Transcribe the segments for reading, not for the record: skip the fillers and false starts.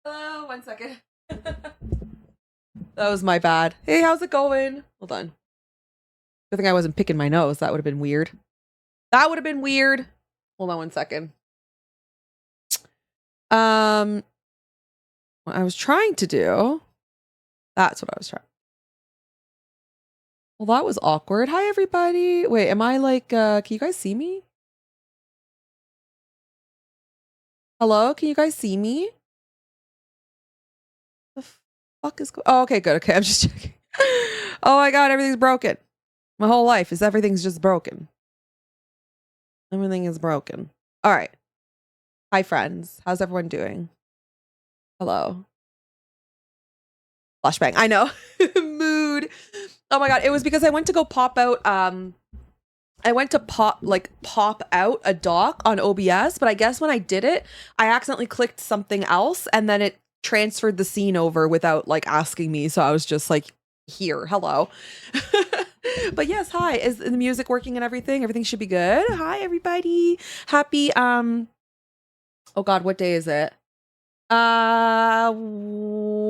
Oh, 1 second. That was my bad. Hey, how's it going? Hold on. Good thing I wasn't picking my nose. That would have been weird. That would have been weird. Hold on 1 second. What I was trying to do. That's what I was trying. Well, that was awkward. Hi, everybody. Wait, am I like, can you guys see me? Hello? Can you guys see me? The fuck is going? Oh, okay, good. Okay, I'm just checking. Oh my god, everything's broken. My whole life is everything's just broken. Everything is broken. All right. Hi, friends. How's everyone doing? Hello. Flashbang. I know. Mood. Oh my god, it was because I went to go pop out I went to pop out a doc on OBS, but I guess when I did it, I accidentally clicked something else and then it transferred the scene over without like asking me. So I was just like, here, hello. But yes, hi. Is the music working and everything? Everything should be good. Hi, everybody. Happy oh god, what day is it?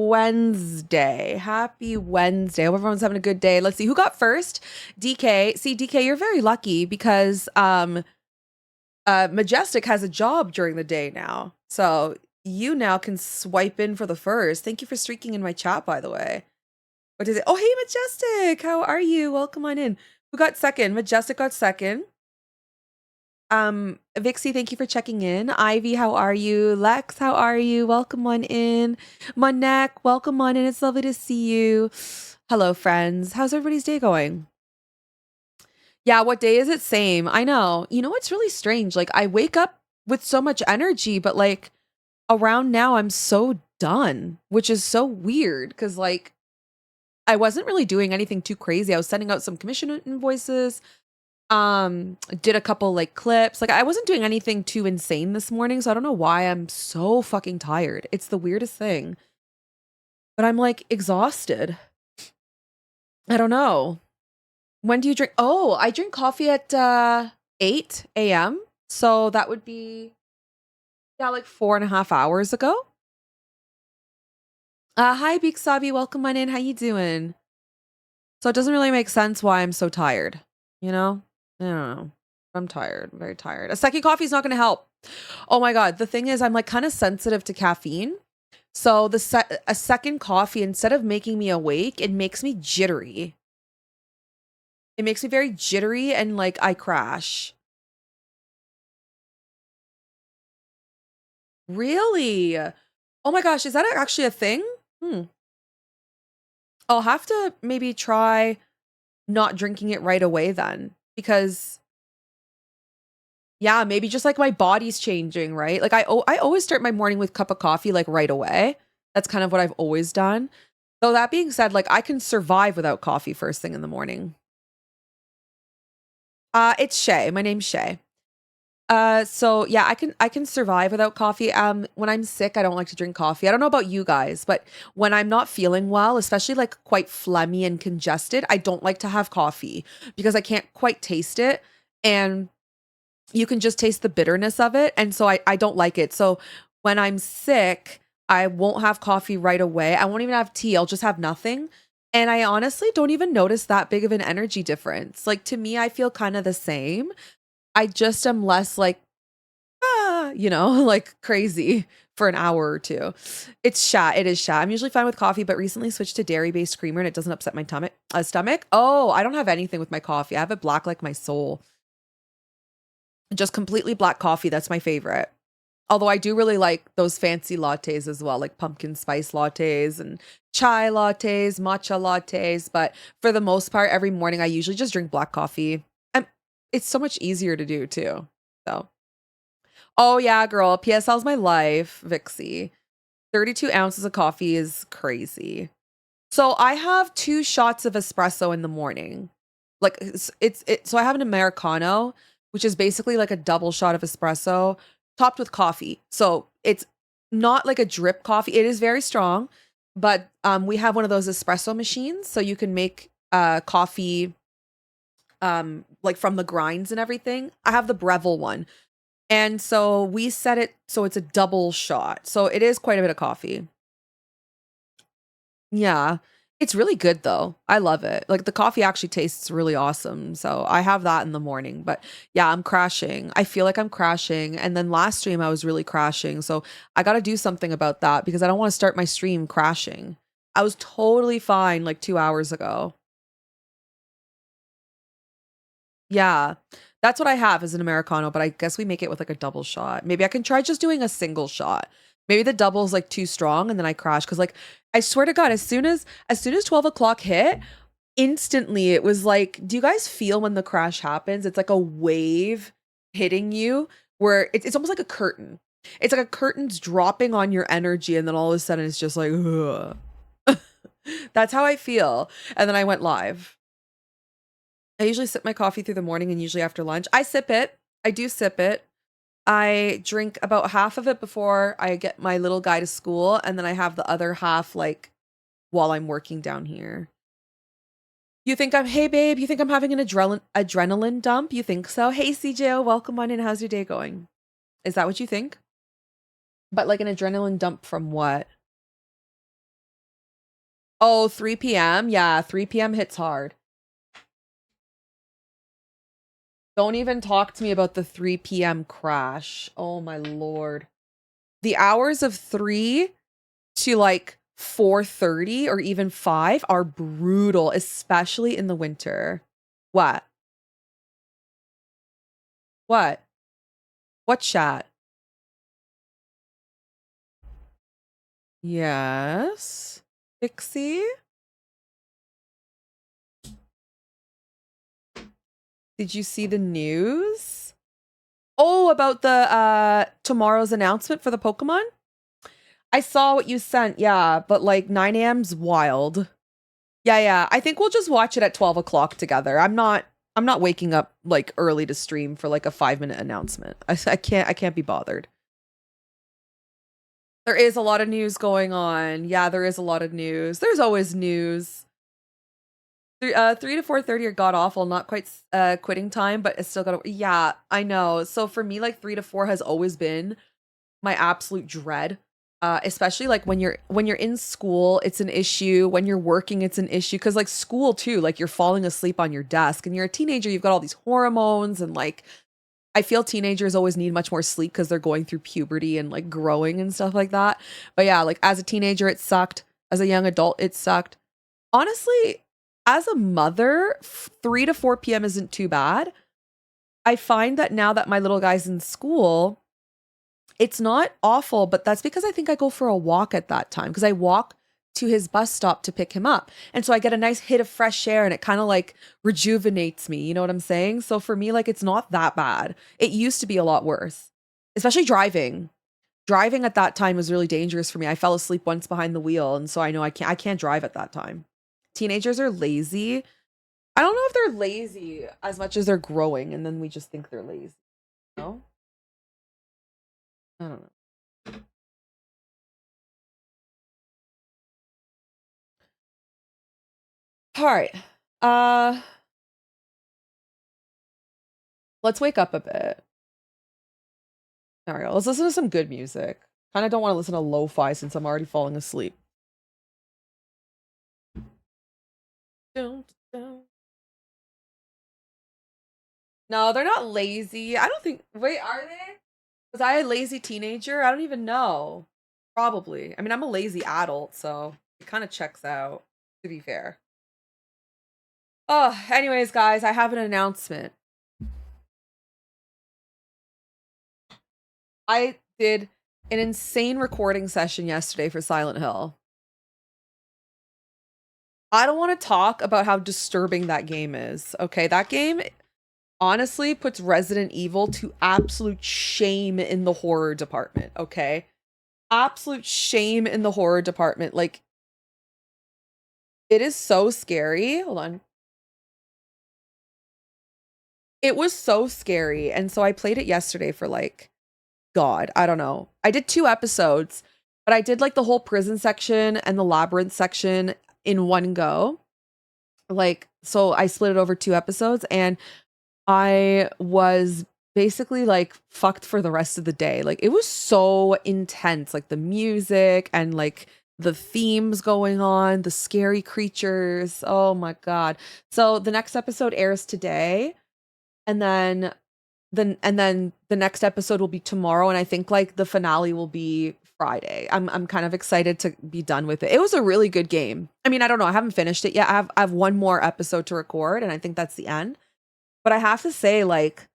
Wednesday. Happy Wednesday. Hope everyone's having a good day. Let's see who got first. DK. See, DK, you're very lucky because Majestic has a job during the day now. So you now can swipe in for the first. Thank you for streaking in my chat, by the way. What is it? Oh, hey, Majestic. How are you? Welcome on in. Who got second? Majestic got second. Vixie, thank you for checking in. Ivy, how are you? Lex, how are you? Welcome on in. Monek, welcome on in. It's lovely to see you. Hello, friends. How's everybody's day going? Yeah, what day is it? Same. I know. You know what's really strange? Like, I wake up with so much energy, but like around now, I'm so done, which is so weird because like I wasn't really doing anything too crazy. I was sending out some commission invoices. Did a couple like clips. Like I wasn't doing anything too insane this morning, so I don't know why I'm so fucking tired. It's the weirdest thing. But I'm like exhausted. I don't know. When do you drink? Oh, I drink coffee at 8 a.m. So that would be like 4.5 hours ago. Hi Big Sabi, welcome on in. How you doing? So it doesn't really make sense why I'm so tired, you know? I don't know. I'm tired. I'm very tired. A second coffee is not going to help. Oh my god. The thing is, I'm like kind of sensitive to caffeine. So a second coffee, instead of making me awake, it makes me jittery. It makes me very jittery and like I crash. Really? Oh my gosh, is that actually a thing? I'll have to maybe try not drinking it right away then, because yeah, maybe just like my body's changing, right? Like I always start my morning with a cup of coffee like right away. That's kind of what I've always done. Though that being said, like I can survive without coffee first thing in the morning. It's Shay. My name's Shay. So yeah, I can survive without coffee. When I'm sick, I don't like to drink coffee. I don't know about you guys, but when I'm not feeling well, especially like quite phlegmy and congested, I don't like to have coffee because I can't quite taste it. And you can just taste the bitterness of it. And so I don't like it. So when I'm sick, I won't have coffee right away. I won't even have tea. I'll just have nothing. And I honestly don't even notice that big of an energy difference. Like to me, I feel kind of the same. I just am less like, like crazy for an hour or two. It's shat. It is shat. I'm usually fine with coffee, but recently switched to dairy-based creamer and it doesn't upset my stomach. Oh, I don't have anything with my coffee. I have it black like my soul. Just completely black coffee. That's my favorite. Although I do really like those fancy lattes as well, like pumpkin spice lattes and chai lattes, matcha lattes. But for the most part, every morning I usually just drink black coffee. And it's so much easier to do too. So, oh yeah, girl, PSL's my life, Vixie. 32 ounces of coffee is crazy. So I have 2 shots of espresso in the morning. Like so I have an Americano, which is basically like a double shot of espresso topped with coffee. So it's not like a drip coffee. It is very strong, but we have one of those espresso machines, so you can make coffee like from the grinds and everything. I have the Breville one. And so we set it so it's a double shot. So it is quite a bit of coffee. Yeah. It's really good though. I love it. Like the coffee actually tastes really awesome. So I have that in the morning. But yeah, I'm crashing. I feel like I'm crashing. And then last stream I was really crashing. So I got to do something about that because I don't want to start my stream crashing. I was totally fine like 2 hours ago. Yeah. That's what I have is an Americano, but I guess we make it with like a double shot. Maybe I can try just doing a single shot. Maybe the double's like too strong and then I crash. Cause like I swear to God, as soon as 12 o'clock hit, instantly it was like, do you guys feel when the crash happens? It's like a wave hitting you where it's almost like a curtain. It's like a curtain's dropping on your energy, and then all of a sudden it's just like, ugh. That's how I feel. And then I went live. I usually sip my coffee through the morning and usually after lunch. I sip it. I do sip it. I drink about half of it before I get my little guy to school, and then I have the other half like while I'm working down here. Hey babe, you think I'm having an adrenaline dump? You think so? Hey CJO, welcome on in. How's your day going? Is that what you think? But like an adrenaline dump from what? Oh, 3 p.m. Yeah, 3 p.m. hits hard. Don't even talk to me about the 3 p.m. crash. Oh my lord. The hours of 3 to like 4:30 or even 5 are brutal, especially in the winter. What? What? What chat? Yes. Pixie? Did you see the news? Oh, about the tomorrow's announcement for the Pokemon? I saw what you sent, yeah, but like 9 a.m.'s wild. Yeah. I think we'll just watch it at 12 o'clock together. I'm not waking up like early to stream for like a 5-minute announcement. I can't be bothered. There is a lot of news going on. Yeah, there is a lot of news. There's always news. 3 to 4:30 are god awful, not quite quitting time, but it's still got to. Yeah, I know. So for me, like 3 to 4 has always been my absolute dread. Especially like when you're in school, it's an issue. When you're working, it's an issue. Cause like school too, like you're falling asleep on your desk and you're a teenager, you've got all these hormones and like I feel teenagers always need much more sleep because they're going through puberty and like growing and stuff like that. But yeah, like as a teenager, it sucked. As a young adult, it sucked. Honestly, as a mother, 3 to 4 p.m. isn't too bad. I find that now that my little guy's in school, it's not awful, but that's because I think I go for a walk at that time because I walk to his bus stop to pick him up. And so I get a nice hit of fresh air and it kind of like rejuvenates me. You know what I'm saying? So for me, like it's not that bad. It used to be a lot worse, especially driving. Driving at that time was really dangerous for me. I fell asleep once behind the wheel, and so I know I can't drive at that time. Teenagers are lazy. I don't know if they're lazy as much as they're growing, and then we just think they're lazy. No? I don't know. All right. Uh let's wake up a bit. There we go. Let's listen to some good music. Kind of don't want to listen to lo-fi since I'm already falling asleep. No, they're not lazy. I don't think. Wait, are they? Was I a lazy teenager? I don't even know. Probably. I mean, I'm a lazy adult, so it kind of checks out, to be fair. Oh, anyways, guys, I have an announcement. I did an insane recording session yesterday for Silent Hill. I don't want to talk about how disturbing that game is. Okay, that game honestly puts Resident Evil to absolute shame in the horror department, okay? Absolute shame in the horror department. Like, it is so scary. Hold on. It was so scary. And so I played it yesterday for like, God, I don't know. I did 2 episodes, but I did like the whole prison section and the labyrinth section in one go. Like, so I split it over 2 episodes and I was basically like fucked for the rest of the day. Like it was so intense, like the music and like the themes going on, the scary creatures. Oh my God. So the next episode airs today, and then the next episode will be tomorrow, and I think like the finale will be Friday. I'm kind of excited to be done with it. It was a really good game. I mean, I don't know, I haven't finished it yet. I have one more episode to record, and I think that's the end. But I have to say, like,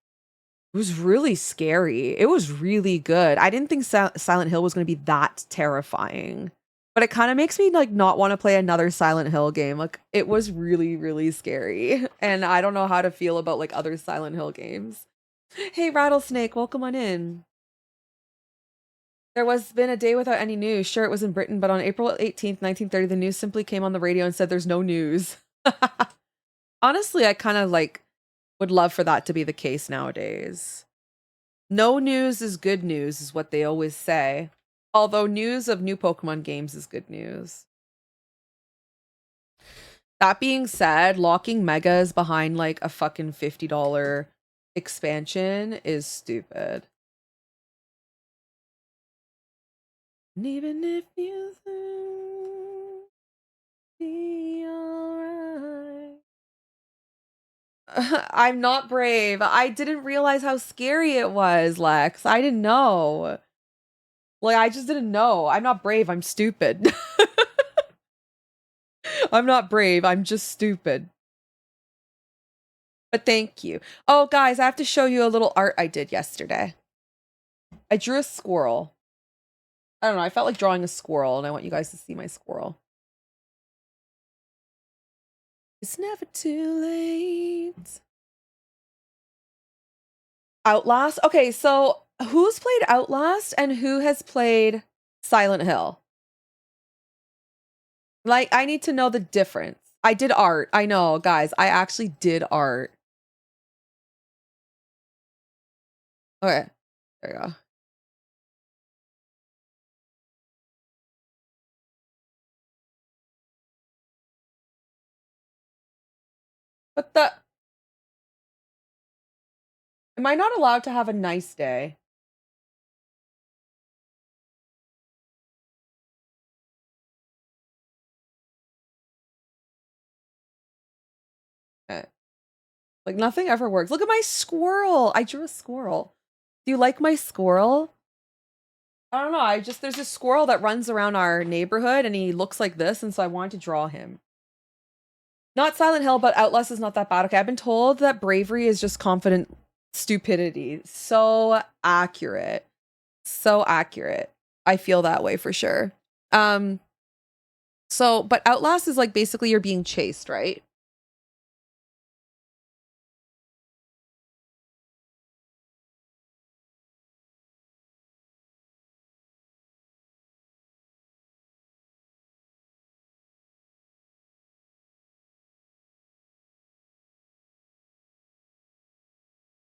it was really scary. It was really good. I didn't think Silent Hill was going to be that terrifying. But it kind of makes me like not want to play another Silent Hill game. Like it was really, really scary. And I don't know how to feel about like other Silent Hill games. Hey, Rattlesnake, welcome on in. There was been a day without any news. Sure, it was in Britain, but on April 18th, 1930, the news simply came on the radio and said there's no news. Honestly, I kind of like would love for that to be the case nowadays. No news is good news, is what they always say. Although news of new Pokemon games is good news. That being said, locking megas behind like a fucking $50 expansion is stupid. And even if you think be alright. I'm not brave. I didn't realize how scary it was, Lex. I didn't know. Like, I just didn't know. I'm not brave. I'm stupid. I'm not brave. I'm just stupid. But thank you. Oh, guys, I have to show you a little art I did yesterday. I drew a squirrel. I don't know. I felt like drawing a squirrel, and I want you guys to see my squirrel. It's never too late. Outlast? Okay, so who's played Outlast and who has played Silent Hill? Like, I need to know the difference. I did art. I know, guys. I actually did art. Okay. There you go. But am I not allowed to have a nice day? Okay. Like, nothing ever works. Look at my squirrel. I drew a squirrel. Do you like my squirrel? I don't know. There's a squirrel that runs around our neighborhood and he looks like this. And so I wanted to draw him. Not Silent Hill, but Outlast is not that bad. Okay, I've been told that bravery is just confident stupidity. So accurate. So accurate. I feel that way for sure. But Outlast is like basically you're being chased, right?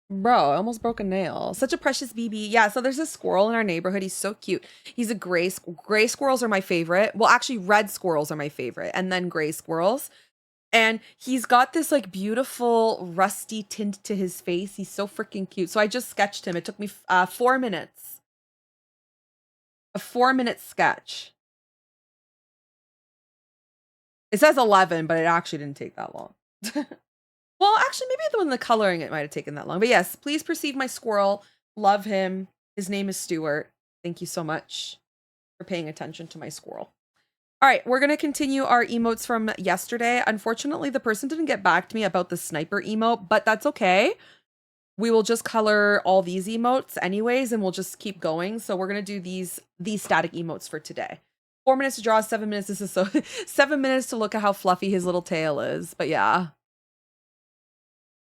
Bro, I almost broke a nail. Such a precious BB. Yeah, so there's a squirrel in our neighborhood. He's so cute. He's a gray squirrels are my favorite. Well, actually red squirrels are my favorite, and then gray squirrels. And he's got this like beautiful rusty tint to his face. He's so freaking cute. So I just sketched him. It took me 4 minutes. A 4-minute sketch. It says 11, but it actually didn't take that long. Well, actually, maybe the one the coloring it might have taken that long. But yes, please perceive my squirrel. Love him. His name is Stuart. Thank you so much for paying attention to my squirrel. All right, we're going to continue our emotes from yesterday. Unfortunately, the person didn't get back to me about the sniper emote, but that's okay. We will just color all these emotes anyways, and we'll just keep going. So we're going to do these static emotes for today. 4 minutes to draw, 7 minutes. This is so 7 minutes to look at how fluffy his little tail is. But yeah.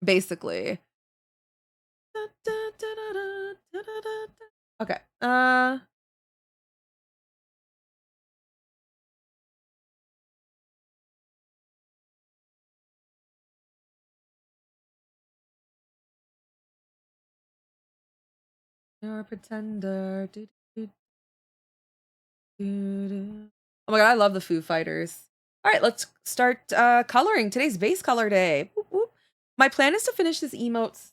Basically. Okay. You're a pretender. Oh my god, I love the Foo Fighters. All right, let's start coloring. Today's base color day. Whoop, whoop. My plan is to finish this emotes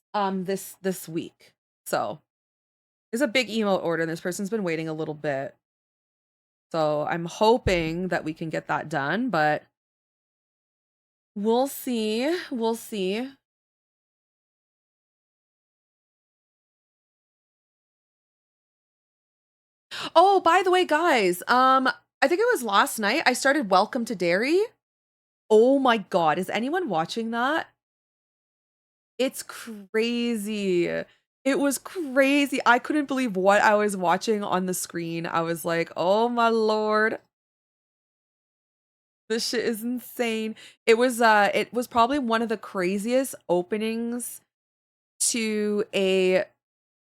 this week. So it's a big emote order, and this person's been waiting a little bit. So I'm hoping that we can get that done, but we'll see. We'll see. Oh, by the way, guys, I think it was last night I started Welcome to Derry. Oh my god, is anyone watching that? It's crazy. It was crazy. I couldn't believe what I was watching on the screen. I was like, "Oh my lord. This shit is insane." It was probably one of the craziest openings to a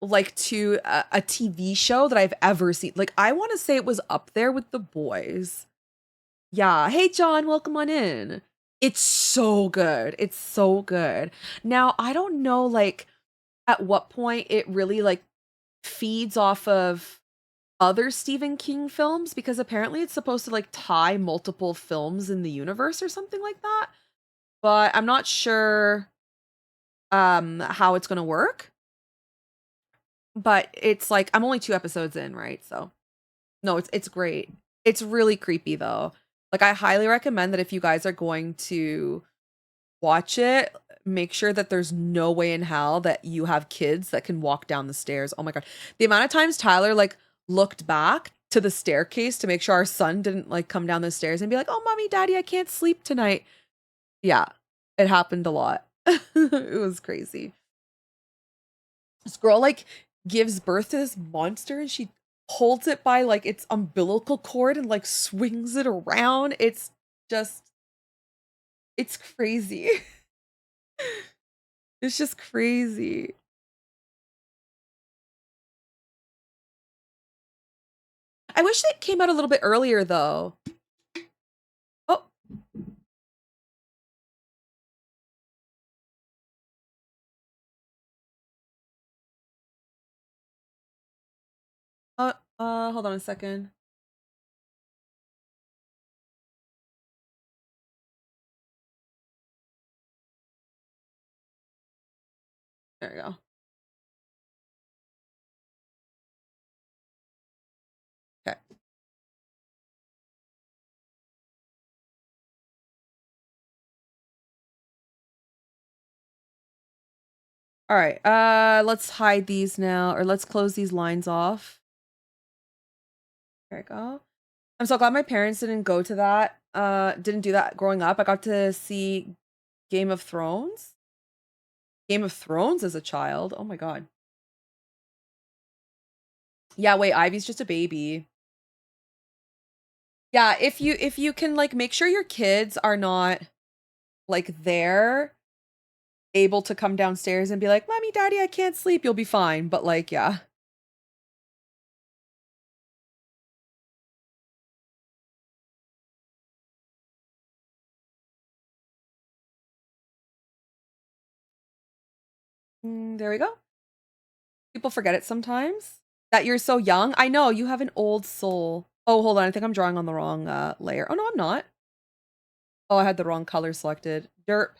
TV show that I've ever seen. Like, I want to say it was up there with The Boys. Yeah. Hey, John, welcome on in. It's so good. It's so good. Now, I don't know, like, at what point it really, like, feeds off of other Stephen King films, because apparently it's supposed to, like, tie multiple films in the universe or something like that. But I'm not sure, how it's gonna work. But it's like I'm only 2 episodes in, right? So no, it's great. It's really creepy though. Like, I highly recommend that if you guys are going to watch it, make sure that there's no way in hell that you have kids that can walk down the stairs. Oh my god. The amount of times Tyler, like, looked back to the staircase to make sure our son didn't, like, come down the stairs and be like, "Oh, mommy, daddy, I can't sleep tonight." Yeah, it happened a lot. It was crazy. This girl, like, gives birth to this monster, and she holds it by, like, its umbilical cord and, like, swings it around. It's just it's crazy. It's just crazy. I wish it came out a little bit earlier, though. Oh, hold on a second. There we go. Okay. Alright, let's hide these now, or let's close these lines off. There we go. I'm so glad my parents didn't do that growing up. I got to see Game of Thrones. Game of Thrones as a child. Oh my god. Yeah, wait, Ivy's just a baby. Yeah, if you can, like, make sure your kids are not, like, there, able to come downstairs and be like, "Mommy, Daddy, I can't sleep," you'll be fine. But, like, yeah. There we go. People forget it sometimes. That you're so young. I know, you have an old soul. Oh, hold on, I think I'm drawing on the wrong, layer. Oh, no, I'm not. Oh, I had the wrong color selected. Derp.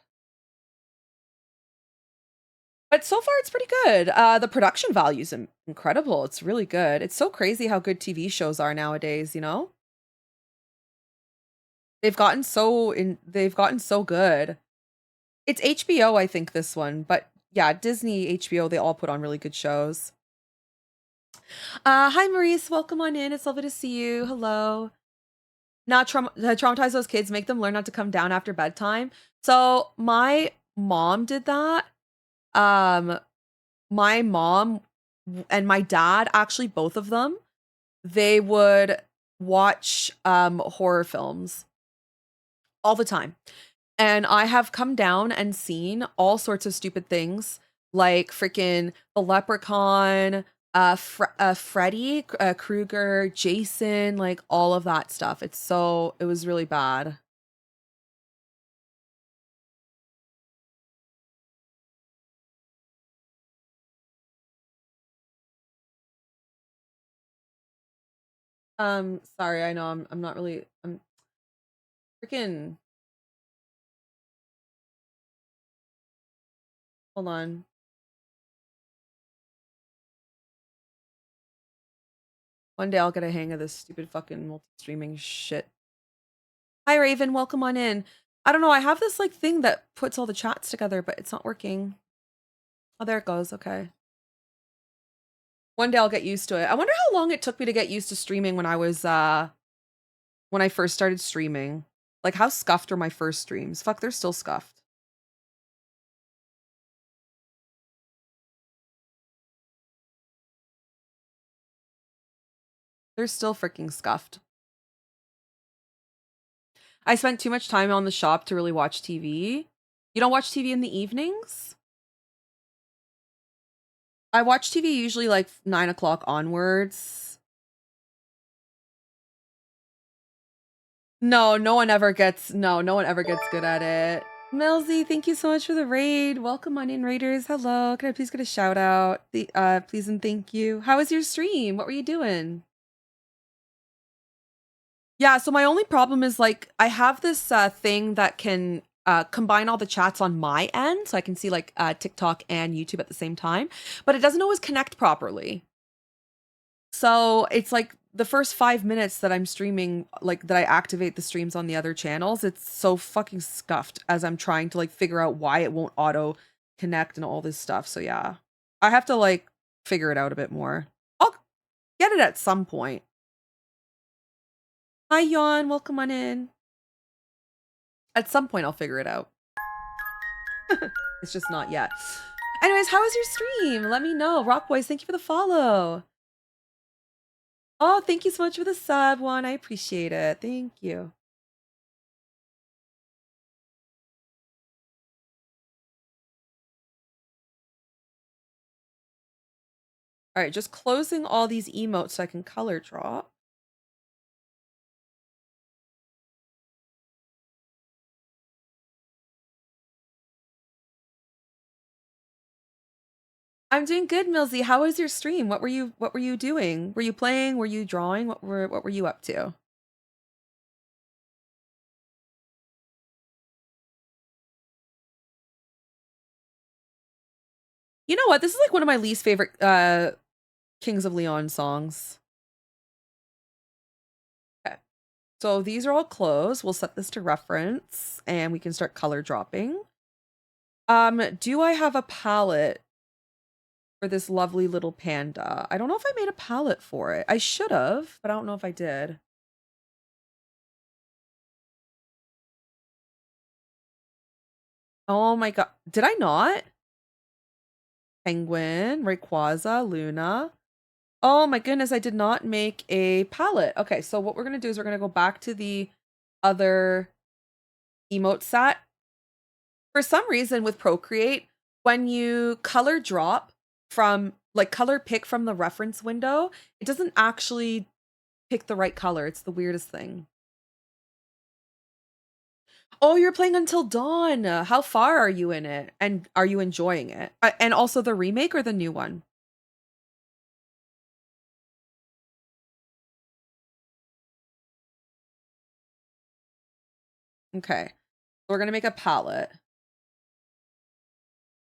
But so far, it's pretty good. The production value's incredible. It's really good. It's so crazy how good TV shows are nowadays, you know? They've gotten so good. It's HBO, I think, this one, but yeah, Disney, HBO, they all put on really good shows. Hi Maurice, welcome on in. It's lovely to see you. Hello. Not traumatize those kids, make them learn not to come down after bedtime. So my mom did that. Um, my mom and my dad, actually both of them, they would watch horror films all the time. And I have come down and seen all sorts of stupid things, like freaking the Leprechaun, Freddy Krueger, Jason, like all of that stuff. It was really bad. Sorry, I know I'm not really I'm freaking hold on. One day I'll get a hang of this stupid fucking multi-streaming shit. Hi, Raven. Welcome on in. I don't know. I have this like thing that puts all the chats together, but it's not working. Oh, there it goes. Okay. One day I'll get used to it. I wonder how long it took me to get used to streaming when I was when I first started streaming. Like how scuffed were my first streams? Fuck, they're still scuffed. They're still freaking scuffed. I spent too much time on the shop to really watch TV. You don't watch TV in the evenings? I watch TV usually like 9 o'clock onwards. No, no one ever gets good at it. Milsey, thank you so much for the raid. Welcome on in, raiders. Hello. Can I please get a shout out? Please and thank you. How was your stream? What were you doing? Yeah, so my only problem is like I have this thing that can combine all the chats on my end, so I can see like TikTok and YouTube at the same time, but it doesn't always connect properly. So it's like the first 5 minutes that I'm streaming, like that I activate the streams on the other channels, it's so fucking scuffed as I'm trying to like figure out why it won't auto connect and all this stuff. So yeah, I have to like figure it out a bit more. I'll get it at some point. Hi, Yon. Welcome on in. At some point, I'll figure it out. It's just not yet. Anyways, how was your stream? Let me know. Rock Boys, thank you for the follow. Oh, thank you so much for the sub one. I appreciate it. Thank you. All right, just closing all these emotes so I can color drop. I'm doing good, Millsy. How was your stream? What were you doing? Were you playing? Were you drawing? What were you up to? You know what? This is like one of my least favorite Kings of Leon songs. Okay. So these are all closed. We'll set this to reference and we can start color dropping. Do I have a palette for this lovely little panda? I don't know if I made a palette for it. I should have, but I don't know if I did. Oh my god. Did I not? Penguin, Rayquaza, Luna. Oh my goodness, I did not make a palette. Okay, so what we're going to do is we're going to go back to the other emote set. For some reason with Procreate, when you color drop from like color pick from the reference window, it doesn't actually pick the right color. It's the weirdest thing. Oh, you're playing Until Dawn. How far are you in it? And are you enjoying it? And also the remake or the new one? Okay. We're going to make a palette.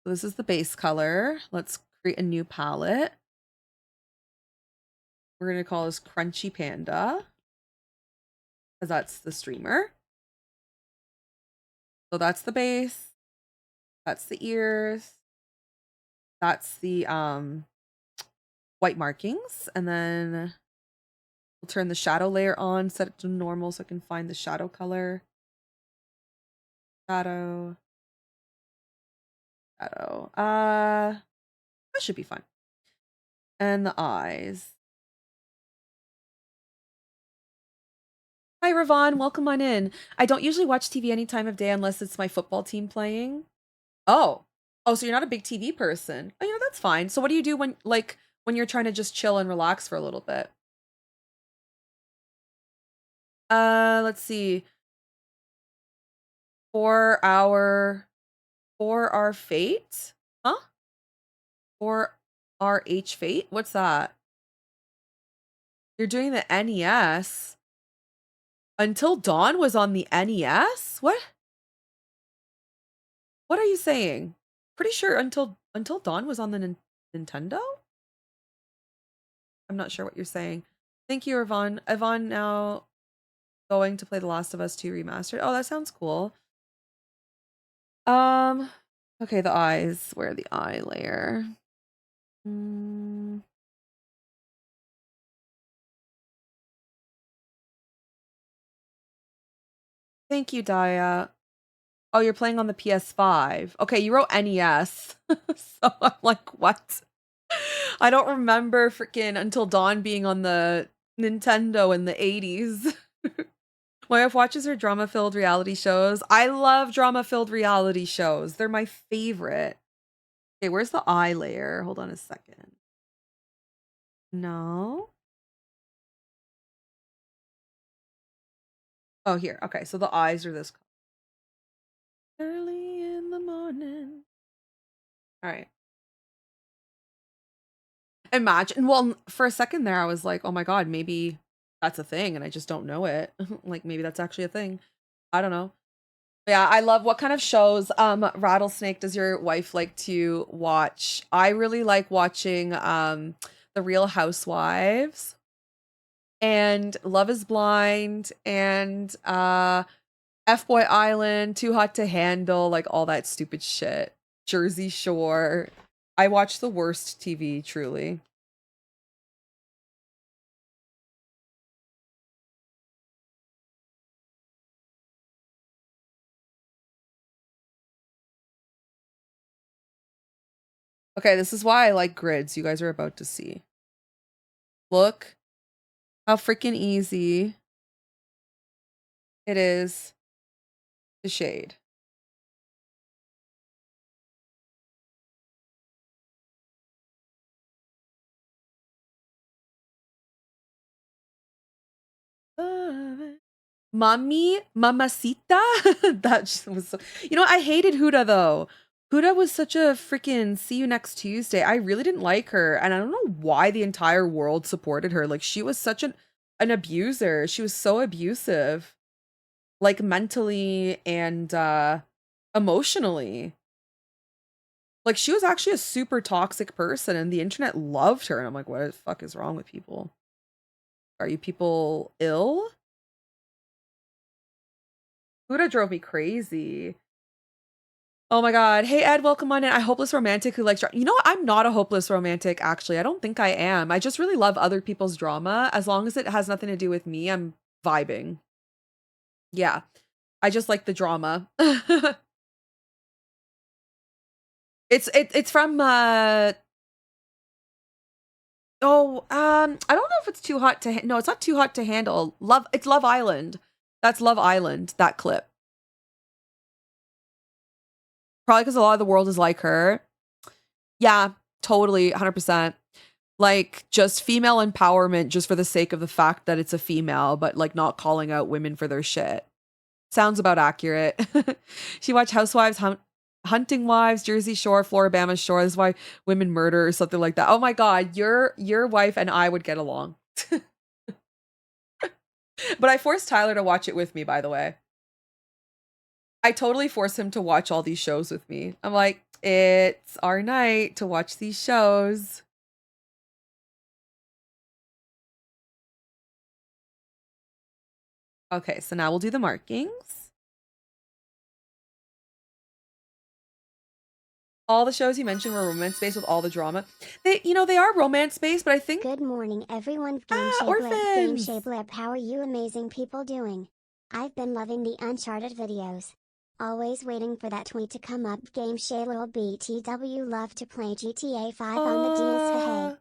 So this is the base color. Let's create a new palette. We're going to call this Crunchy Panda, because that's the streamer. So that's the base. That's the ears. That's the white markings. And then we'll turn the shadow layer on, set it to normal so I can find the shadow color. Shadow. Shadow. That should be fun. And the eyes. Hi, Ravon. Welcome on in. I don't usually watch TV any time of day unless it's my football team playing. Oh. Oh, so you're not a big TV person. Oh, that's fine. So what do you do when you're trying to just chill and relax for a little bit? Let's see. For our fate? Huh? For our H fate? What's that? You're doing the NES. Until Dawn was on the NES? What? What are you saying? Pretty sure Until Dawn was on the Nintendo? I'm not sure what you're saying. Thank you, Yvonne. Yvonne now going to play The Last of Us 2 Remastered. Oh, that sounds cool. Okay, the eyes. Where the eye layer? Thank you, Daya. Oh, you're playing on the PS5. Okay, you wrote NES. So I'm like, what? I don't remember freaking Until Dawn being on the Nintendo in the 80s. My wife watches her drama-filled reality shows. I love drama-filled reality shows. They're my favorite. Okay, where's the eye layer? Hold on a second. No. Oh, here. Okay, so the eyes are this color. Early in the morning. All right. Imagine. Well, for a second there, I was like, oh my God, maybe that's a thing and I just don't know it. Like maybe that's actually a thing. I don't know. But yeah, I love what kind of shows, Rattlesnake, does your wife like to watch? I really like watching The Real Housewives and Love is Blind and F-Boy Island, Too Hot to Handle, like all that stupid shit. Jersey Shore. I watch the worst TV, truly. Okay, this is why I like grids. You guys are about to see. Look how freaking easy it is to shade. Mommy, mamacita. That just was so, you know, I hated Huda though. Huda was such a freaking see you next Tuesday. I really didn't like her, and I don't know why the entire world supported her. Like she was such an abuser. She was so abusive, like mentally and emotionally. Like she was actually a super toxic person, and the internet loved her. And I'm like, what the fuck is wrong with people? Are you people ill? Huda drove me crazy. Oh my God. Hey, Ed, welcome on in. I hopeless romantic who likes drama. You know what? I'm not a hopeless romantic, actually. I don't think I am. I just really love other people's drama. As long as it has nothing to do with me, I'm vibing. Yeah. I just like the drama. It's from I don't know if it's too hot to no, it's not too hot to handle. It's Love Island. That's Love Island, that clip. Probably because a lot of the world is like her. Yeah, totally, 100%. Like just female empowerment just for the sake of the fact that it's a female, but like not calling out women for their shit. Sounds about accurate. She watched Housewives, Hunting Wives, Jersey Shore, Floribama Shore. This is why women murder or something like that. Oh my God, your wife and I would get along. But I forced Tyler to watch it with me, by the way. I totally force him to watch all these shows with me. I'm like, it's our night to watch these shows. Okay, so now we'll do the markings. All the shows you mentioned were romance-based with all the drama. They are romance-based, but I think... Good morning, everyone. GameShay Orphans! Blip, how are you amazing people doing? I've been loving the Uncharted videos. Always waiting for that tweet to come up. GameShay little BTW love to play GTA 5 on the DS. Hey.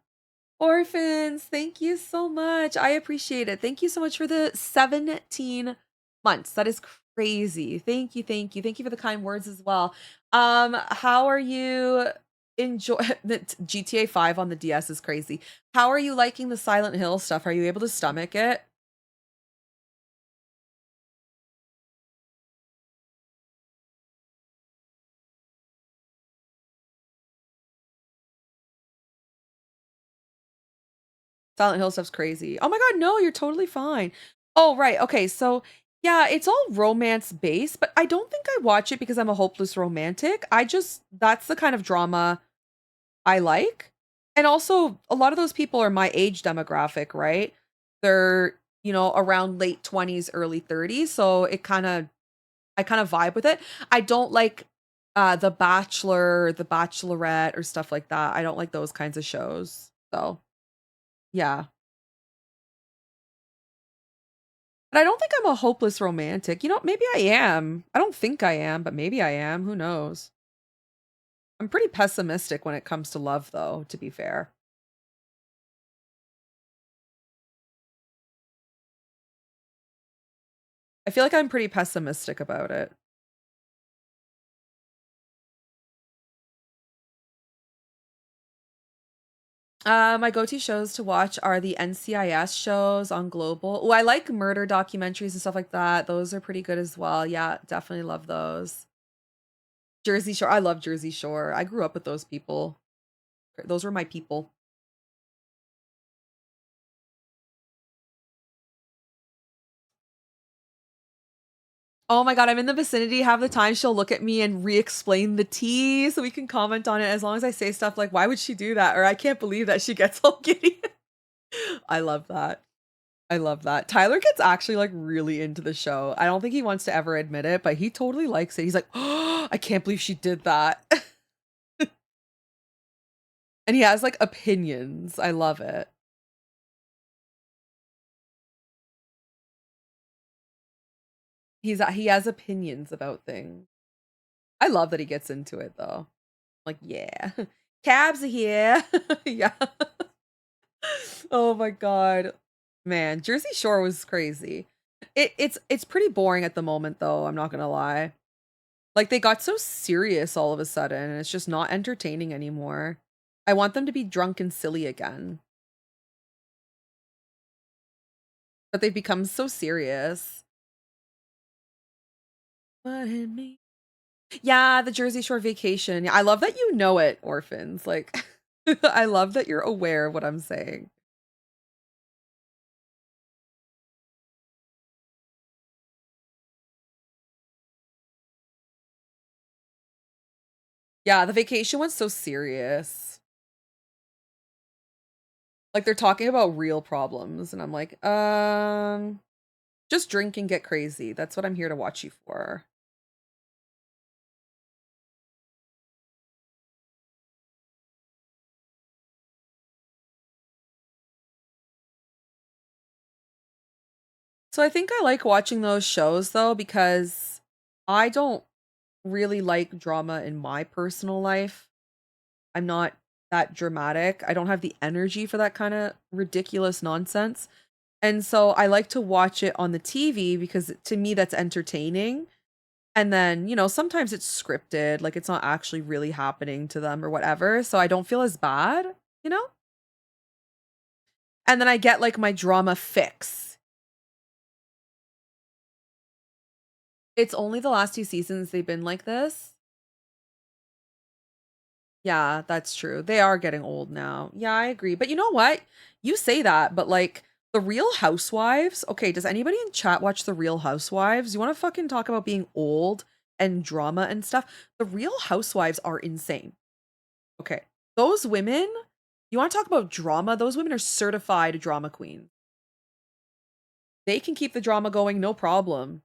Orphans, thank you so much. I appreciate it. Thank you so much for the 17 months. That is crazy. Thank you, thank you. Thank you for the kind words as well. How are you enjoy the GTA 5 on the DS is crazy. How are you liking the Silent Hill stuff? Are you able to stomach it? Silent Hill stuff's crazy. Oh my God, no, you're totally fine. Oh, right. Okay. So, yeah, it's all romance based, but I don't think I watch it because I'm a hopeless romantic. That's the kind of drama I like. And also, a lot of those people are my age demographic, right? they're, you know, around late 20s, early 30s. So I kind of vibe with it. I don't like The Bachelor, The Bachelorette, or stuff like that. I don't like those kinds of shows. So yeah. But I don't think I'm a hopeless romantic. You know, maybe I am. I don't think I am, but maybe I am. Who knows? I'm pretty pessimistic when it comes to love, though, to be fair. I feel like I'm pretty pessimistic about it. My go-to shows to watch are the NCIS shows on Global. Oh, I like murder documentaries and stuff like that. Those are pretty good as well. Yeah, definitely love those. Jersey Shore. I love Jersey Shore. I grew up with those people. Those were my people. Oh my God, I'm in the vicinity half the time. She'll look at me and re-explain the tea so we can comment on it as long as I say stuff like, why would she do that? Or I can't believe that she gets all giddy. I love that. I love that. Tyler gets actually like really into the show. I don't think he wants to ever admit it, but he totally likes it. He's like, oh, I can't believe she did that. And he has like opinions. I love it. He has opinions about things. I love that he gets into it though. Like, yeah. Cabs are here. Yeah. Oh my God. Man, Jersey Shore was crazy. It's pretty boring at the moment though, I'm not gonna lie. Like they got so serious all of a sudden, and it's just not entertaining anymore. I want them to be drunk and silly again. But they've become so serious. What in me? Yeah, the Jersey Shore vacation. I love that you know it, orphans. Like I love that you're aware of what I'm saying. Yeah, the vacation one's so serious. Like they're talking about real problems, and I'm like, just drink and get crazy. That's what I'm here to watch you for. So I think I like watching those shows though because I don't really like drama in my personal life. I'm not that dramatic. I don't have the energy for that kind of ridiculous nonsense. And so I like to watch it on the TV because to me that's entertaining. And then, you know, sometimes it's scripted, like it's not actually really happening to them or whatever. So I don't feel as bad, you know? And then I get like my drama fix. It's only the last 2 seasons they've been like this. Yeah, that's true. They are getting old now. Yeah, I agree. But you know what? You say that, but like The Real Housewives. Okay, does anybody in chat watch The Real Housewives? You want to fucking talk about being old and drama and stuff? The Real Housewives are insane. Okay. Those women, you want to talk about drama? Those women are certified drama queens. They can keep the drama going, no problem.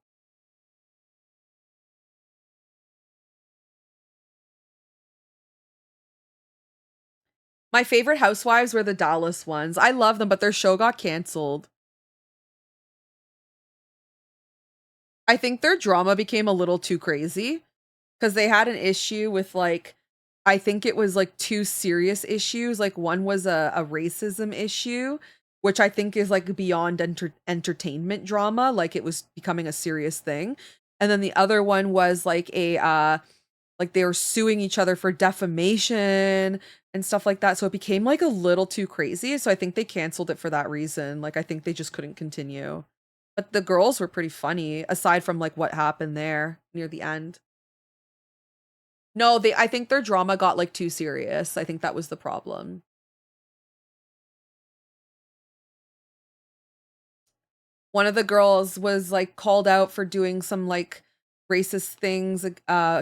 My favorite housewives were the Dallas ones. I love them, but their show got canceled. I think their drama became a little too crazy because they had an issue with like, I think it was like 2 serious issues. Like one was a racism issue, which I think is like beyond entertainment drama. Like it was becoming a serious thing. And then the other one was like like they were suing each other for defamation and stuff like that. So it became like a little too crazy. So I think they canceled it for that reason. Like I think they just couldn't continue. But the girls were pretty funny aside from like what happened there near the end. No, they I think their drama got like too serious. I think that was the problem. One of the girls was like called out for doing some like racist things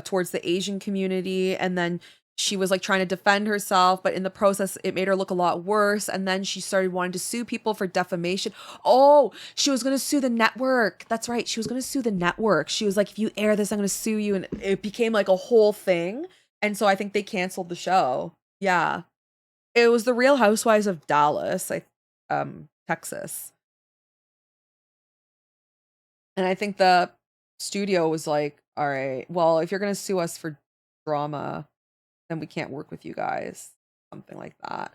towards the Asian community, and then she was like trying to defend herself, but in the process, it made her look a lot worse. And then she started wanting to sue people for defamation. Oh, she was going to sue the network. That's right. She was going to sue the network. She was like, if you air this, I'm going to sue you. And it became like a whole thing. And so I think they canceled the show. Yeah. It was the Real Housewives of Dallas, Texas. And I think the studio was like, all right, well, if you're going to sue us for drama, then we can't work with you guys. Something like that.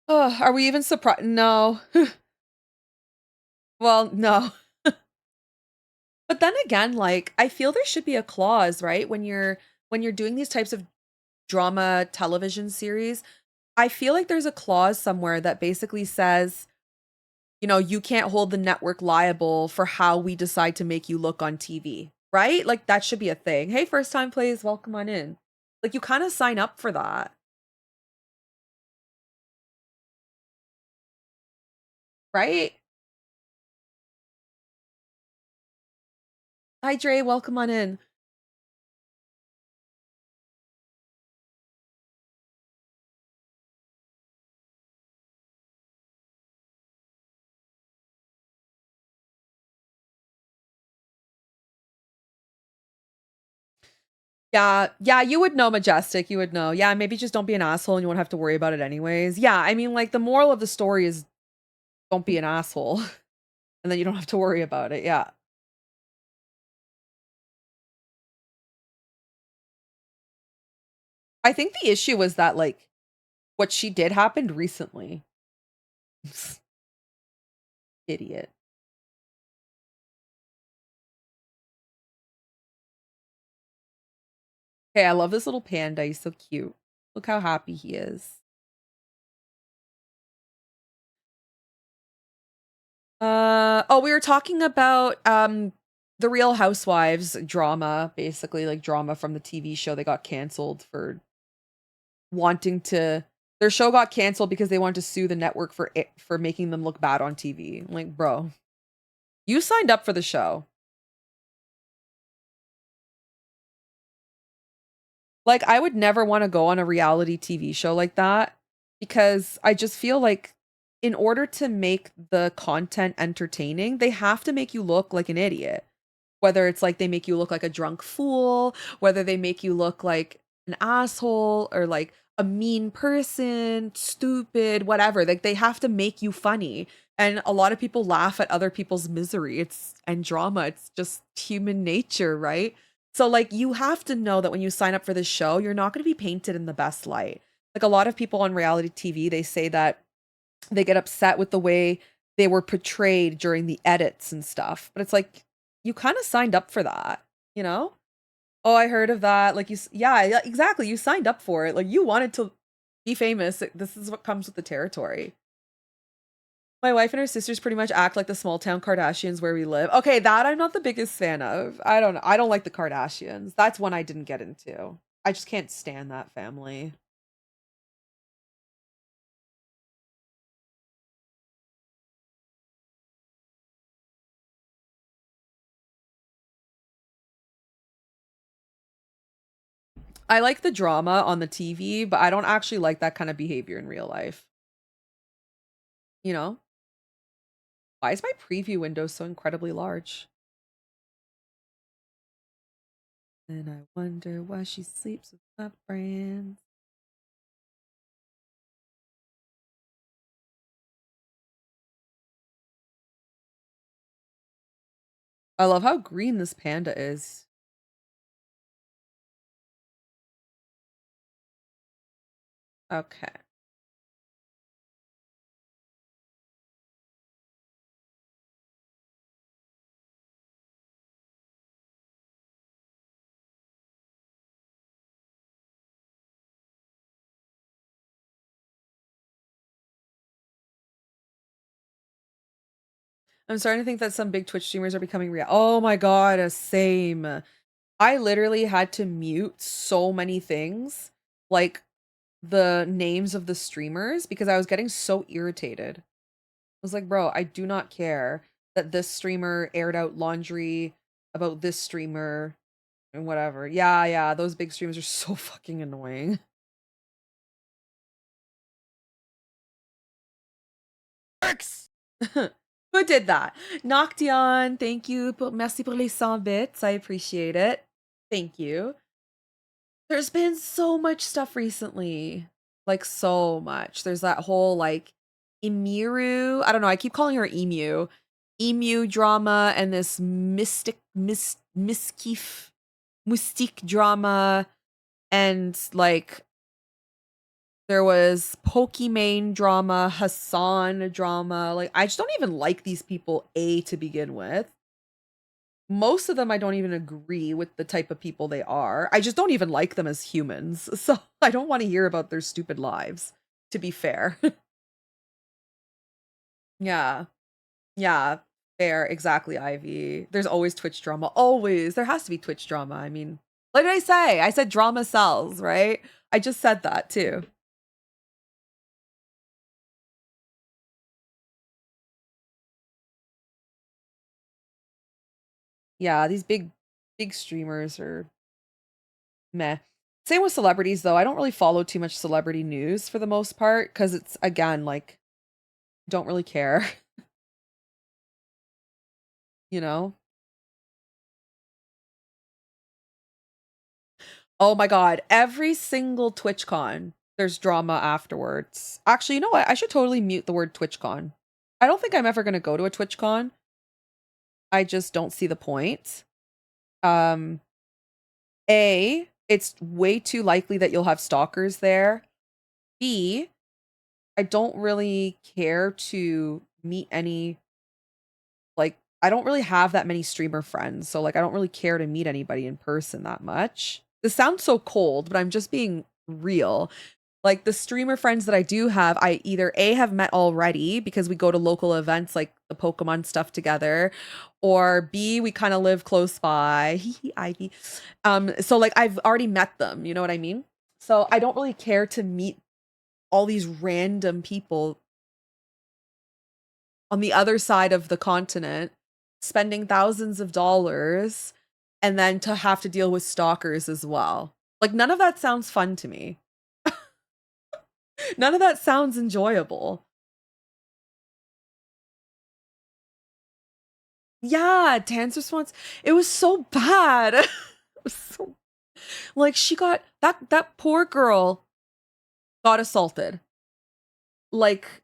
Oh, are we even surprised? No. Well, no. But then again, like I feel there should be a clause, right? When you're doing these types of drama television series, I feel like there's a clause somewhere that basically says, you can't hold the network liable for how we decide to make you look on TV, right? Like that should be a thing. Hey, first time plays, welcome on in. Like you kind of sign up for that, right? Hi, Dre, welcome on in. Yeah, yeah, you would know, Majestic. You would know. Yeah, maybe just don't be an asshole and you won't have to worry about it anyways. Yeah, I mean, like the moral of the story is don't be an asshole, and then you don't have to worry about it. Yeah. I think the issue was that like what she did happened recently. Idiot. Hey, I love this little panda. He's so cute. Look how happy he is. Oh, we were talking about the Real Housewives drama, basically like drama from the TV show. They got canceled for wanting to their show got canceled because they wanted to sue the network for making them look bad on TV. I'm like, bro, you signed up for the show. Like, I would never want to go on a reality TV show like that because I just feel like in order to make the content entertaining, they have to make you look like an idiot. Whether it's like they make you look like a drunk fool, whether they make you look like an asshole or like a mean person, stupid, whatever. Like they have to make you funny. And a lot of people laugh at other people's misery. And drama. It's just human nature, right? So like you have to know that when you sign up for this show, you're not going to be painted in the best light. Like a lot of people on reality TV, they say that they get upset with the way they were portrayed during the edits and stuff. But it's like you kind of signed up for that, you know? Oh, I heard of that. Like yeah, yeah, exactly. You signed up for it. Like you wanted to be famous. This is what comes with the territory. My wife and her sisters pretty much act like the small town Kardashians where we live. Okay, that I'm not the biggest fan of. I don't know. I don't like the Kardashians. That's one I didn't get into. I just can't stand that family. I like the drama on the TV, but I don't actually like that kind of behavior in real life. You know? Why is my preview window so incredibly large? And I wonder why she sleeps with my friends. I love how green this panda is. Okay. I'm starting to think that some big Twitch streamers are becoming real. Oh my god, same. I literally had to mute so many things, like the names of the streamers, because I was getting so irritated. I was like, bro, I do not care that this streamer aired out laundry about this streamer and whatever. Yeah, those big streamers are so fucking annoying. Works. Who did that? Noction, thank you. Merci pour les 100 bits. I appreciate it. Thank you. There's been so much stuff recently. Like, so much. There's that whole, like, Emiru. I don't know. I keep calling her Emu. Emu drama and this mystique drama. And, like, there was Pokimane drama, Hassan drama. Like, I just don't even like these people, to begin with. Most of them I don't even agree with the type of people they are. I just don't even like them as humans. So I don't want to hear about their stupid lives, to be fair. Yeah. Yeah. Fair. Exactly, Ivy. There's always Twitch drama. Always. There has to be Twitch drama. I mean, what did I say? I said drama sells, right? I just said that too. Yeah, these big streamers are meh. Same with celebrities though. I don't really follow too much celebrity news for the most part because it's, again, like, don't really care. You know? Oh my god, every single TwitchCon, there's drama afterwards. Actually, you know what? I should totally mute the word TwitchCon. I don't think I'm ever gonna go to a TwitchCon. I just don't see the point. A, it's way too likely that you'll have stalkers there. B, I don't really care to meet any, like, I don't really have that many streamer friends, so, like, I don't really care to meet anybody in person that much. This sounds so cold, but I'm just being real. Like, the streamer friends that I do have, I either A, have met already because we go to local events like the Pokemon stuff together, or B, we kind of live close by. Ivy. So, like, I've already met them, you know what I mean? So I don't really care to meet all these random people on the other side of the continent, spending thousands of dollars, and then to have to deal with stalkers as well. Like, none of that sounds fun to me. None of that sounds enjoyable. Yeah, Tan's response, it was so bad. It was so, like, she got that poor girl got assaulted. Like,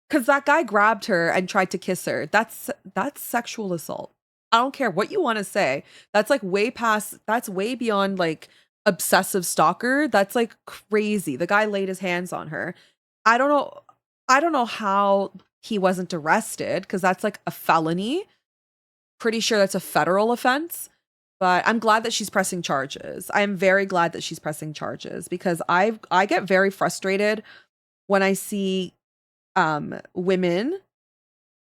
cuz that guy grabbed her and tried to kiss her. That's sexual assault. I don't care what you want to say. That's like that's way beyond like obsessive stalker. That's like crazy. The guy laid his hands on her. I don't know how he wasn't arrested because that's like a felony. Pretty sure that's a federal offense, but I'm glad that she's pressing charges. I am very glad that she's pressing charges because I get very frustrated when I see women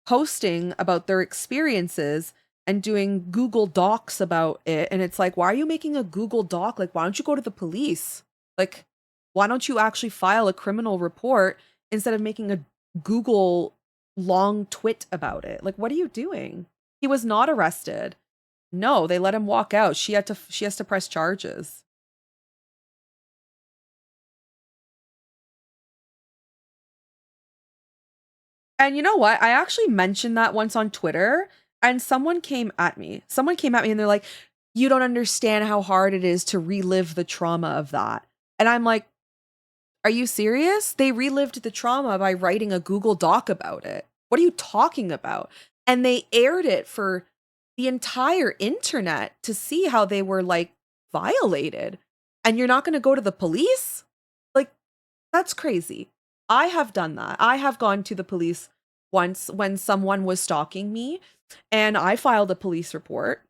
posting about their experiences and doing Google Docs about it, and it's like, why are you making a Google Doc? Like, why don't you go to the police? Like, why don't you actually file a criminal report instead of making a Google long twit about it? Like, what are you doing? He was not arrested. No, they let him walk out. She has to press charges. And you know what? I actually mentioned that once on Twitter, and someone came at me. Someone came at me and they're like, "You don't understand how hard it is to relive the trauma of that." And I'm like, "Are you serious? They relived the trauma by writing a Google Doc about it. What are you talking about?" And they aired it for the entire internet to see how they were like violated. And you're not going to go to the police? Like, that's crazy. I have done that. I have gone to the police once when someone was stalking me and I filed a police report.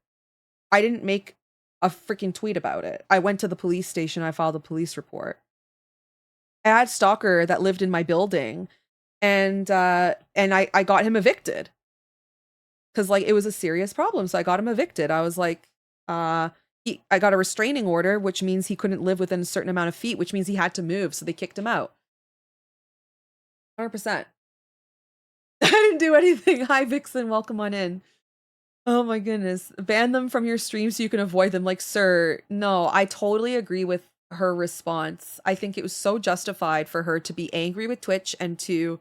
I didn't make a freaking tweet about it. I went to the police station, I filed a police report. I had a stalker that lived in my building and I got him evicted. Cuz like it was a serious problem, so I got him evicted. I was like I got a restraining order, which means he couldn't live within a certain amount of feet, which means he had to move, so they kicked him out. 100%. I didn't do anything. Hi, Vixen. Welcome on in. Oh my goodness. Ban them from your stream so you can avoid them. Like, sir, no, I totally agree with her response. I think it was so justified for her to be angry with Twitch and to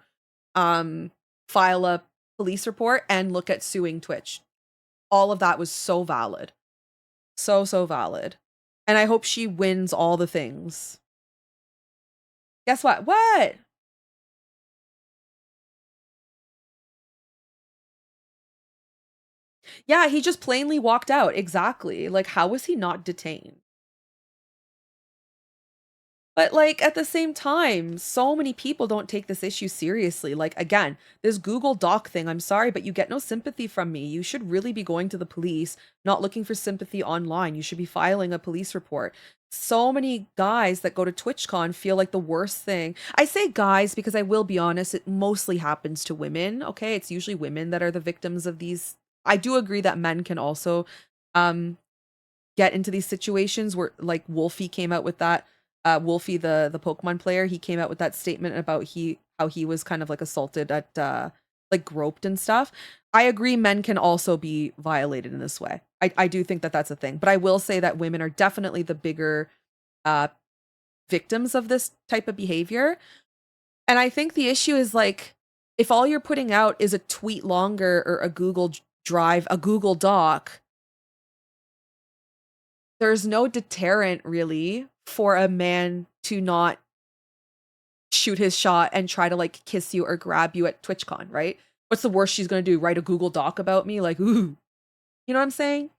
um file a police report and look at suing Twitch. All of that was so valid. So valid. And I hope she wins all the things. Guess what? What? Yeah, he just plainly walked out. Exactly. Like, how was he not detained? But, like, at the same time, so many people don't take this issue seriously. Like, again, this Google Doc thing, I'm sorry, but you get no sympathy from me. You should really be going to the police, not looking for sympathy online. You should be filing a police report. So many guys that go to TwitchCon feel like the worst thing. I say guys because I will be honest, it mostly happens to women, okay? It's usually women that are the victims of these. I do agree that men can also um get into these situations where, like, Wolfie came out with that. Wolfie, the Pokemon player, he came out with that statement about how he was kind of like assaulted at like groped and stuff. I agree men can also be violated in this way. I do think that that's a thing, but I will say that women are definitely the bigger uh victims of this type of behavior. And I think the issue is, like, if all you're putting out is a tweet longer or a Google Drive, a Google Doc, there's no deterrent really for a man to not shoot his shot and try to, like, kiss you or grab you at TwitchCon, right? What's the worst she's gonna do? Write a Google Doc about me? Like, ooh. You know what I'm saying?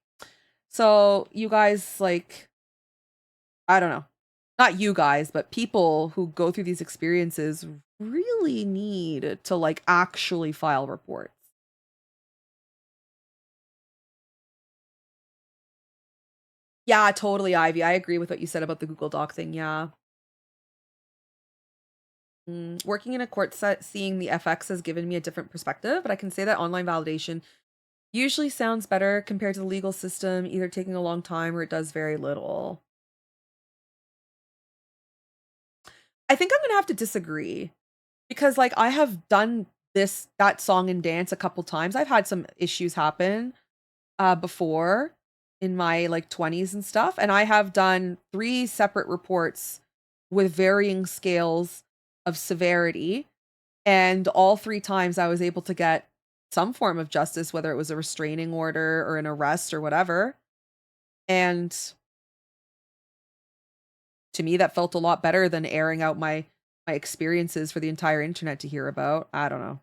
So you guys, like, I don't know. Not you guys, but people who go through these experiences really need to, like, actually file reports. Yeah, totally, Ivy. I agree with what you said about the Google Doc thing. Yeah. Working in a court set, seeing the FX has given me a different perspective, but I can say that online validation usually sounds better compared to the legal system, either taking a long time or it does very little. I think I'm gonna have to disagree because, like, I have done that song and dance a couple times. I've had some issues happen before in my, like, 20s and stuff, and I have done 3 separate reports with varying scales of severity. And all 3 times I was able to get some form of justice, whether it was a restraining order or an arrest or whatever. And to me, that felt a lot better than airing out my experiences for the entire internet to hear about. I don't know.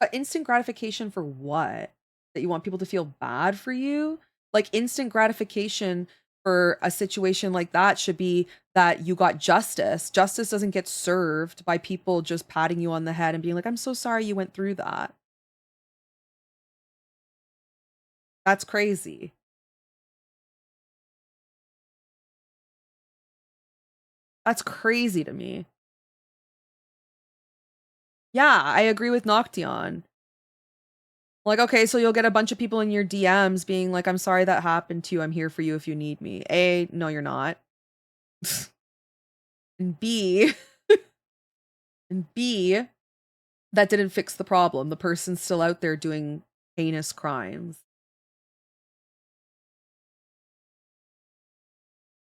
But instant gratification for what? That you want people to feel bad for you? Like, instant gratification for a situation like that should be that you got justice. Justice doesn't get served by people just patting you on the head and being like, "I'm so sorry you went through that." That's crazy. That's crazy to me. Yeah, I agree with Noction. Like, okay, so you'll get a bunch of people in your DMs being like, "I'm sorry that happened to you. I'm here for you if you need me." A, no, you're not. And B, and B, that didn't fix the problem. The person's still out there doing heinous crimes.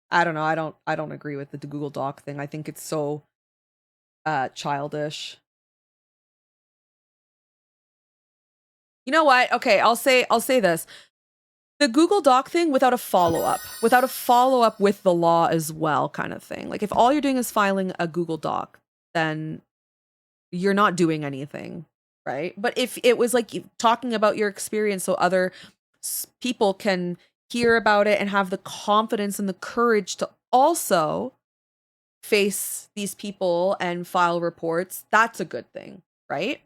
I don't know. I don't agree with the Google Doc thing. I think it's so childish. You know what? Okay, I'll say this. The Google Doc thing without a follow-up with the law as well, kind of thing. Like, if all you're doing is filing a Google Doc, then you're not doing anything, right? But if it was like talking about your experience so other people can hear about it and have the confidence and the courage to also face these people and file reports, that's a good thing, right?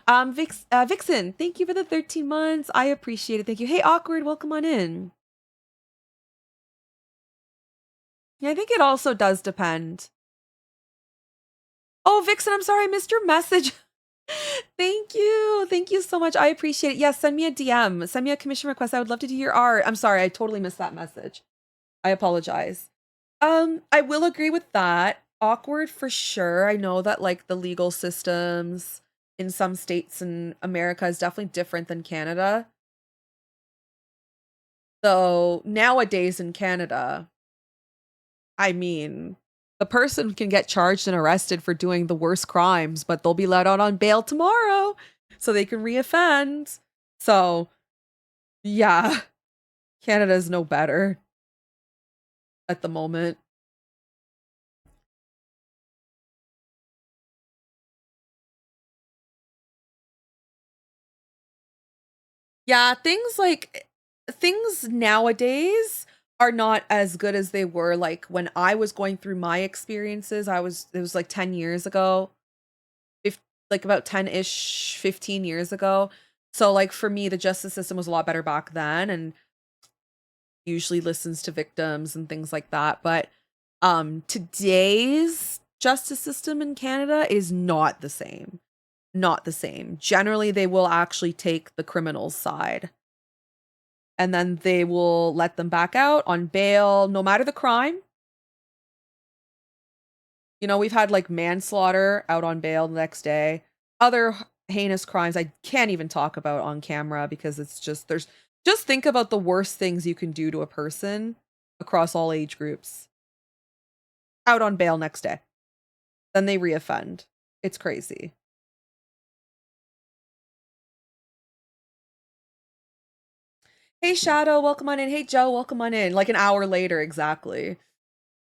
Vixen, thank you for the 13 months. I appreciate it. Thank you. Hey, Awkward, welcome on in. Yeah, I think it also does depend. Oh, Vixen, I'm sorry, I missed your message. Thank you. Thank you so much. I appreciate it. Yes, send me a DM. Send me a commission request. I would love to do your art. I'm sorry, I totally missed that message. I apologize. I will agree with that. Awkward for sure. I know that like the legal systems in some states in America is definitely different than Canada. So nowadays in Canada, I mean, the person can get charged and arrested for doing the worst crimes, but they'll be let out on bail tomorrow so they can reoffend. So, yeah, Canada's no better at the moment. Yeah, things nowadays are not as good as they were like when I was going through my experiences. It was like 10 years ago, like about 10-ish, 15 years ago. So like for me, the justice system was a lot better back then and usually listens to victims and things like that. But today's justice system in Canada is not the same. Not the same. Generally, they will actually take the criminal's side and then they will let them back out on bail, no matter the crime. You know, we've had like manslaughter out on bail the next day. Other heinous crimes I can't even talk about on camera because it's just, just think about the worst things you can do to a person across all age groups. Out on bail next day. Then they reoffend. It's crazy. Hey Shadow, welcome on in. Hey Joe, welcome on in. Like an hour later, exactly.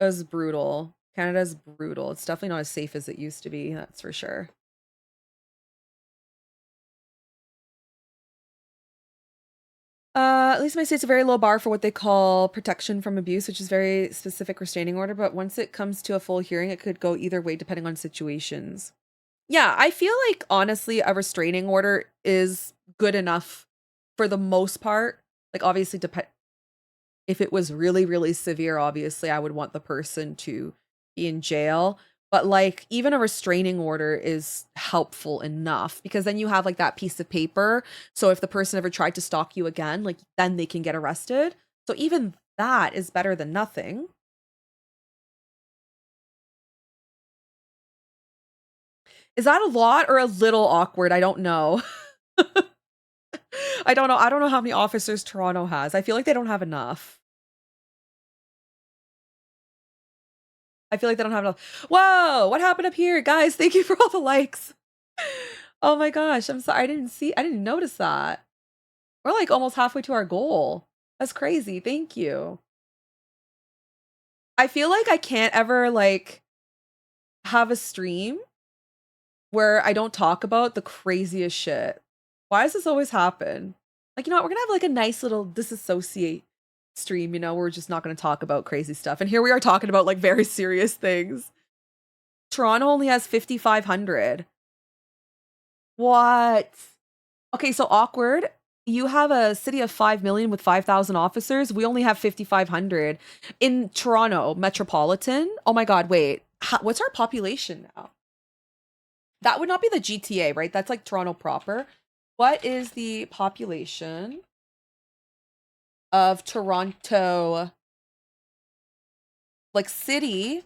It was brutal. Canada's brutal. It's definitely not as safe as it used to be, that's for sure. At least my state's a very low bar for what they call protection from abuse, which is very specific restraining order. But once it comes to a full hearing, it could go either way depending on situations. Yeah, I feel like honestly, a restraining order is good enough for the most part. Like obviously, if it was really, really severe, obviously I would want the person to be in jail. But like even a restraining order is helpful enough because then you have like that piece of paper. So if the person ever tried to stalk you again, like then they can get arrested. So even that is better than nothing. Is that a lot or a little awkward? I don't know. I don't know. I don't know how many officers Toronto has. I feel like they don't have enough. I feel like they don't have enough. Whoa, what happened up here? Guys, thank you for all the likes. Oh my gosh, I'm sorry. I didn't notice that. We're like almost halfway to our goal. That's crazy. Thank you. I feel like I can't ever like have a stream where I don't talk about the craziest shit. Why does this always happen? Like, you know what? We're gonna have like a nice little disassociate stream, you know, we're just not gonna talk about crazy stuff. And here we are talking about like very serious things. Toronto only has 5,500. What? Okay, so awkward. You have a city of 5 million with 5,000 officers. We only have 5,500 in Toronto metropolitan. Oh my God, wait. What's our population now? That would not be the GTA, right? That's like Toronto proper. What is the population of Toronto, like city?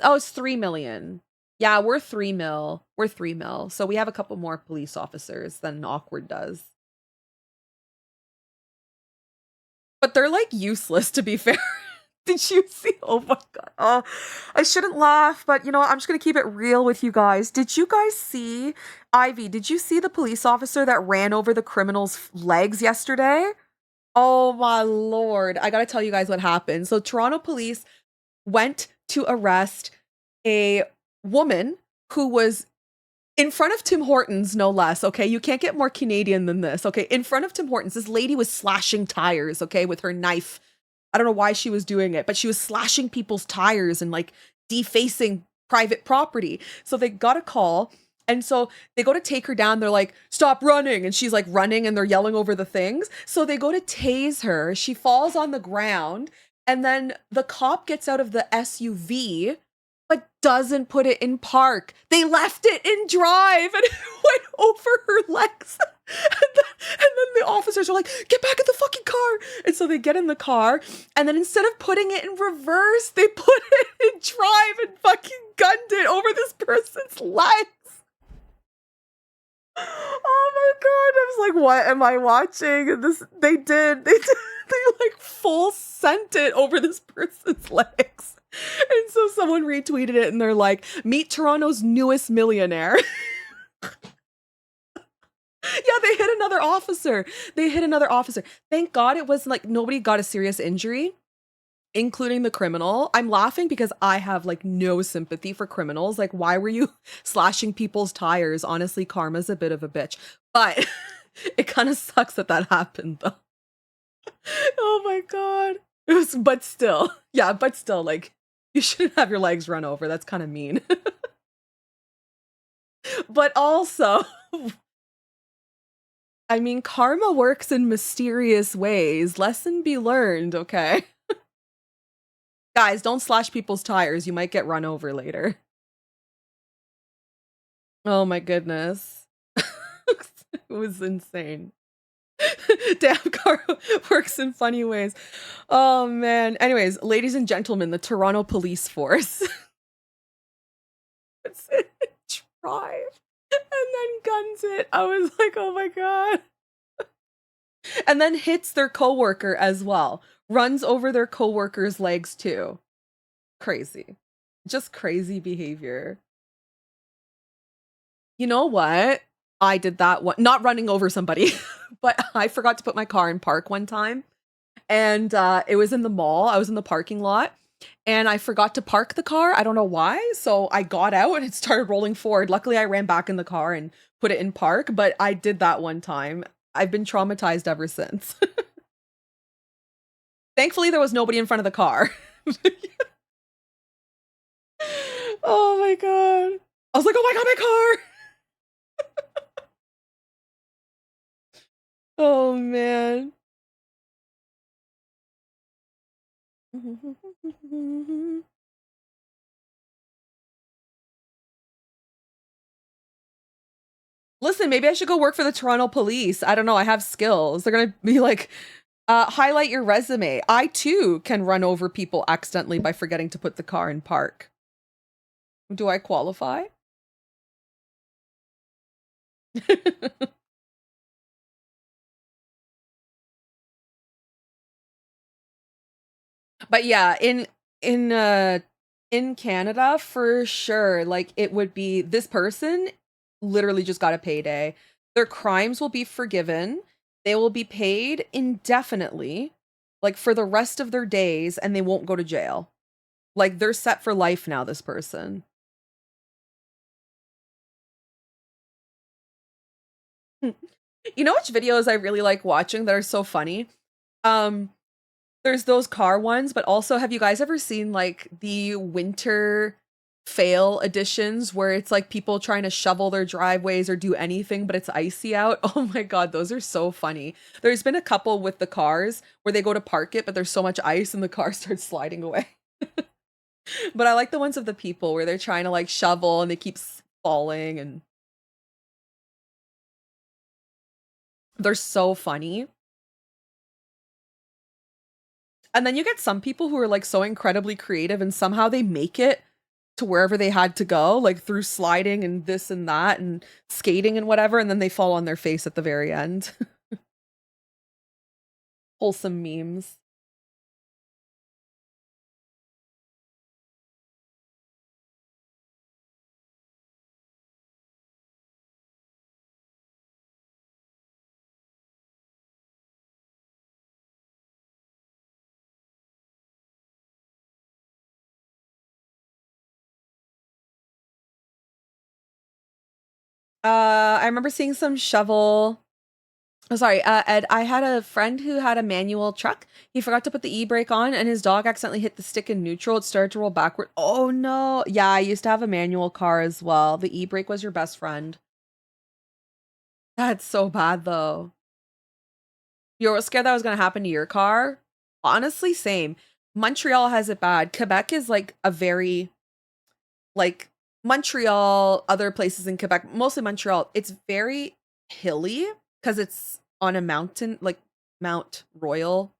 Oh, it's 3 million. Yeah, we're 3 mil. We're 3 mil. So we have a couple more police officers than Awkward does. But they're like useless, to be fair. Did you see? Oh my God. I shouldn't laugh, but you know what? I'm just going to keep it real with you guys. Did you guys see, Ivy, did you see the police officer that ran over the criminal's legs yesterday? Oh my Lord. I got to tell you guys what happened. So Toronto police went to arrest a woman who was in front of Tim Hortons, no less, okay? You can't get more Canadian than this, okay? In front of Tim Hortons, this lady was slashing tires, okay, with her knife. I don't know why she was doing it, but she was slashing people's tires and like defacing private property. So they got a call. And so they go to take her down. They're like, stop running. And she's like running and they're yelling over the things. So they go to tase her. She falls on the ground. And then the cop gets out of the SUV, but doesn't put it in park. They left it in drive and it went over her legs. And then the officers are like, get back in the fucking car. And so So they get in the car, and then instead of putting it in reverse, they put it in drive and fucking gunned it over this person's legs. Oh my god, I was like, what am I watching? This they did they like full sent it over this person's legs. And so someone retweeted it and they're like, meet Toronto's newest millionaire. Yeah, they hit another officer. Thank God it was like nobody got a serious injury, including the criminal. I'm laughing because I have like no sympathy for criminals. Like, why were you slashing people's tires? Honestly, karma's a bit of a bitch. But it kind of sucks that happened though. Oh my god. It was, but still, like, you shouldn't have your legs run over. That's kind of mean. But also, I mean, karma works in mysterious ways. Lesson be learned, okay? Guys, don't slash people's tires. You might get run over later. Oh my goodness. It was insane. Damn, karma works in funny ways. Oh man. Anyways, ladies and gentlemen, the Toronto Police Force. It's in drive and then guns it. I was like, oh my god. And then hits their coworker as well. Runs over their coworker's legs too. Crazy. Just crazy behavior. You know what? I did that one, not running over somebody, but I forgot to put my car in park one time. And it was in the mall. I was in the parking lot and I forgot to park the car. I don't know why. So I got out and it started rolling forward. Luckily, I ran back in the car and put it in park, but I did that one time. I've been traumatized ever since. Thankfully, there was nobody in front of the car. Oh my god. I was like, oh my god, my car. Oh man. Listen, maybe I should go work for the Toronto police. I don't know. I have skills. They're going to be like, highlight your resume. I too can run over people accidentally by forgetting to put the car in park. Do I qualify? But yeah, in Canada for sure, like it would be this person literally just got a payday. Their crimes will be forgiven. They will be paid indefinitely, like for the rest of their days, and they won't go to jail. Like they're set for life now, this person. You know which videos I really like watching that are so funny? Um, there's those car ones, but also have you guys ever seen like the winter fail editions where it's like people trying to shovel their driveways or do anything, but it's icy out? Oh my god, those are so funny. There's been a couple with the cars where they go to park it, but there's so much ice and the car starts sliding away. But I like the ones of the people where they're trying to like shovel and they keep falling and they're so funny. And then you get some people who are like so incredibly creative and somehow they make it to wherever they had to go, like through sliding and this and that and skating and whatever, and then they fall on their face at the very end. Wholesome memes. I remember seeing some shovel. Oh, sorry, Ed, I had a friend who had a manual truck. He forgot to put the e-brake on and his dog accidentally hit the stick in neutral. It started to roll backward. Oh no. Yeah, I used to have a manual car as well. The e-brake was your best friend. That's so bad though. You were scared that was going to happen to your car? Honestly, same. Montreal has it bad. Quebec is like a very, like Montreal, other places in Quebec, mostly Montreal, it's very hilly because it's on a mountain, like Mount Royal.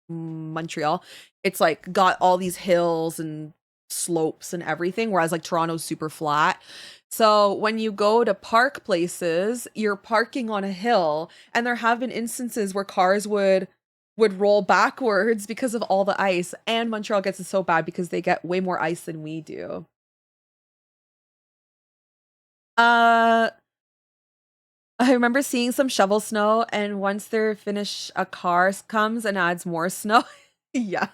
Montreal, it's like got all these hills and slopes and everything, whereas like Toronto's super flat. So when you go to park places, you're parking on a hill, and there have been instances where cars would roll backwards because of all the ice, and Montreal gets it so bad because they get way more ice than we do. Uh I remember seeing some shovel snow, and once they're finished, a car comes and adds more snow. Yeah.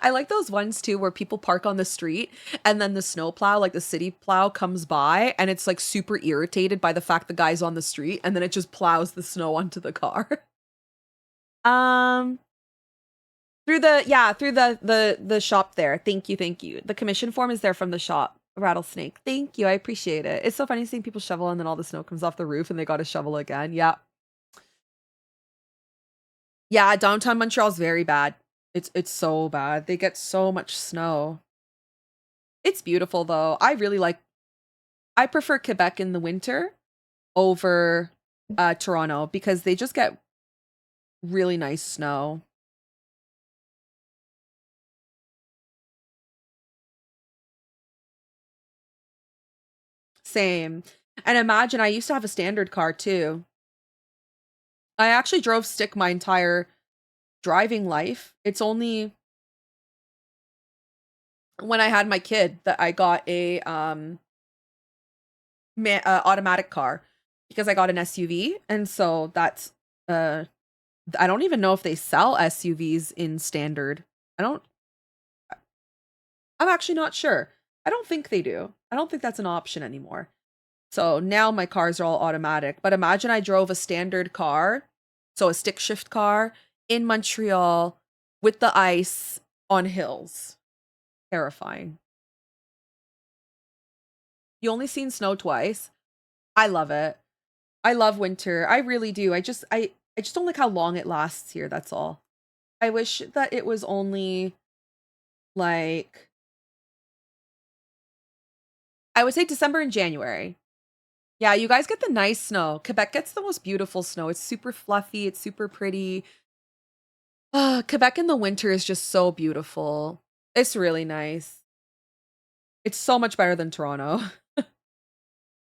I like those ones too where people park on the street and then the snow plow, like the city plow, comes by and it's like super irritated by the fact the guy's on the street, and then it just plows the snow onto the car. Um through the shop there. Thank you, thank you. The commission form is there from the shop. Rattlesnake. Thank you. I appreciate it. It's so funny seeing people shovel and then all the snow comes off the roof and they got to shovel again. Yeah. Yeah, downtown Montreal's very bad. It's so bad. They get so much snow. It's beautiful though. I prefer Quebec in the winter over Toronto because they just get really nice snow. Same. And imagine I used to have a standard car too. I actually drove stick my entire driving life. It's only when I had my kid that I got a automatic car because I got an SUV, and so that's I don't even know if they sell SUVs in standard. I don't I'm actually not sure. I don't think they do. I don't think that's an option anymore. So now my cars are all automatic. But imagine I drove a standard car, so a stick shift car in Montreal with the ice on hills. Terrifying. You only seen snow twice. I love it. I love winter. I really do. I just don't like how long it lasts here, that's all. I wish that it was only like I would say December and January. Yeah, you guys get the nice snow. Quebec gets the most beautiful snow. It's super fluffy, it's super pretty. Quebec in the winter is just so beautiful. It's really nice. It's so much better than Toronto.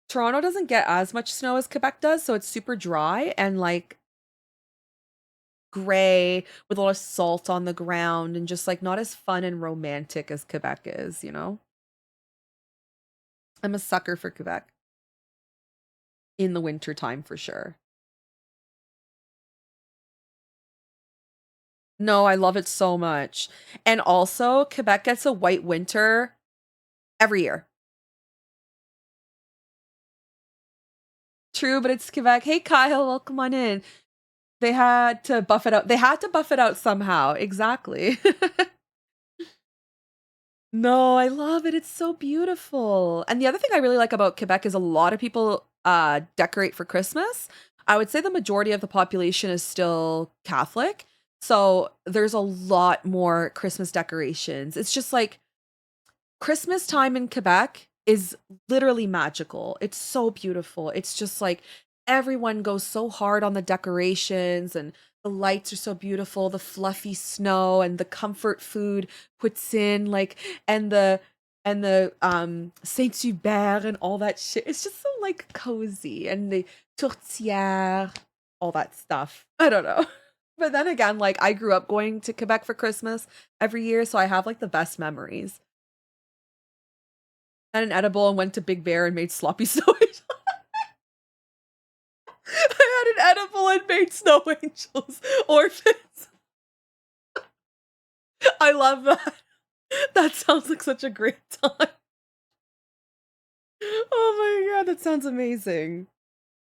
Toronto doesn't get as much snow as Quebec does, so it's super dry and like gray with a lot of salt on the ground and just like not as fun and romantic as Quebec is, you know? I'm a sucker for Quebec in the winter time for sure. No, I love it so much. And also, Quebec gets a white winter every year. True, but it's Quebec. Hey, Kyle, welcome on in. They had to buff it out. They had to buff it out somehow. Exactly. No, I love it. It's so beautiful. And the other thing I really like about Quebec is a lot of people decorate for Christmas. I would say the majority of the population is still Catholic. So there's a lot more Christmas decorations. It's just like Christmas time in Quebec is literally magical. It's so beautiful. It's just like everyone goes so hard on the decorations, and the lights are so beautiful, the fluffy snow and the comfort food puts in like and the Saint Hubert and all that shit. It's just so like cozy, and the tourtière, all that stuff. I don't know. But then again, like I grew up going to Quebec for Christmas every year, so I have like the best memories. Had an edible and went to Big Bear and made sloppy snow angels. I had an edible and made snow angels. Orphans. I love that. That sounds like such a great time. Oh my god, that sounds amazing.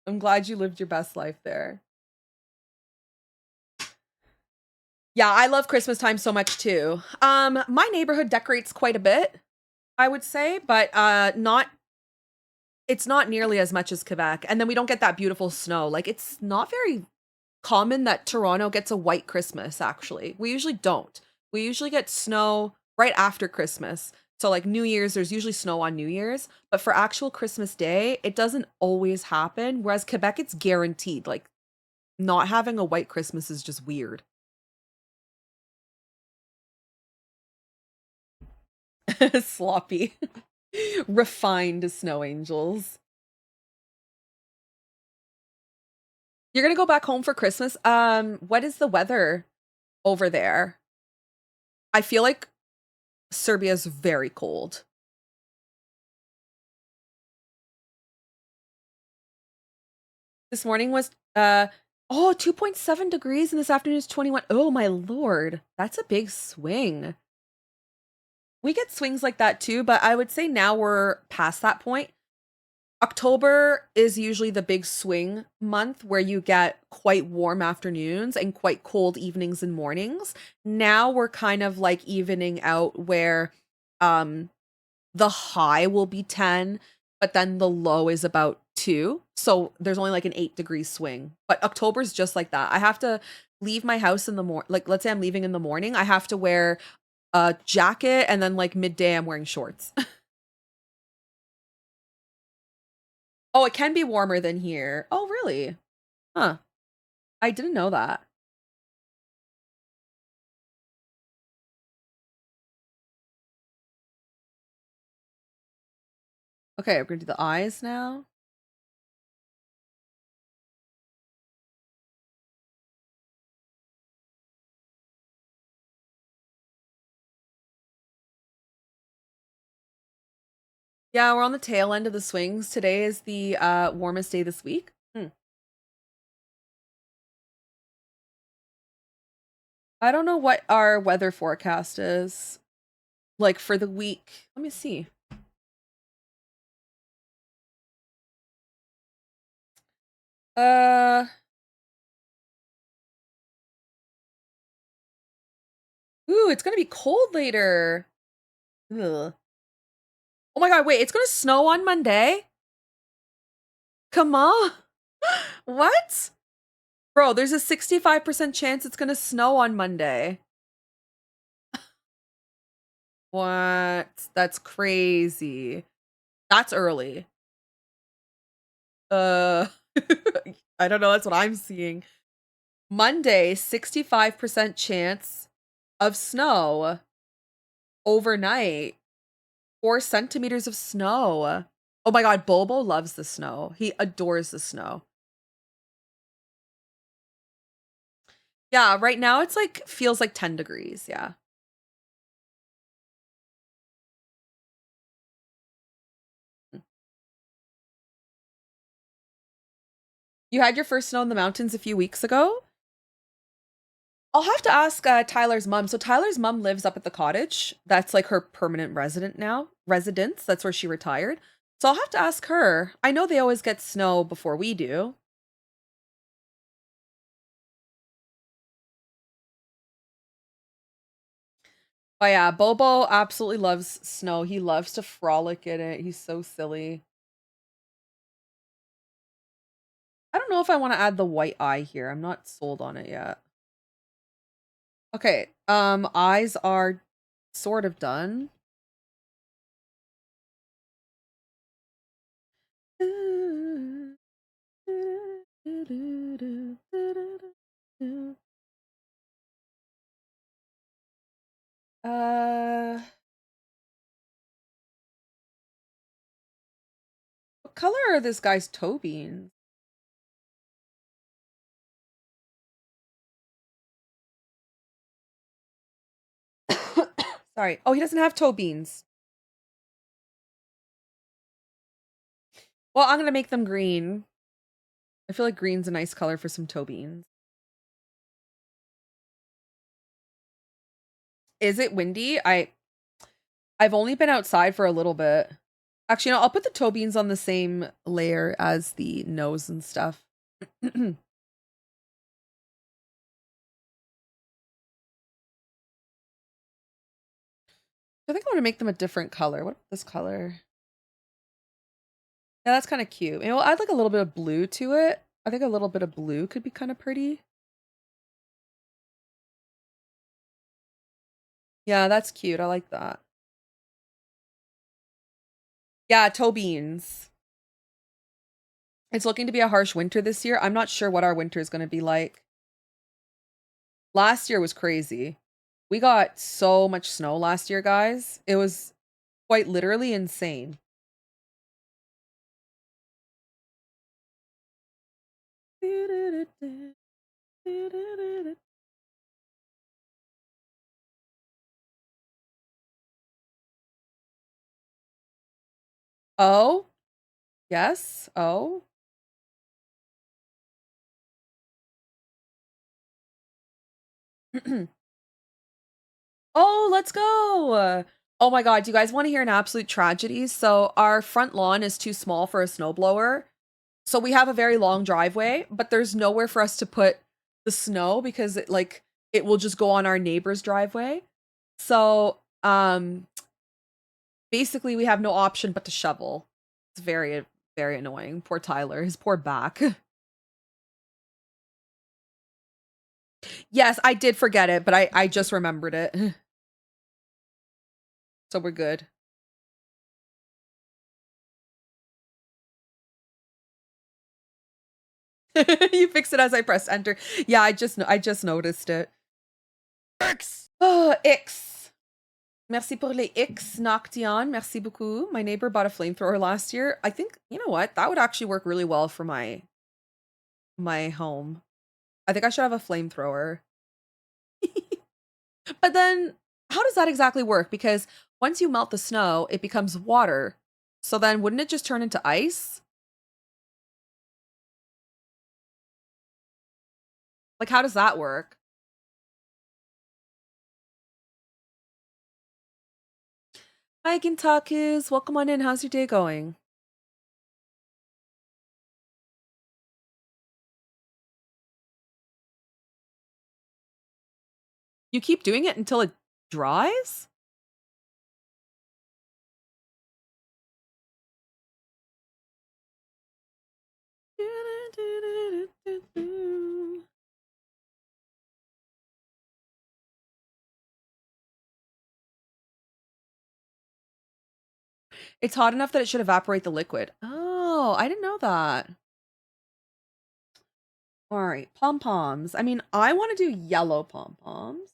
I'm glad you lived your best life there. Yeah, I love Christmas time so much too. My neighborhood decorates quite a bit, I would say, but not it's not nearly as much as Quebec. And then we don't get that beautiful snow. Like it's not very common that Toronto gets a white Christmas, actually. We usually don't. We usually get snow right after Christmas. So, like New Year's, there's usually snow on New Year's, but for actual Christmas Day, it doesn't always happen. Whereas Quebec, it's guaranteed. Like, not having a white Christmas is just weird. Sloppy. Refined snow angels. You're gonna go back home for Christmas? What is the weather over there? I feel like Serbia's very cold. This morning was 2.7 degrees and this afternoon is 21. Oh my lord. That's a big swing. We get swings like that too, but I would say now we're past that point. October is usually the big swing month where you get quite warm afternoons and quite cold evenings and mornings. Now we're kind of like evening out where the high will be 10, but then the low is about 2. So there's only like an 8-degree swing. But October's just like that. I have to leave my house in the morning. Like, let's say I'm leaving in the morning, I have to wear a jacket, and then like midday I'm wearing shorts. Oh, it can be warmer than here. Oh, really? Huh. I didn't know that. Okay, we're gonna do the eyes now. Yeah, we're on the tail end of the swings. Today is the warmest day this week. I don't know what our weather forecast is like for the week. Let me see. Uh Ooh, it's gonna be cold later. Ugh. Oh my god, wait, it's gonna snow on Monday? Come on. What? Bro, there's a 65% chance it's gonna snow on Monday. What? That's crazy. That's early. Uh, I don't know, that's what I'm seeing. Monday, 65% chance of snow overnight. 4 centimeters of snow. Oh my god, Bobo loves the snow. He adores the snow. Yeah, right now it's like feels like 10 degrees, yeah. You had your first snow in the mountains a few weeks ago? I'll have to ask Tyler's mom. So Tyler's mom lives up at the cottage. That's like her permanent resident now. Residence. That's where she retired. So I'll have to ask her. I know they always get snow before we do. But yeah, Bobo absolutely loves snow. He loves to frolic in it. He's so silly. I don't know if I want to add the white eye here. I'm not sold on it yet. Okay, eyes are sort of done. What color are this guy's toe beans? Sorry. Oh, he doesn't have toe beans. Well, I'm gonna make them green. I feel like green's a nice color for some toe beans. Is it windy? I've only been outside for a little bit. Actually, no, I'll put the toe beans on the same layer as the nose and stuff. I think I want to make them a different color. What this color? Yeah, that's kind of cute. And we'll add like a little bit of blue to it. I think a little bit of blue could be kind of pretty. Yeah, that's cute. I like that. Yeah, toe beans. It's looking to be a harsh winter this year. I'm not sure what our winter is going to be like. Last year was crazy. We got so much snow last year, guys. It was quite literally insane. Oh, yes. Oh. Oh, let's go. Oh my God, do you guys want to hear an absolute tragedy? So our front lawn is too small for a snowblower. So we have a very long driveway, but there's nowhere for us to put the snow because it will just go on our neighbor's driveway. So basically we have no option but to shovel. It's very, very annoying. Poor Tyler, his poor back. Yes, I did forget it, but I just remembered it. So we're good. You fixed it as I pressed enter. Yeah, I just noticed it. X. Oh, X. Merci pour les X, Noction. Merci beaucoup. My neighbor bought a flamethrower last year. I think, you know what? That would actually work really well for my home. I think I should have a flamethrower. But then how does that exactly work? Because once you melt the snow, it becomes water. So then wouldn't it just turn into ice? Like, how does that work? Hi, Gintakus. Welcome on in. How's your day going? You keep doing it until it dries? It's hot enough that it should evaporate the liquid. Oh, I didn't know that. All right, pom-poms. I mean, I want to do yellow pom-poms.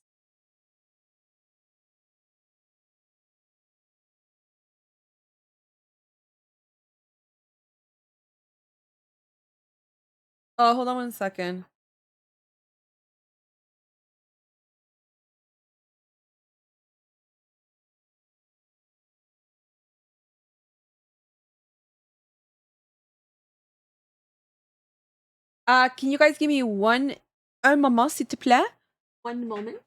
Oh, hold on one second. Can you guys give me un moment, s'il te plaît? One moment.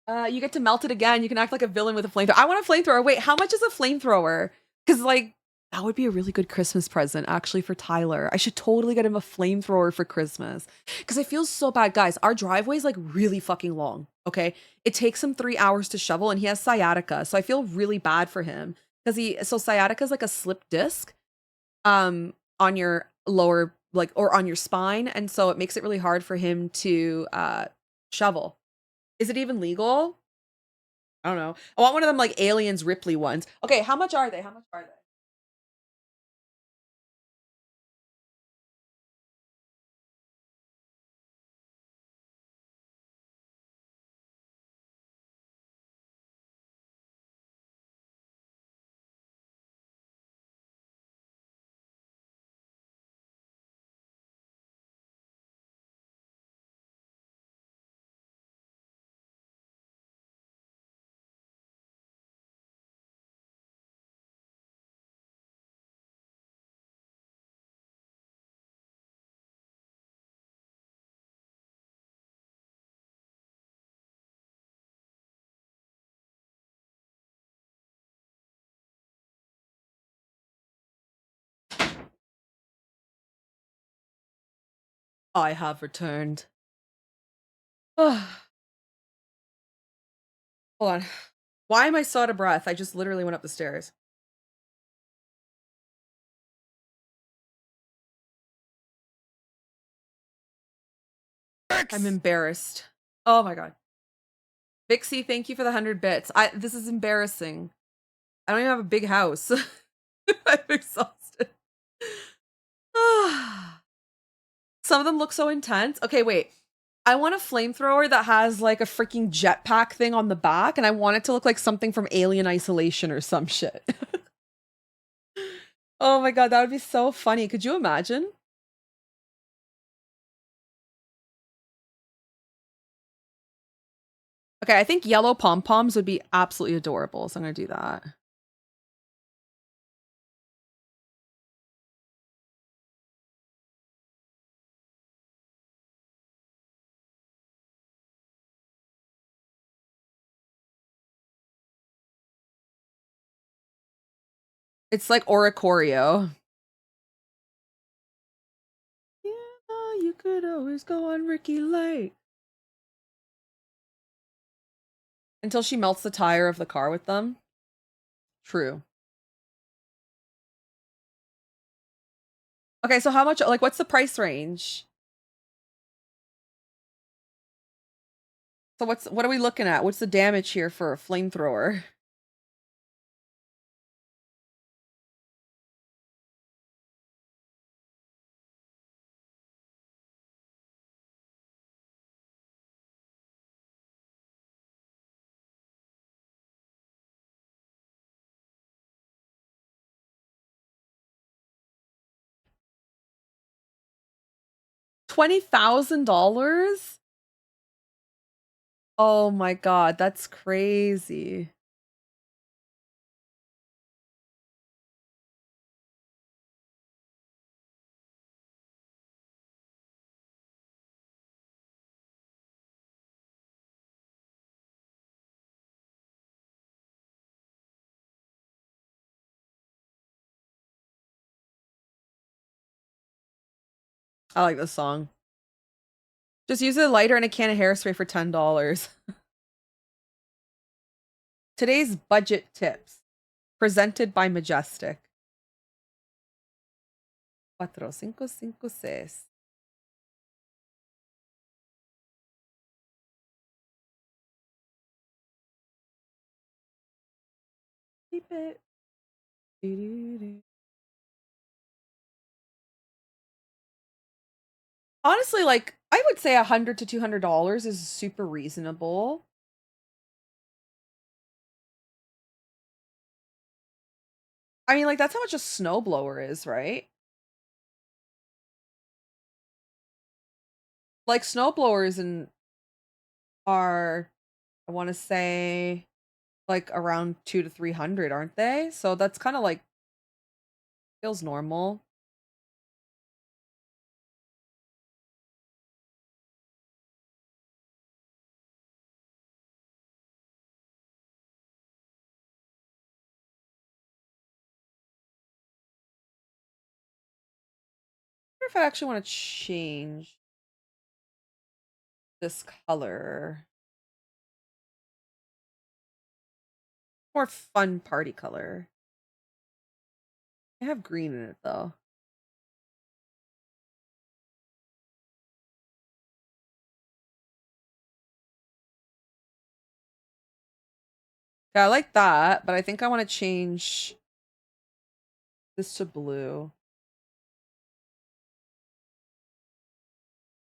You get to melt it again. You can act like a villain with a flamethrower. I want a flamethrower. Wait, how much is a flamethrower? Because, like, that would be a really good Christmas present, actually, for Tyler. I should totally get him a flamethrower for Christmas. Because I feel so bad. Guys, our driveway is, like, really fucking long, okay? It takes him 3 hours to shovel, and he has sciatica. So I feel really bad for him. So sciatica is like a slip disc on your lower, like, or on your spine. And so it makes it really hard for him to shovel. Is it even legal? I don't know. I want one of them like Aliens Ripley ones. Okay, how much are they? How much are they? I have returned. Hold on. Why am I so out of breath? I just literally went up the stairs. I'm embarrassed. Oh my god. Vixie, thank you for the 100 bits. This is embarrassing. I don't even have a big house. I'm exhausted. Some of them look so intense. Okay, wait. I want a flamethrower that has like a freaking jetpack thing on the back, and I want it to look like something from Alien Isolation or some shit. Oh my god, that would be so funny. Could you imagine? Okay, I think yellow pom-poms would be absolutely adorable, so I'm gonna do that. It's like Oricorio. Yeah, you could always go on Ricky Lake. Until she melts the tire of the car with them. True. Okay, so how much, like, what's the price range? So what are we looking at? What's the damage here for a flamethrower? $20,000? Oh my god, that's crazy. I like this song. Just use a lighter and a can of hairspray for $10. Today's budget tips, presented by Majestic. 4556. Keep it. Honestly, like, I would say $100 to $200 is super reasonable. I mean, like, that's how much a snowblower is, right? Like, snowblowers are, I want to say, like around 200 to 300, aren't they? So that's kind of like feels normal. I wonder if I actually want to change this color. More fun party color. I have green in it though. Yeah, I like that, but I think I want to change this to blue.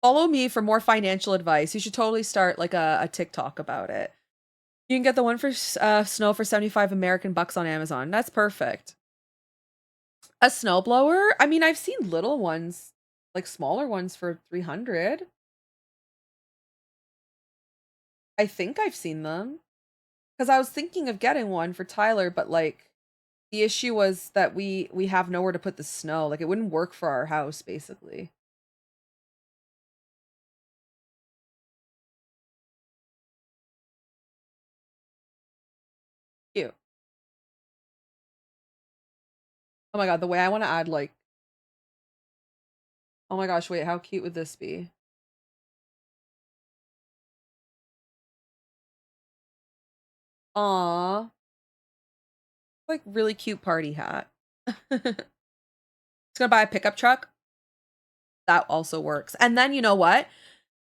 Follow me for more financial advice. You should totally start like a TikTok about it. You can get the one for snow for 75 American bucks on Amazon. That's perfect. A snowblower? I mean, I've seen little ones, like smaller ones for 300. I think I've seen them. Because I was thinking of getting one for Tyler, but like the issue was that we have nowhere to put the snow. Like it wouldn't work for our house, basically. Cute. Oh my god, the way I want to add like, oh my gosh, wait, how cute would this be? Aw. Like really cute party hat. Just gonna buy a pickup truck. That also works. And then you know what?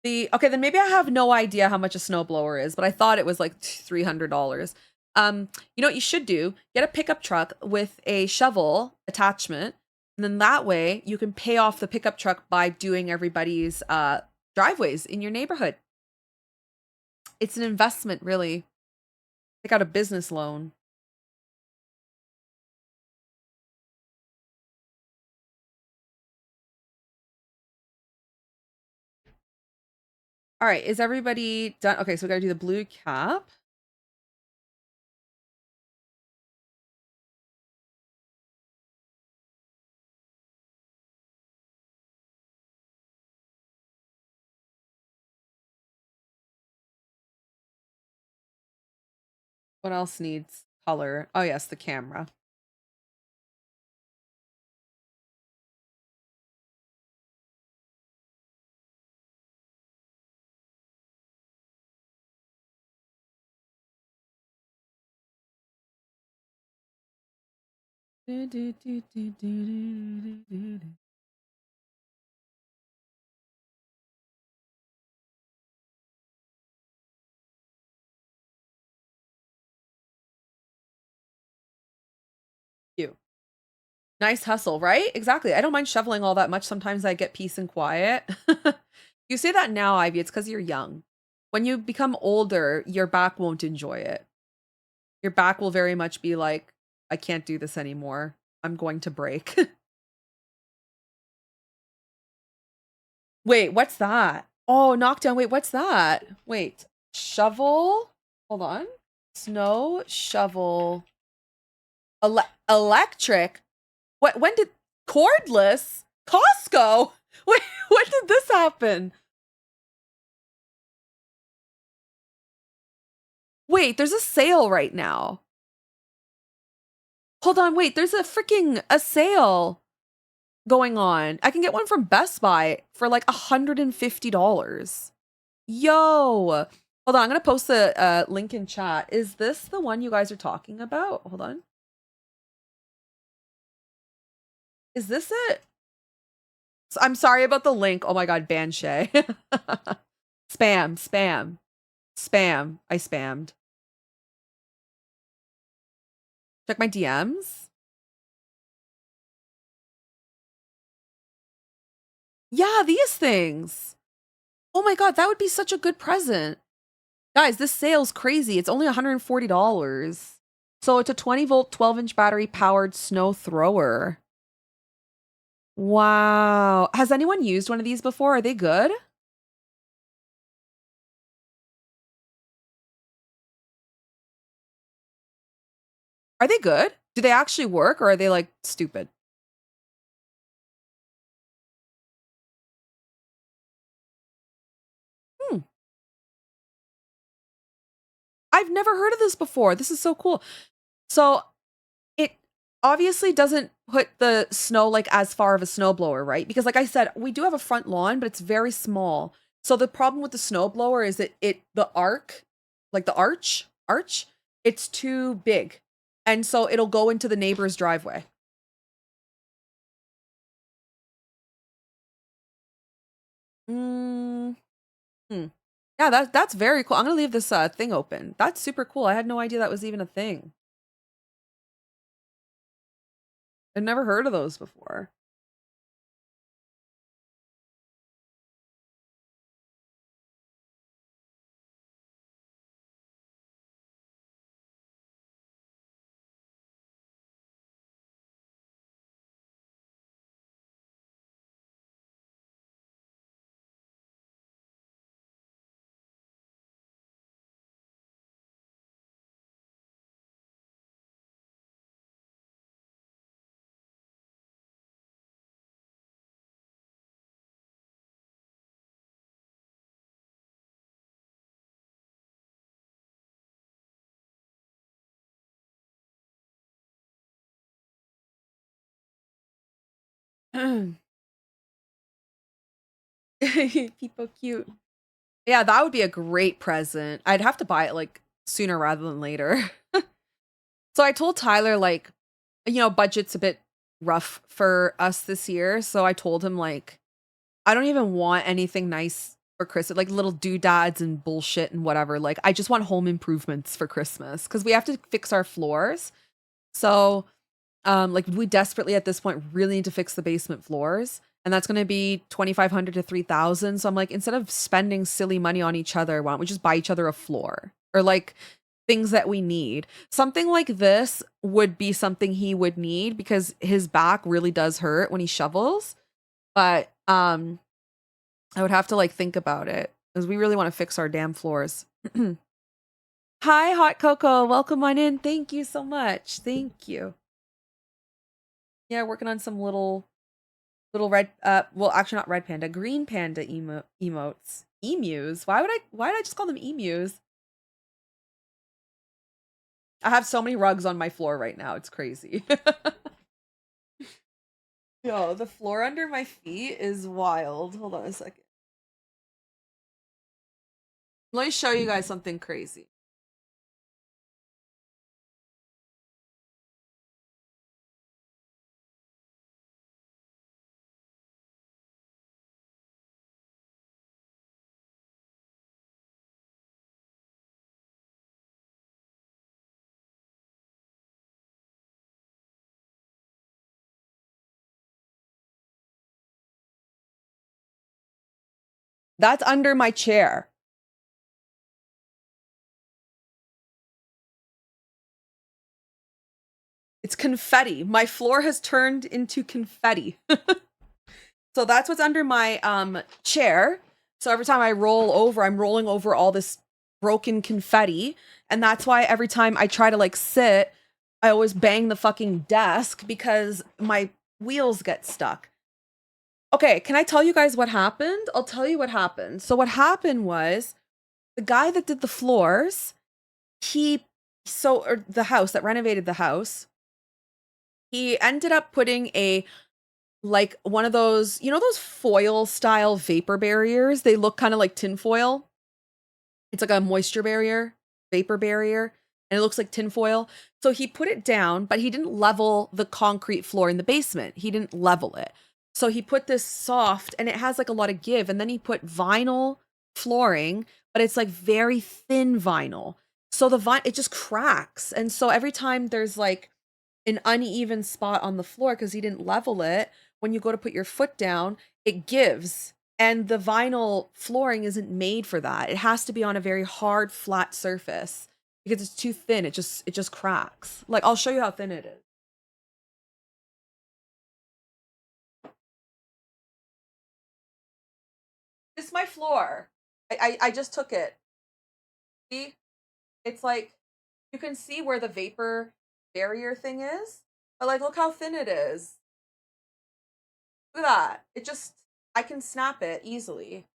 Okay, then maybe I have no idea how much a snowblower is, but I thought it was like $300. You know what you should do? Get a pickup truck with a shovel attachment, and then that way you can pay off the pickup truck by doing everybody's driveways in your neighborhood. It's an investment, really. Take out a business loan. All right, is everybody done? Okay, so we got to do the blue cap. What else needs color? Oh, yes, the camera. Cute. Nice hustle, right? Exactly. I don't mind shoveling all that much. Sometimes I get peace and quiet. You say that now, Ivy. It's because you're young. When you become older, your back won't enjoy it. Your back will very much be like, I can't do this anymore. I'm going to break. Wait, what's that? Oh, knockdown. Wait, what's that? Wait, shovel? Hold on. Snow, shovel, electric. What? When did cordless? Costco? Wait, when did this happen? Wait, there's a sale right now. Hold on, wait, there's a sale going on. I can get one from Best Buy for like $150. Yo. Hold on, I'm gonna post the link in chat. Is this the one you guys are talking about? Hold on. Is this it? I'm sorry about the link. Oh my god, ban Shay. Spam, spam, spam. I spammed. Check my DMs. Yeah, these things. Oh my god, that would be such a good present. Guys, this sale's crazy. It's only $140. So it's a 20-volt, 12-inch battery powered snow thrower. Wow. Has anyone used one of these before? Are they good? Are they good? Do they actually work or are they like stupid? Hmm. I've never heard of this before. This is so cool. So it obviously doesn't put the snow like as far of a snowblower, right? Because like I said, we do have a front lawn, but it's very small. So the problem with the snowblower is that the arc, like the arch, it's too big. And so it'll go into the neighbor's driveway. Mm, hmm. Yeah, that's very cool. I'm gonna leave this thing open. That's super cool. I had no idea that was even a thing. I've never heard of those before. People cute. Yeah, that would be a great present. I'd have to buy it like sooner rather than later. So I told Tyler like, budget's a bit rough for us this year. So I told him like, I don't even want anything nice for Christmas, like little doodads and bullshit and whatever. Like I just want home improvements for Christmas because we have to fix our floors. So like we desperately at this point really need to fix the basement floors. and that's going to be 2,500 to 3,000. So I'm like, instead of spending silly money on each other, why don't we just buy each other a floor or like things that we need? Something like this would be something he would need because his back really does hurt when he shovels. But I would have to like think about it because we really want to fix our damn floors. Hi, Hot Cocoa. Welcome on in. Thank you so much. Thank you. Yeah, working on some little red well, actually not red panda, green panda emotes. Emus. Why did I just call them emus? I have so many rugs on my floor right now. It's crazy. Yo, the floor under my feet is wild. Hold on a second. Let me show you guys something crazy. That's under my chair. It's confetti. My floor has turned into confetti. So that's what's under my chair. So every time I roll over, I'm rolling over all this broken confetti. And that's why every time I try to like sit, I always bang the fucking desk because my wheels get stuck. Okay, can I tell you guys what happened? I'll tell you what happened. So what happened was the guy that did the floors, or the house that renovated the house, he ended up putting a like one of those, you know, those foil style vapor barriers. They look kind of like tin foil. It's like a moisture barrier, vapor barrier, and it looks like tin foil. So he put it down, but he didn't level the concrete floor in the basement. He didn't level it. So he put this soft, and it has like a lot of give, and then he put vinyl flooring, but it's like very thin vinyl. So it just cracks. And so every time there's like an uneven spot on the floor because he didn't level it, when you go to put your foot down, it gives. And the vinyl flooring isn't made for that. It has to be on a very hard, flat surface because it's too thin. It just cracks. Like, I'll show you how thin it is. This is my floor. I just took it. See? It's like, you can see where the vapor barrier thing is. But like, look how thin it is. Look at that. I can snap it easily.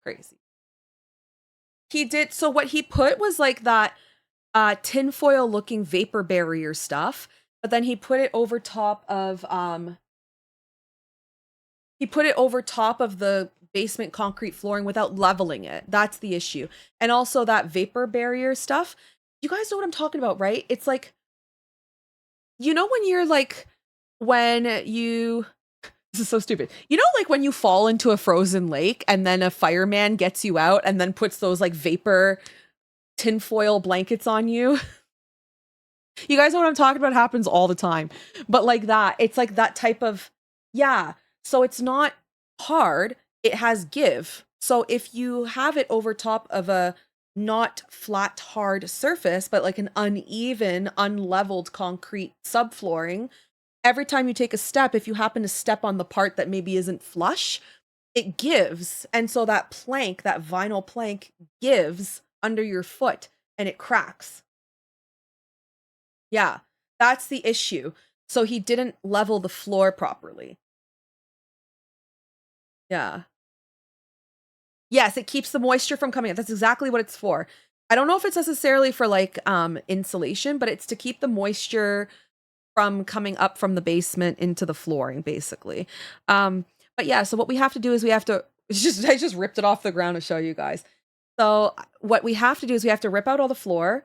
Crazy. So what he put was like that tinfoil looking vapor barrier stuff, but then he put it over top of the basement concrete flooring without leveling it. That's the issue. And also that vapor barrier stuff. You guys know what I'm talking about, right? It's like, you know, this is so stupid. You know, like when you fall into a frozen lake and then a fireman gets you out and then puts those like vapor tinfoil blankets on you. You guys know what I'm talking about? It happens all the time. But like that, it's like that type of, yeah. So it's not hard, it has give. So if you have it over top of a not flat, hard surface, but like an uneven, unleveled concrete subflooring, every time you take a step, if you happen to step on the part that maybe isn't flush, it gives. And so that plank, that vinyl plank, gives under your foot and it cracks. Yeah, that's the issue. So he didn't level the floor properly. Yeah. Yes, it keeps the moisture from coming out. That's exactly what it's for. I don't know if it's necessarily for like insulation, but it's to keep the moisture from coming up from the basement into the flooring, basically. But yeah, so what we have to do is I just ripped it off the ground to show you guys. So what we have to do is we have to rip out all the floor,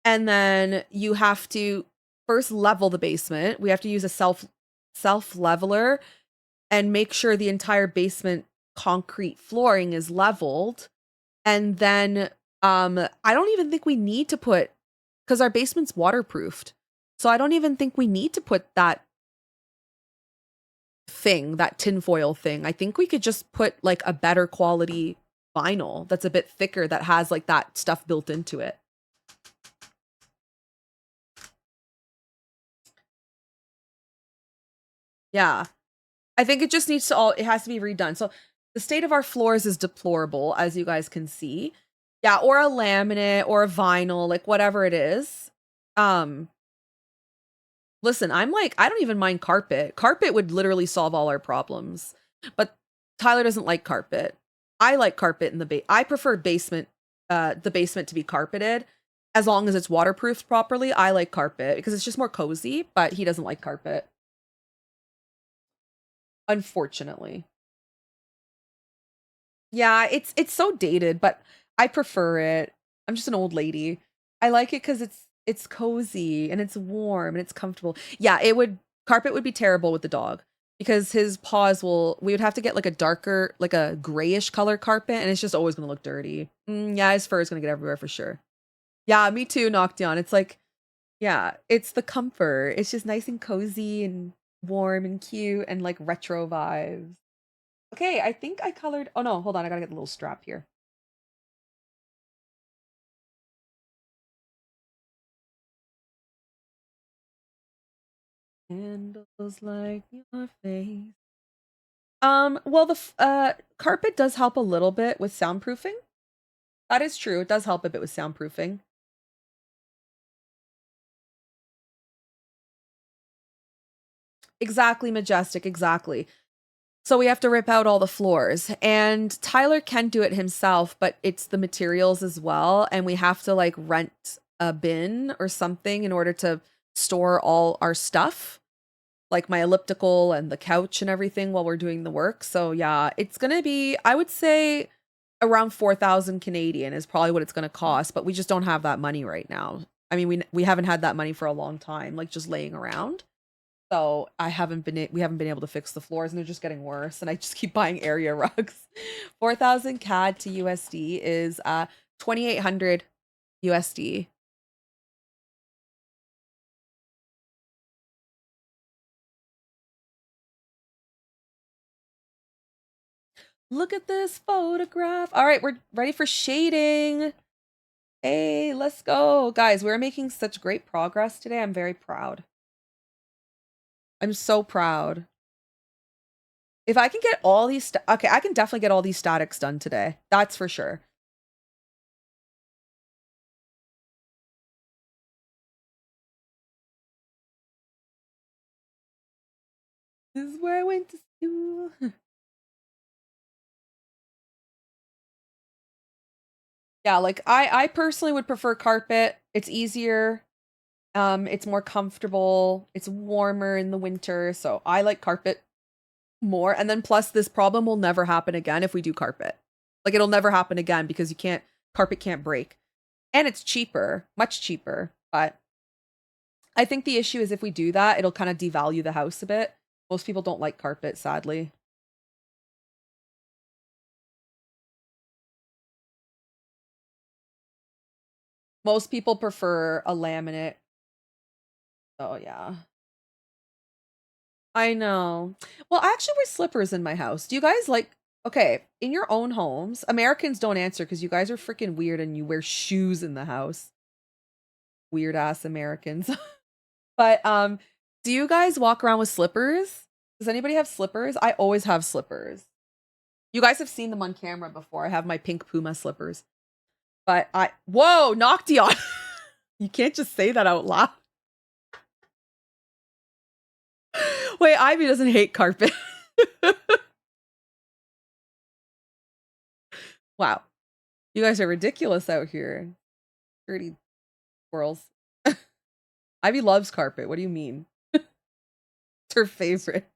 and then you have to first level the basement. We have to use a self leveler and make sure the entire basement concrete flooring is leveled. And then I don't even think we need to put, because our basement's waterproofed. So I don't even think we need to put that thing, that tinfoil thing. I think we could just put like a better quality vinyl that's a bit thicker that has like that stuff built into it. Yeah. I think it just needs to it has to be redone. So the state of our floors is deplorable, as you guys can see. Yeah, or a laminate or a vinyl, like whatever it is. Listen, I'm like, I don't even mind carpet. Carpet would literally solve all our problems. But Tyler doesn't like carpet. I like carpet in the I prefer the basement to be carpeted as long as it's waterproofed properly. I like carpet because it's just more cozy, but he doesn't like carpet. Unfortunately. Yeah, it's so dated, but I prefer it. I'm just an old lady. I like it because it's cozy and it's warm and it's comfortable. Yeah, carpet would be terrible with the dog because his paws we would have to get like a darker, like a grayish color carpet, and it's just always gonna look dirty. Yeah, his fur is gonna get everywhere for sure. Yeah, me too, Noctian. It's like, yeah, it's the comfort. It's just nice and cozy and warm and cute and like retro vibes. Okay, I think I colored. Oh no, hold on. I gotta get the little strap here. Candles like your face. Well, the carpet does help a little bit with soundproofing. That is true. It does help a bit with soundproofing. Exactly, Majestic. Exactly. So we have to rip out all the floors, and Tyler can do it himself, but it's the materials as well, and we have to like rent a bin or something in order to store all our stuff, like my elliptical and the couch and everything while we're doing the work. So yeah, it's gonna be, I would say, around 4,000 Canadian is probably what it's gonna cost, but we just don't have that money right now. I mean, we haven't had that money for a long time, like just laying around. So we haven't been able to fix the floors, and they're just getting worse. And I just keep buying area rugs. 4,000 CAD to USD is 2,800 USD. Look at this photograph. All right, we're ready for shading. Hey, let's go. Guys, we're making such great progress today. I'm very proud. I'm so proud. If I can get all these, okay, I can definitely get all these statics done today. That's for sure. This is where I went to school. Yeah, like I personally would prefer carpet. It's easier. It's more comfortable. It's warmer in the winter, so I like carpet more. And then plus this problem will never happen again if we do carpet. Like it'll never happen again because carpet can't break. And it's cheaper, much cheaper. But I think the issue is if we do that, it'll kind of devalue the house a bit. Most people don't like carpet, sadly. Most people prefer a laminate. Oh, yeah. I know. Well, I actually wear slippers in my house. Do you guys like, okay, in your own homes, Americans don't answer because you guys are freaking weird and you wear shoes in the house. Weird ass Americans. But do you guys walk around with slippers? Does anybody have slippers? I always have slippers. You guys have seen them on camera before. I have my pink Puma slippers. But whoa, Noctian. You can't just say that out loud. Wait, Ivy doesn't hate carpet. Wow. You guys are ridiculous out here. Dirty squirrels. Ivy loves carpet. What do you mean? It's her favorite.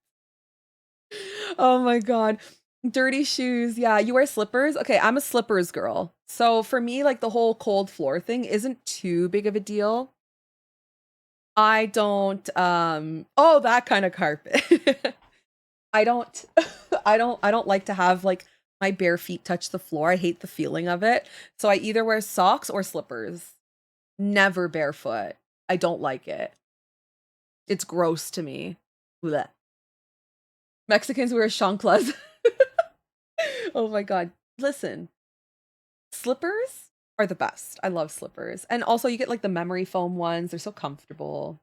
Oh my god. Dirty shoes. Yeah, you wear slippers? Okay, I'm a slippers girl. So for me, like the whole cold floor thing isn't too big of a deal. I don't oh, that kind of carpet. I don't I don't like to have like my bare feet touch the floor. I hate the feeling of it. So I either wear socks or slippers. Never barefoot. I don't like it. It's gross to me. Blech. Mexicans wear chanclas. Oh my god. Listen, slippers are the best. I love slippers. And also you get like the memory foam ones. They're so comfortable.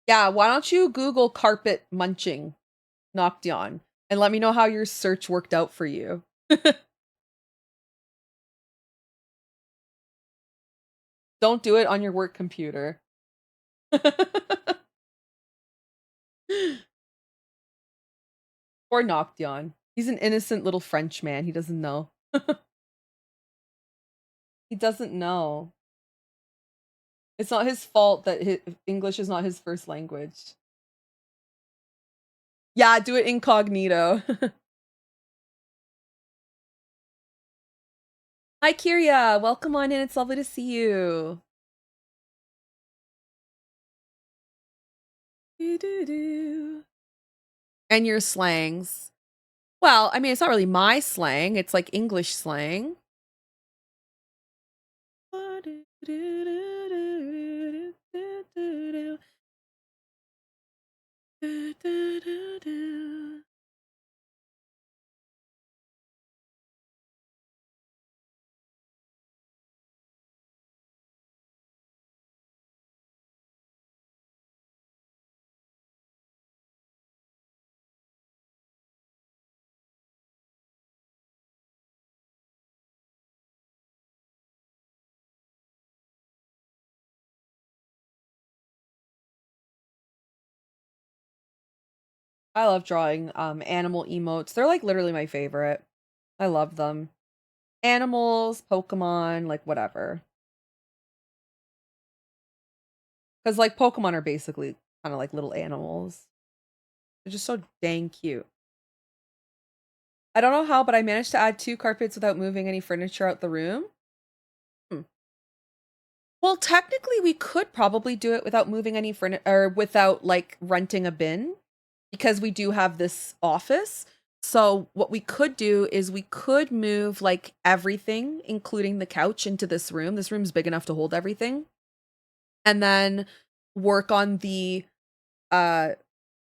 Yeah, why don't you Google carpet munching Noction and let me know how your search worked out for you. Don't do it on your work computer. Or Noction. He's an innocent little French man. He doesn't know. He doesn't know. It's not his fault that English is not his first language. Yeah, do it incognito. Hi, Kiria. Welcome on in. It's lovely to see you. And your slangs. Well, I mean, it's not really my slang. It's like English slang. I love drawing animal emotes. They're like literally my favorite. I love them. Animals, Pokemon, like whatever. Because like Pokemon are basically kind of like little animals. They're just so dang cute. I don't know how, but I managed to add 2 carpets without moving any furniture out the room. Hmm. Well, technically, we could probably do it without moving any furniture or without like renting a bin because we do have this office. So what we could do is we could move like everything, including the couch, into this room. This room's big enough to hold everything. And then work on the uh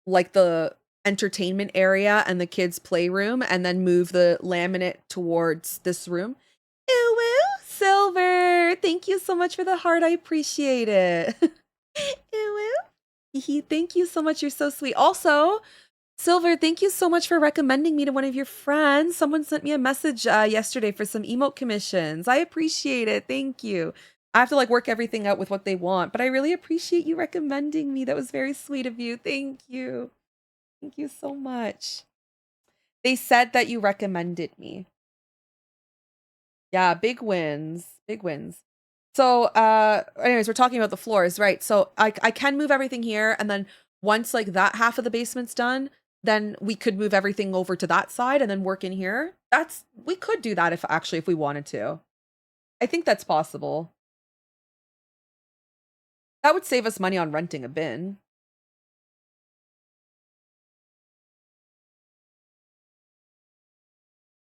like the entertainment area and the kids' playroom and then move the laminate towards this room. Ew, woo, Silver. Thank you so much for the heart. I appreciate it. Ew, woo. Thank you so much. You're so sweet. Also, Silver, thank you so much for recommending me to one of your friends. Someone sent me a message yesterday for some emote commissions. I appreciate it. Thank you. I have to like work everything out with what they want, but I really appreciate you recommending me. That was very sweet of you. Thank you. Thank you so much. They said that you recommended me. Yeah, big wins. Big wins. So, anyways, we're talking about the floors, right? So I can move everything here, and then once like that half of the basement's done, then we could move everything over to that side and then work in here. We could do that if we wanted to. I think that's possible. That would save us money on renting a bin.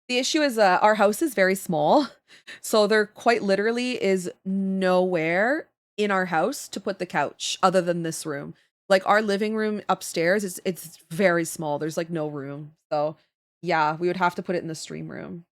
The issue is our house is very small. So there quite literally is nowhere in our house to put the couch other than this room. Like our living room upstairs it's very small. There's like no room. So yeah, we would have to put it in the stream room.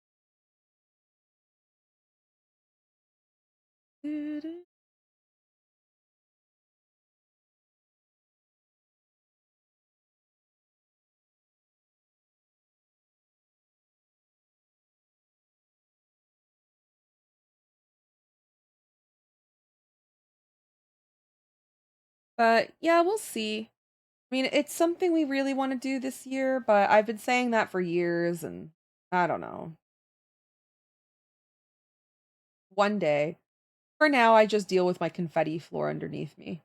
But yeah, we'll see. I mean, it's something we really want to do this year, but I've been saying that for years and I don't know. One day. For now, I just deal with my confetti floor underneath me.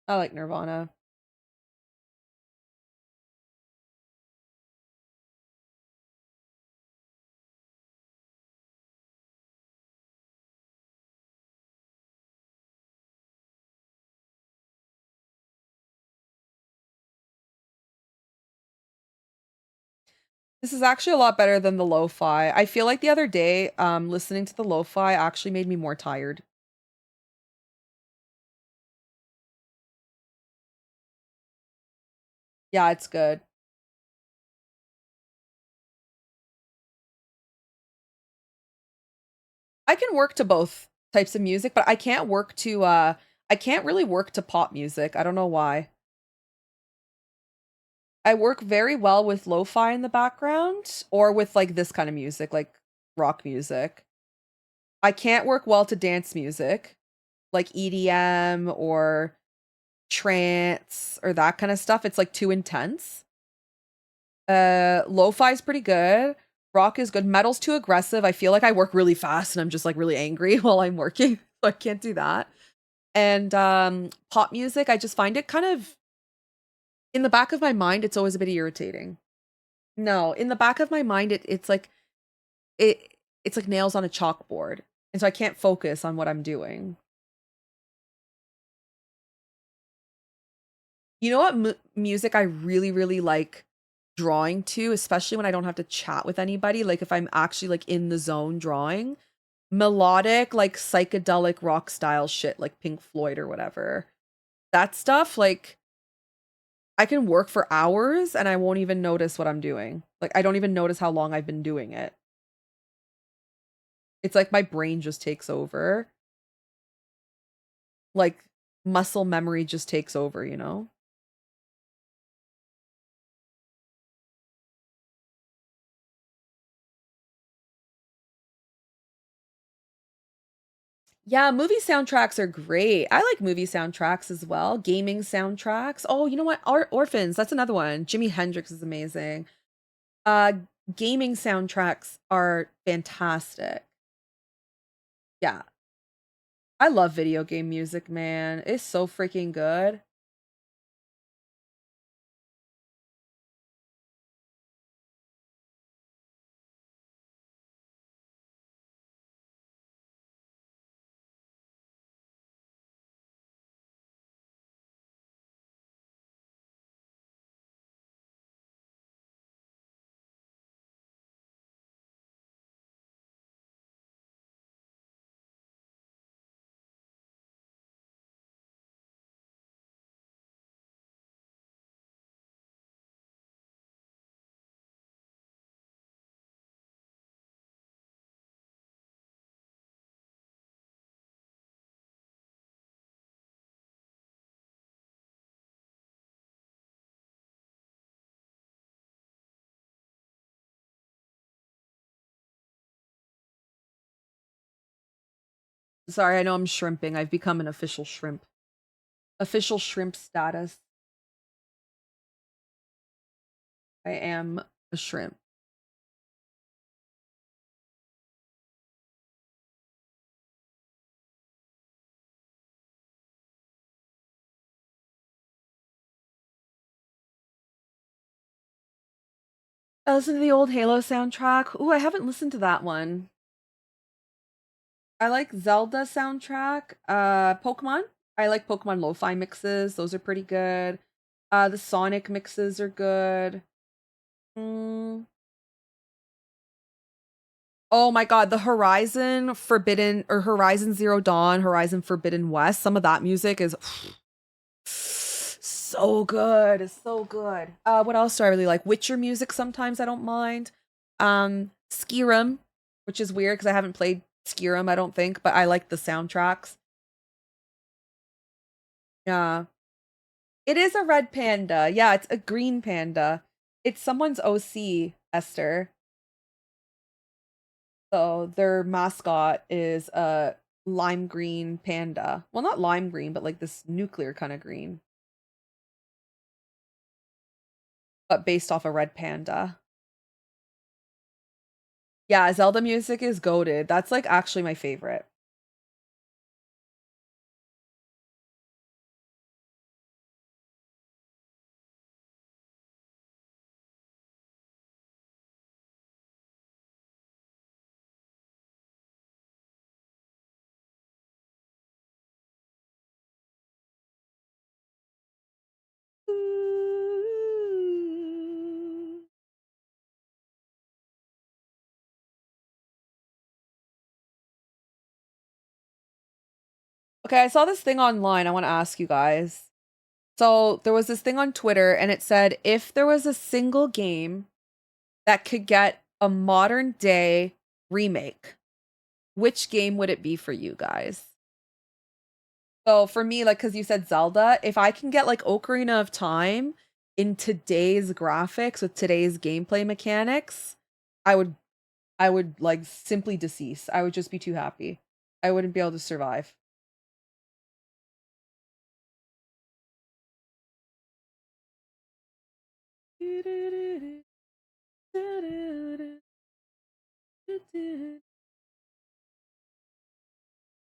I like Nirvana. This is actually a lot better than the lo-fi. I feel like the other day, listening to the lo-fi actually made me more tired. Yeah, it's good. I can work to both types of music, but I can't work to I can't really work to pop music. I don't know why. I work very well with lo-fi in the background or with like this kind of music, like rock music. I can't work well to dance music, like EDM or trance or that kind of stuff. It's like too intense. Lo-fi is pretty good. Rock is good. Metal's too aggressive. I feel like I work really fast and I'm just like really angry while I'm working. So I can't do that. And pop music, I just find it kind of in the back of my mind, it's always a bit irritating. No, in the back of my mind, it's like it it's like nails on a chalkboard. And so I can't focus on what I'm doing. You know what music I really, really like drawing to, especially when I don't have to chat with anybody, like if I'm actually like in the zone drawing, melodic, like psychedelic rock style shit, like Pink Floyd or whatever. That stuff, like I can work for hours and I won't even notice what I'm doing. Like I don't even notice how long I've been doing it. It's like my brain just takes over. Like muscle memory just takes over, you know? Yeah, movie soundtracks are great. I like movie soundtracks as well. Gaming soundtracks. Oh, you know what? Orphans, that's another one. Jimi Hendrix is amazing. Uh Gaming soundtracks are fantastic. Yeah. I love video game music, man. It's so freaking good. Sorry, I know I'm shrimping. I've become an official shrimp. Official shrimp status. I am a shrimp. I listened to the old Halo soundtrack. Ooh, I haven't listened to that one. I like Zelda soundtrack. Pokemon. I like Pokemon lo-fi mixes. Those are pretty good. The Sonic mixes are good. Mm. Oh my God, the Horizon Forbidden or Horizon Zero Dawn, Horizon Forbidden West. Some of that music is so good. It's so good. What else do I really like? Witcher music sometimes I don't mind. Skyrim, which is weird because I haven't played Skyrim, I don't think, but I like the soundtracks. Yeah. It is a red panda. Yeah, it's a green panda. It's someone's OC, Esther. So their mascot is a lime green panda. Well, not lime green, but like this nuclear kind of green, but based off a red panda. Yeah, Zelda music is goated. That's like actually my favorite. Okay, I saw this thing online. I want to ask you guys. So there was this thing on Twitter and it said if there was a single game that could get a modern day remake, which game would it be for you guys? So for me, like, because you said Zelda, if I can get like Ocarina of Time in today's graphics with today's gameplay mechanics, I would I would like simply decease. I would just be too happy. I wouldn't be able to survive.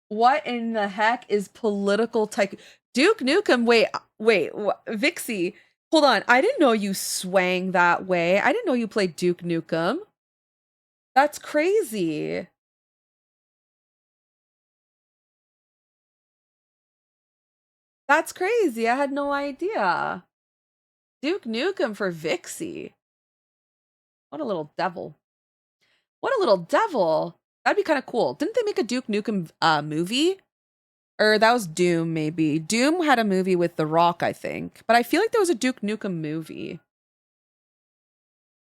What in the heck is political tycoon? Duke Nukem, wait, Vixie, hold on. I didn't know you swang that way. I didn't know you played Duke Nukem. That's crazy. That's crazy. I had no idea. Duke Nukem for Vixie. What a little devil. What a little devil. That'd be kind of cool. Didn't they make a Duke Nukem movie? Or that was Doom, maybe. Doom had a movie with The Rock, I think. But I feel like there was a Duke Nukem movie.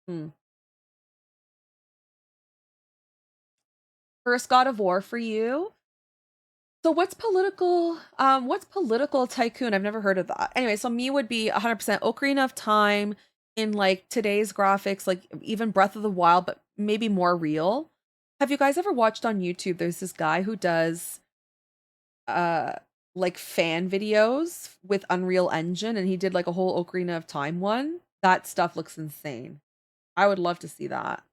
Hmm. First God of War for you. So what's political tycoon? I've never heard of that. Anyway, so me would be 100% Ocarina of Time in like today's graphics, like even Breath of the Wild, but maybe more real. Have you guys ever watched on YouTube? There's this guy who does uh like fan videos with Unreal Engine and he did like a whole Ocarina of Time one. That stuff looks insane. I would love to see that.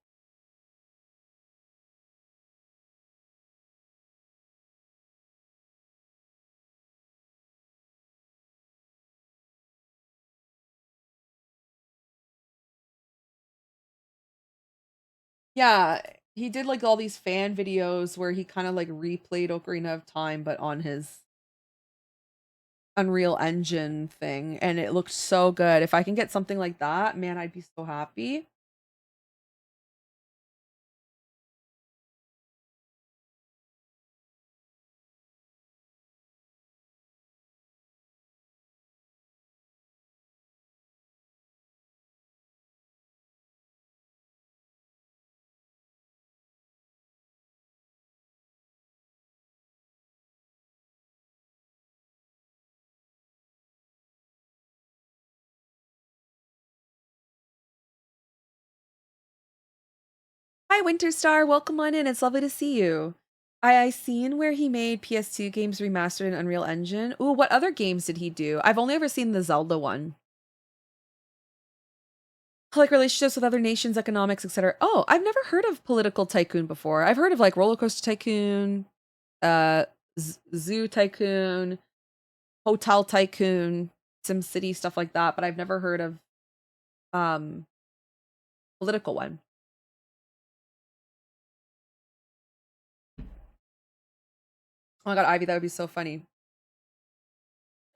Yeah, he did like all these fan videos where he kind of like replayed Ocarina of Time, but on his Unreal Engine thing, and it looked so good. If I can get something like that, man, I'd be so happy. Hi, Winterstar. Welcome on in. It's lovely to see you. I seen where he made PS2 games remastered in Unreal Engine. Ooh, what other games did he do? I've only ever seen the Zelda one. Like relationships with other nations, economics, etc. Oh, I've never heard of political tycoon before. I've heard of like roller coaster tycoon, uh, zoo tycoon, hotel tycoon, Sim City, stuff like that. But I've never heard of um political one. Oh my god, Ivy, that would be so funny.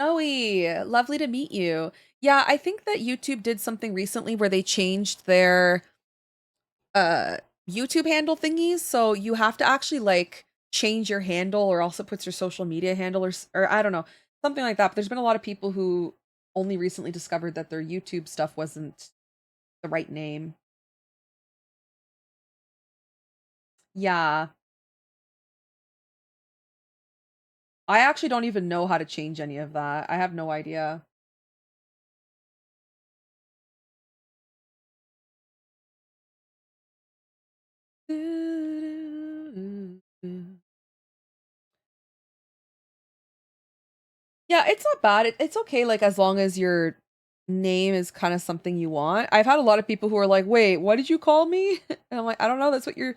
Zoe, lovely to meet you. Yeah, I think that YouTube did something recently where they changed their uh YouTube handle thingies, so you have to actually like change your handle or else it puts your social media handle or I don't know, something like that. But there's been a lot of people who only recently discovered that their YouTube stuff wasn't the right name. Yeah. I actually don't even know how to change any of that. I have no idea. Yeah, it's not bad. It's okay, like as long as your name is kind of something you want. I've had a lot of people who are like, "Wait, what did you call me?" And I'm like, "I don't know. That's what your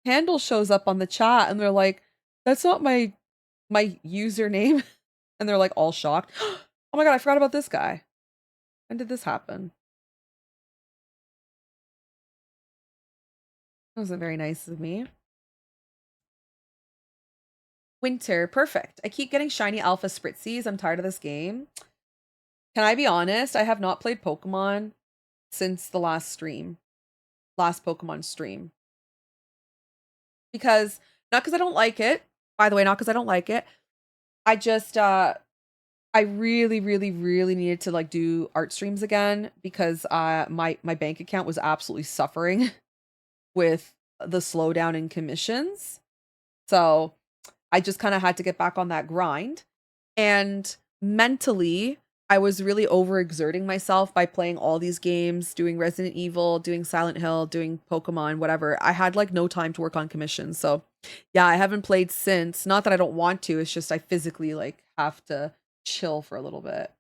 handle shows up on the chat." And they're like, "That's not my username." And they're like all shocked. Oh my god, I forgot about this guy. When did this happen? That wasn't very nice of me. Winter, perfect. I keep getting shiny alpha spritzies. I'm tired of this game. Can I be honest? I have not played Pokemon since the last Pokemon stream. Because not because I don't like it. By the way, not because I don't like it. I just I really, really, really needed to like do art streams again because my bank account was absolutely suffering with the slowdown in commissions. So I just kind of had to get back on that grind. And mentally, I was really overexerting myself by playing all these games, doing Resident Evil, doing Silent Hill, doing Pokemon, whatever. I had like no time to work on commissions. So, yeah, I haven't played since. Not that I don't want to, it's just I physically like have to chill for a little bit.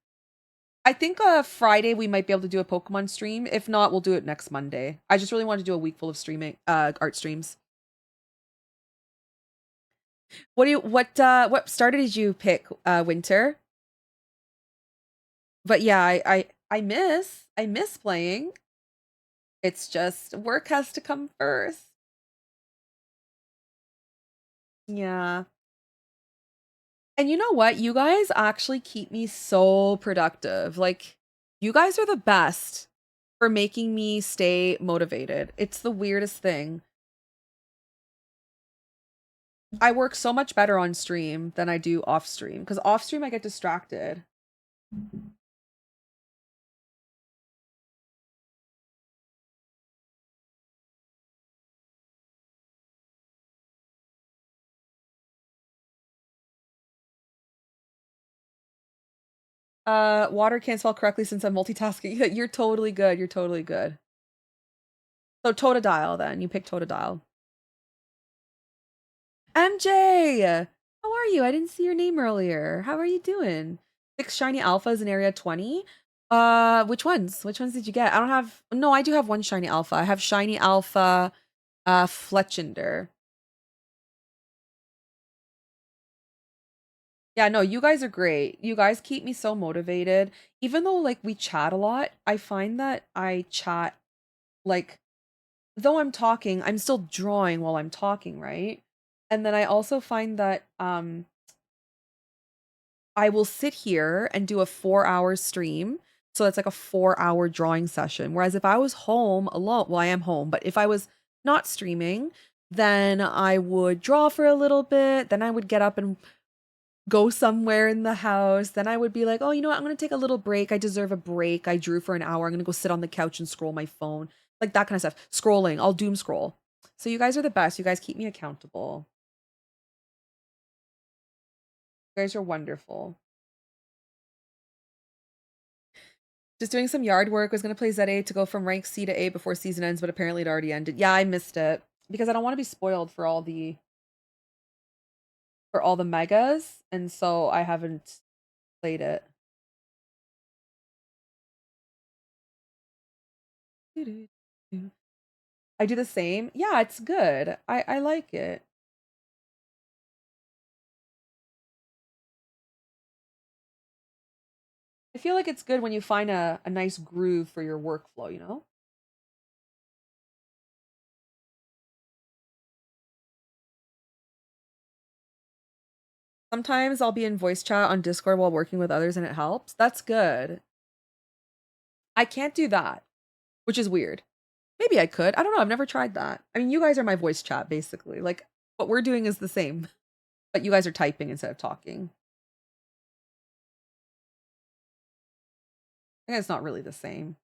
I think Friday we might be able to do a Pokemon stream. If not, we'll do it next Monday. I just really want to do a week full of streaming art streams. What starter did you pick, Winter? But yeah, I miss playing. It's just work has to come first. Yeah. And you know what? You guys actually keep me so productive. Like, you guys are the best for making me stay motivated. It's the weirdest thing. I work so much better on stream than I do off stream because off stream I get distracted. Water can't spell correctly since I'm multitasking. You're totally good. You're totally good. So Totodile then. You pick Totodile. MJ! How are you? I didn't see your name earlier. How are you doing? 6 shiny alphas in area 20. Which ones? Which ones did you get? I don't have no, I do have one shiny alpha. I have shiny alpha Fletchinder. Yeah, no, you guys are great. You guys keep me so motivated. Even though like we chat a lot, I find that I chat like though I'm talking, I'm still drawing while I'm talking, right? And then I also find that I will sit here and do a 4-hour stream. So that's like a 4-hour drawing session. Whereas if I was home alone, well, I am home, but if I was not streaming, then I would draw for a little bit. Then I would get up and go somewhere in the house. Then I would be like, oh, you know what? I'm going to take a little break. I deserve a break. I drew for an hour. I'm going to go sit on the couch and scroll my phone. Like that kind of stuff. Scrolling. I'll doom scroll. So you guys are the best. You guys keep me accountable. You guys are wonderful. Just doing some yard work. Was gonna play ZA to go from rank C to A before season ends, but apparently it already ended. Yeah, I missed it because I don't want to be spoiled for all the megas, and so I haven't played it. I do the same. Yeah, it's good. I like it. I feel like it's good when you find a nice groove for your workflow, you know? Sometimes I'll be in voice chat on Discord while working with others and it helps. That's good. I can't do that, which is weird. Maybe I could. I don't know. I've never tried that. I mean, you guys are my voice chat basically. Like what we're doing is the same, but you guys are typing instead of talking. I think it's not really the same.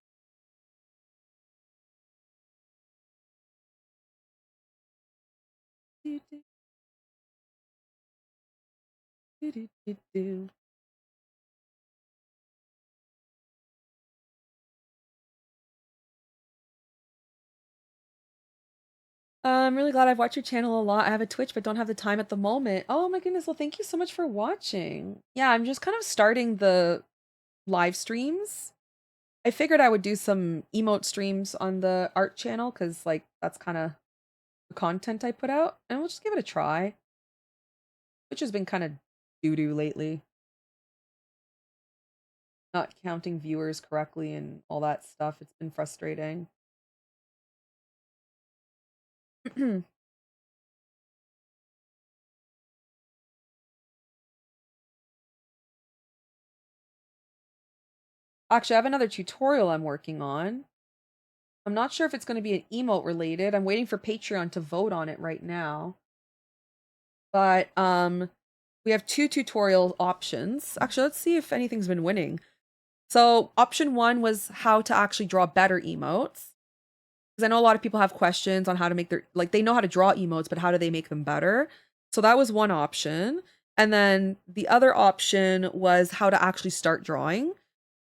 I'm really glad I've watched your channel a lot. I have a Twitch, but don't have the time at the moment. Oh my goodness. Well, thank you so much for watching. Yeah, I'm just kind of starting the live streams. I figured I would do some emote streams on the art channel because, like, that's kind of the content I put out. And we'll just give it a try, which has been kind of doo doo lately. Not counting viewers correctly and all that stuff. It's been frustrating. Actually, I have another tutorial I'm working on. I'm not sure if it's going to be an emote related. I'm waiting for Patreon to vote on it right now. But we have 2 tutorial options. Actually, let's see if anything's been winning. So option 1 was how to actually draw better emotes. Because I know a lot of people have questions on how to make their, like, they know how to draw emotes, but how do they make them better? So that was one option. And then the other option was how to actually start drawing,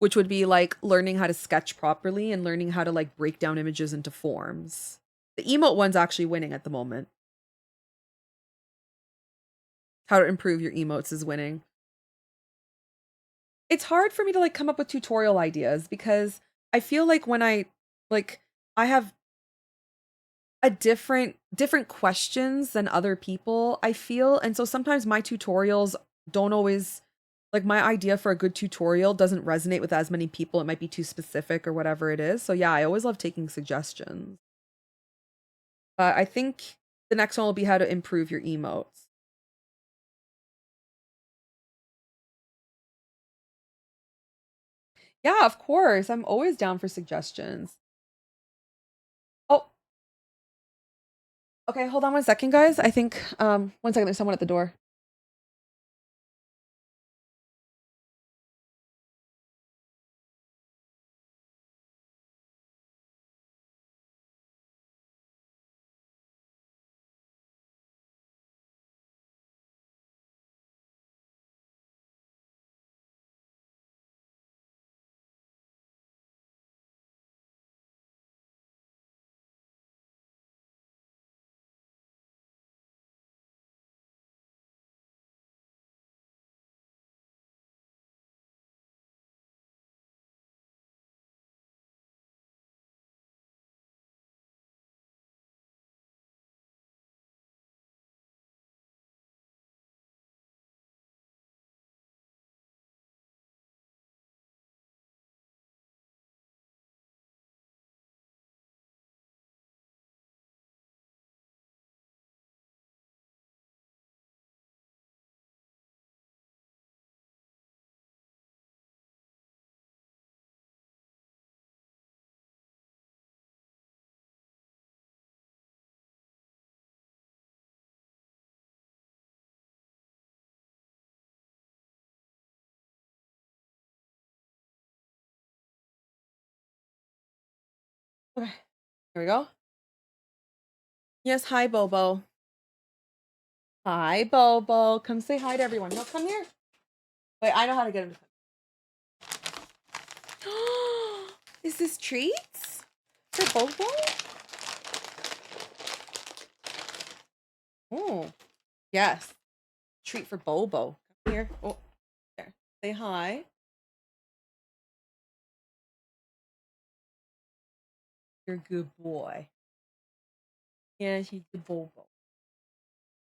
which would be like learning how to sketch properly and learning how to like break down images into forms. The emote one's actually winning at the moment. How to improve your emotes is winning. It's hard for me to like come up with tutorial ideas because I feel like when I have a different questions than other people, I feel, and so sometimes my tutorials don't always, like, my idea for a good tutorial doesn't resonate with as many people. It might be too specific or whatever it is. So yeah, I always love taking suggestions. But I think the next one will be how to improve your emotes. Yeah, of course. I'm always down for suggestions. Oh, okay, hold on one second, guys. I think one second, there's someone at the door. Okay, here we go. Yes, hi, Bobo. Hi, Bobo. Come say hi to everyone. No, come here. Wait, I know how to get him to Is this treats for Bobo? Oh, yes. Treat for Bobo. Come here. Oh, there. Say hi. You're a good boy. Yeah, he's the Bobo.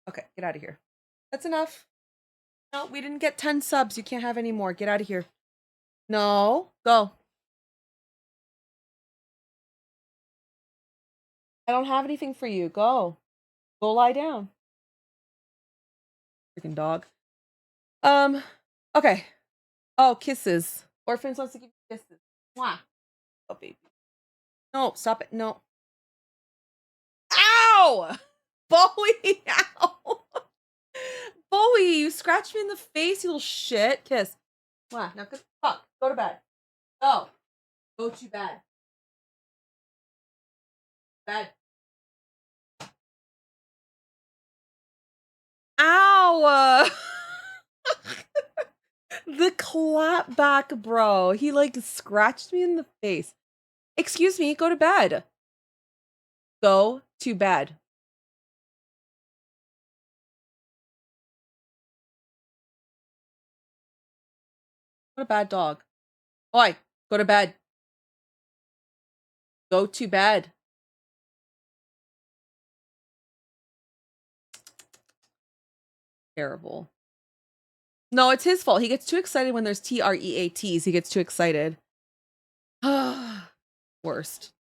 Okay, get out of here. That's enough. No, we didn't get 10 subs. You can't have any more. Get out of here. No, go. I don't have anything for you. Go. Go lie down. Freaking dog. Okay. Oh, kisses. Orphans wants to give you kisses. Mwah. Oh, baby. No, stop it. No. Ow! Bowie! Ow! Bowie, you scratched me in the face, you little shit. Kiss. Mwah. Now, fuck. Go to bed. Go. Go to bed. Bed. Ow! The clap back, bro. He like scratched me in the face. Excuse me, go to bed. Go to bed. What a bad dog. Oi, go to bed. Go to bed. Terrible. No, it's his fault. He gets too excited when there's TREATs. He gets too excited. Worst.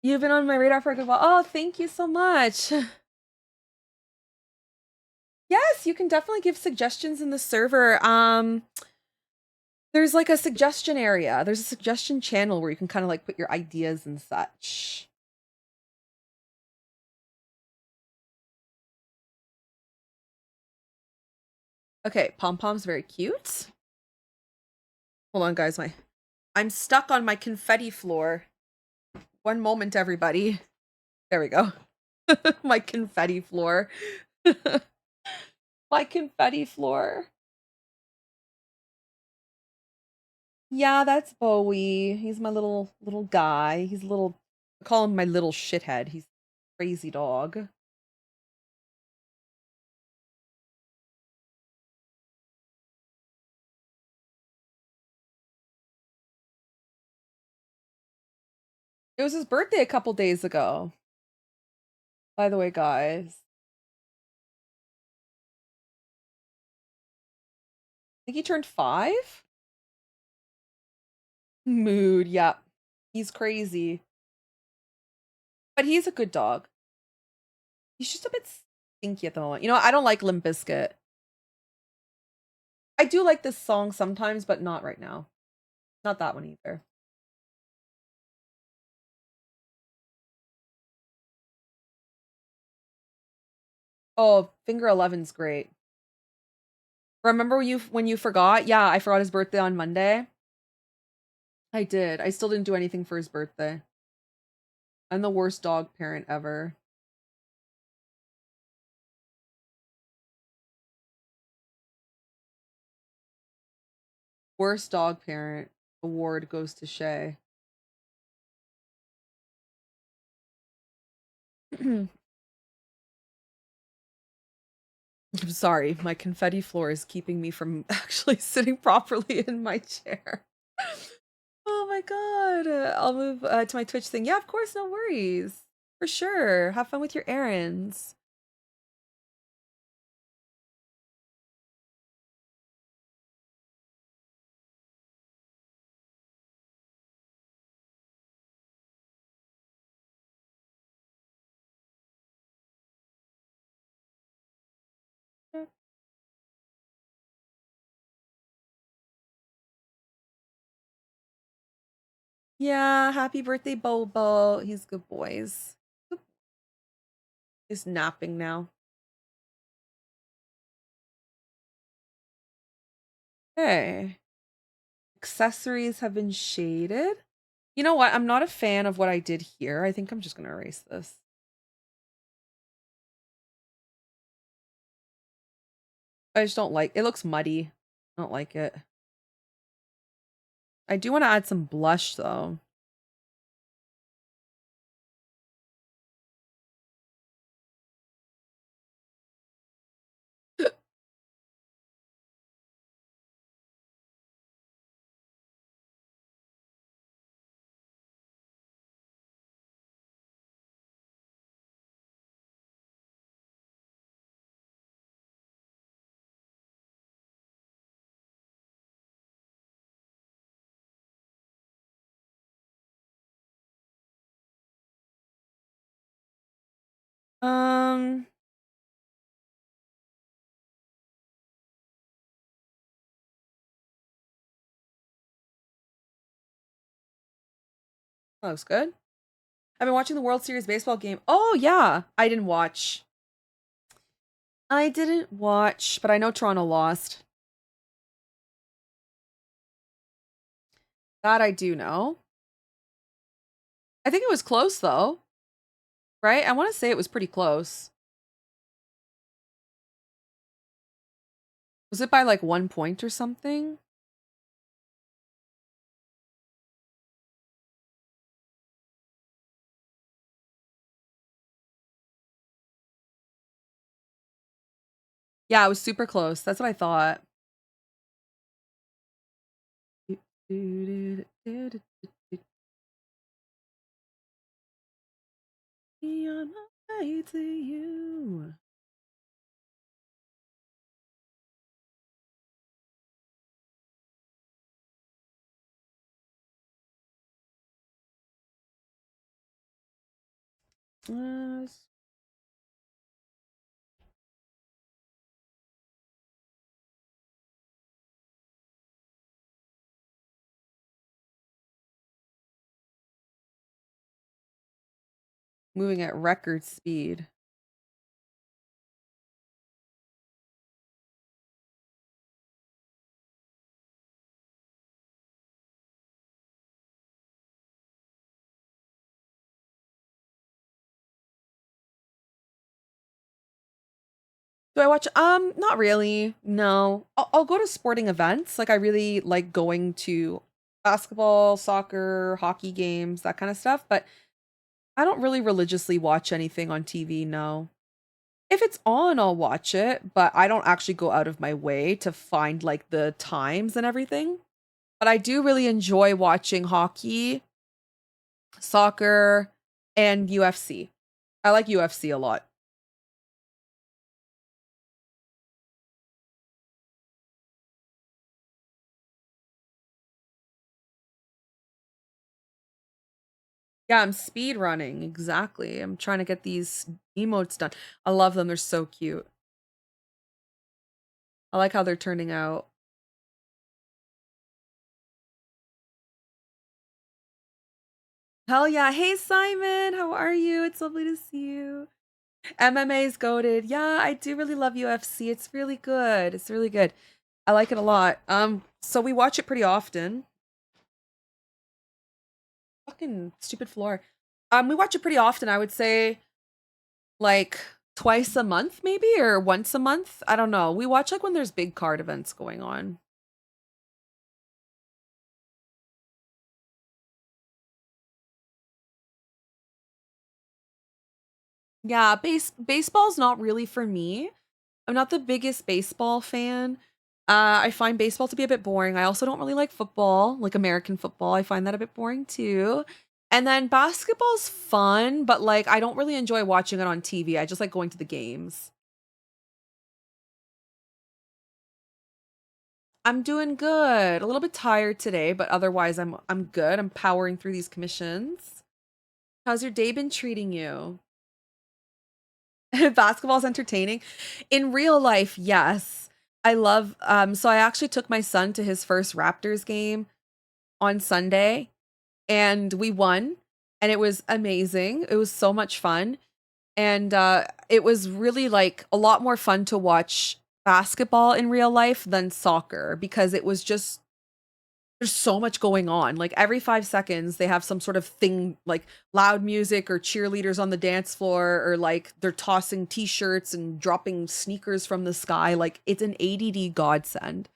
You've been on my radar for a good while. Oh, thank you so much. Yes, you can definitely give suggestions in the server. There's like a suggestion area. There's a suggestion channel where you can kind of like put your ideas and such. Okay, pom-pom's very cute. Hold on, guys. I'm stuck on my confetti floor. One moment, everybody. There we go. My confetti floor. My confetti floor. Yeah, that's Bowie. He's my little guy. He's a little, I call him my little shithead. He's a crazy dog. It was his birthday a couple days ago. By the way, guys. I think he turned 5? Mood, yeah. He's crazy. But he's a good dog. He's just a bit stinky at the moment. You know, I don't like Limp Bizkit. I do like this song sometimes, but not right now. Not that one either. Oh, Finger 11's great. Remember when you forgot? Yeah, I forgot his birthday on Monday. I did. I still didn't do anything for his birthday. I'm the worst dog parent ever. Worst dog parent award goes to Shay. I'm sorry, my confetti floor is keeping me from actually sitting properly in my chair. Oh my god. I'll move to my Twitch thing. Yeah, of course, no worries. For sure. Have fun with your errands. Yeah, happy birthday, Bobo. He's good boys. He's napping now. Hey. Accessories have been shaded. You know what? I'm not a fan of what I did here. I think I'm just gonna erase this. I just don't like it. Looks muddy. I don't like it. I do want to add some blush though. Um, that looks good. I've been watching the World Series baseball game. Oh yeah, I didn't watch. I didn't watch, but I know Toronto lost. That I do know. I think it was close though, right? I want to say it was pretty close. Was it by like 1 point or something? Yeah, it was super close. That's what I thought. Be on my way to you. Moving at record speed. Do I watch? Not really. No. I'll go to sporting events. Like I really like going to basketball, soccer, hockey games, that kind of stuff. But I don't really religiously watch anything on TV. No. If it's on, I'll watch it, but I don't actually go out of my way to find like the times and everything. But I do really enjoy watching hockey, soccer, and UFC. I like UFC a lot. Yeah, I'm speed running. Exactly. I'm trying to get these emotes done. I love them. They're so cute. I like how they're turning out. Hell yeah. Hey, Simon. How are you? It's lovely to see you. MMA's goated. Yeah, I do really love UFC. It's really good. It's really good. I like it a lot. So we watch it pretty often. Fucking stupid floor. We watch it pretty often. I would say like twice a month, maybe, or once a month. I don't know. We watch like when there's big card events going on. Yeah, baseball's not really for me. I'm not the biggest baseball fan. I find baseball to be a bit boring. I also don't really like football, like American football. I find that a bit boring too. And then basketball's fun, but like I don't really enjoy watching it on TV. I just like going to the games. I'm doing good. A little bit tired today, but otherwise I'm good. I'm powering through these commissions. How's your day been treating you? Basketball's entertaining. In real life, yes. I love so I actually took my son to his first Raptors game on Sunday and we won and it was amazing. It was so much fun. And it was really like a lot more fun to watch basketball in real life than soccer because it was just there's so much going on. Like every 5 seconds, they have some sort of thing like loud music or cheerleaders on the dance floor, or like they're tossing t shirts and dropping sneakers from the sky. Like it's an ADD godsend.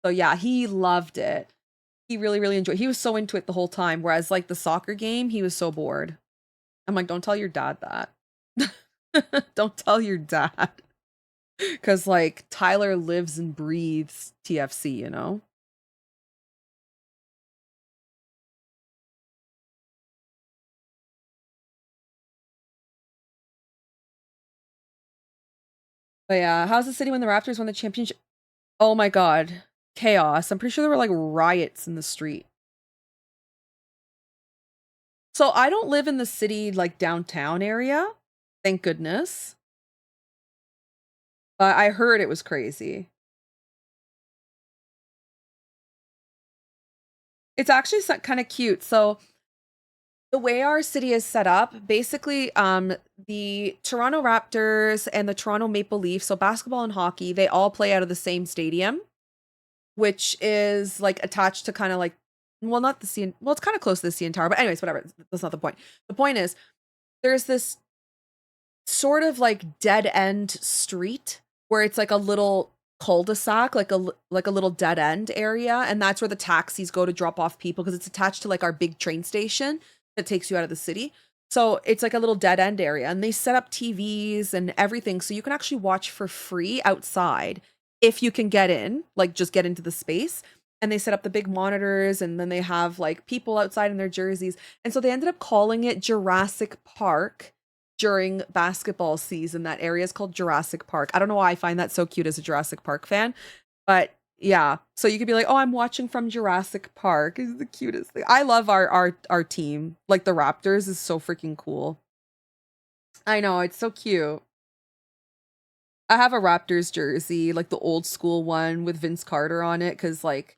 So yeah, he loved it. He really, really enjoyed He was so into it the whole time. Whereas like the soccer game, he was so bored. I'm like, don't tell your dad that. Don't tell your dad. Cause like Tyler lives and breathes TFC, you know? But yeah, how's the city when the Raptors won the championship? Oh my god. Chaos. I'm pretty sure there were like riots in the street. So I don't live in the city like downtown area. Thank goodness. But I heard it was crazy. It's actually kind of cute. So the way our city is set up, basically, the Toronto Raptors and the Toronto Maple Leafs, so basketball and hockey, they all play out of the same stadium, which is like attached to kind of like, well, not the CN, well, it's kind of close to the CN Tower, but anyways, whatever. That's not the point. The point is, there's this sort of like dead end street where it's like a little cul-de-sac, like a little dead end area, and that's where the taxis go to drop off people because it's attached to like our big train station that takes you out of the city. So it's like a little dead end area, and they set up TVs and everything so you can actually watch for free outside if you can get in, like just get into the space. And they set up the big monitors, and then they have like people outside in their jerseys. And so they ended up calling it Jurassic Park during basketball season. That area is called Jurassic Park. I don't know why I find that so cute as a Jurassic Park fan, but yeah. So you could be like, "Oh, I'm watching from Jurassic Park." Is the cutest thing. I love our team. Like the Raptors is so freaking cool. I know, it's so cute. I have a Raptors jersey, like the old school one with Vince Carter on it cuz like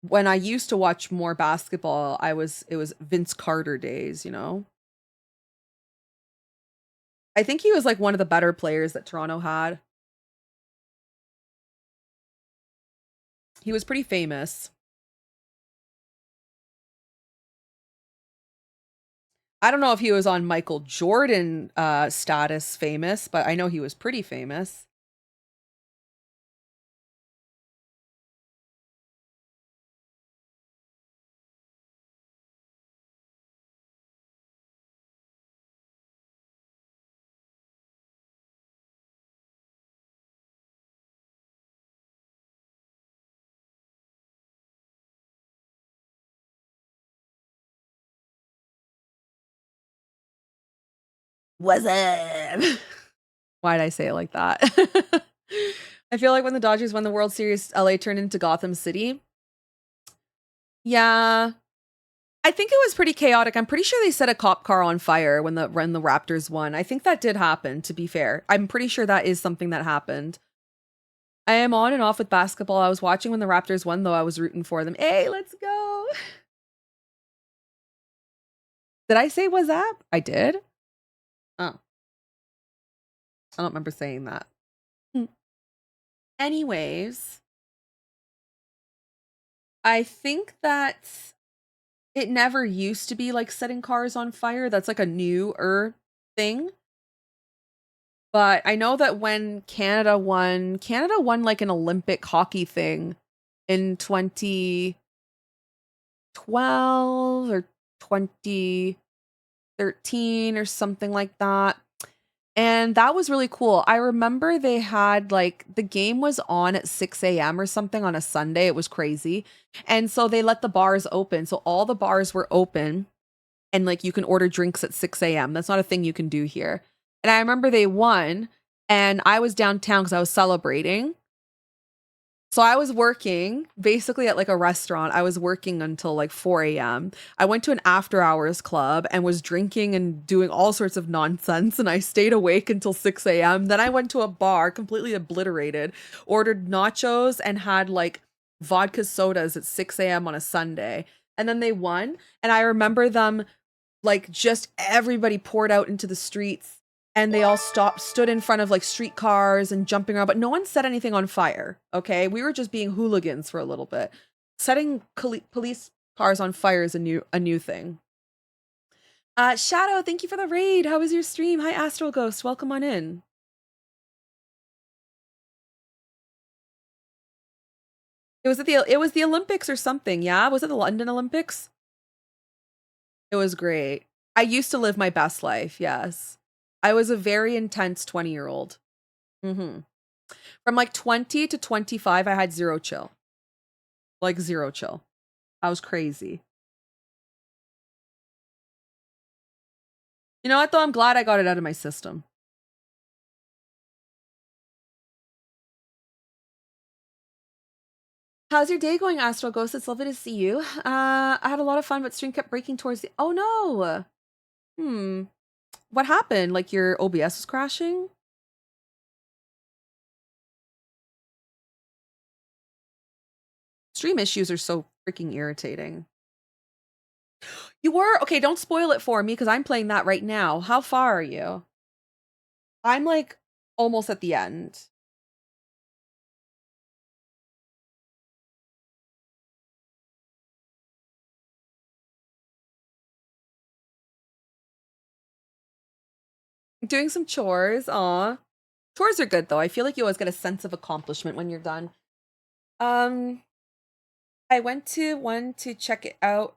when I used to watch more basketball, it was Vince Carter days, you know? I think he was like one of the better players that Toronto had. He was pretty famous. I don't know if he was on Michael Jordan status famous, but I know he was pretty famous. What's up? Why'd I say it like that? I feel like when the Dodgers won the World Series, LA turned into Gotham City. Yeah. I think it was pretty chaotic. I'm pretty sure they set a cop car on fire when the Raptors won. I think that did happen, to be fair. I'm pretty sure that is something that happened. I am on and off with basketball. I was watching when the Raptors won, though. I was rooting for them. Hey, let's go. Did I say what's up? I did? Oh. I don't remember saying that. Anyways, I think that it never used to be like setting cars on fire. That's like a newer thing. But I know that when Canada won like an Olympic hockey thing in 2012 or 2013 or something like that. And that was really cool. I remember they had like the game was on at 6 a.m. or something on a Sunday. It was crazy. And so they let the bars open. So all the bars were open and like you can order drinks at 6 a.m. That's not a thing you can do here. And I remember they won and I was downtown because I was celebrating. So I was working basically at like a restaurant. I was working until like 4 a.m. I went to an after hours club and was drinking and doing all sorts of nonsense. And I stayed awake until 6 a.m. Then I went to a bar completely obliterated, ordered nachos and had like vodka sodas at 6 a.m. on a Sunday. And then they won. And I remember them like just everybody poured out into the streets and they all stood in front of like streetcars and jumping around, but no one set anything on fire. Okay. We were just being hooligans for a little bit. Setting police cars on fire is a new thing. Shadow, thank you for the raid. How was your stream? Hi, Astral Ghost. Welcome on in. It was the Olympics or something. Yeah. Was it the London Olympics? It was great. I used to live my best life. Yes. I was a very intense 20-year-old. Mm-hmm. From like 20 to 25, I had zero chill. Like zero chill. I was crazy. You know what, though? I'm glad I got it out of my system. How's your day going, Astral Ghost? It's lovely to see you. I had a lot of fun, but stream kept breaking towards the... Oh, no! What happened? Like your OBS was crashing? Stream issues are so freaking irritating. You were? Okay, don't spoil it for me because I'm playing that right now. How far are you? I'm like almost at the end. Doing some chores. Aw. Chores are good though. I feel like you always get a sense of accomplishment when you're done. I went to one to check it out.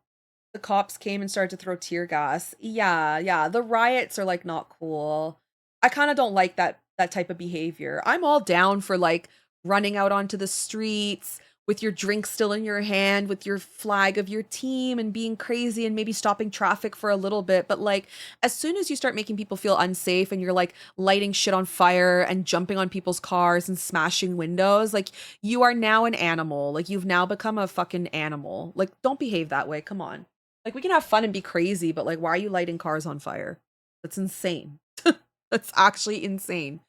The cops came and started to throw tear gas. Yeah. The riots are like not cool. I kind of don't like that type of behavior. I'm all down for like running out onto the streets with your drink still in your hand, with your flag of your team and being crazy and maybe stopping traffic for a little bit. But like as soon as you start making people feel unsafe and you're like lighting shit on fire and jumping on people's cars and smashing windows, like you are now an animal. Like you've now become a fucking animal. Like don't behave that way. Come on. Like we can have fun and be crazy, but like why are you lighting cars on fire? That's insane. That's actually insane.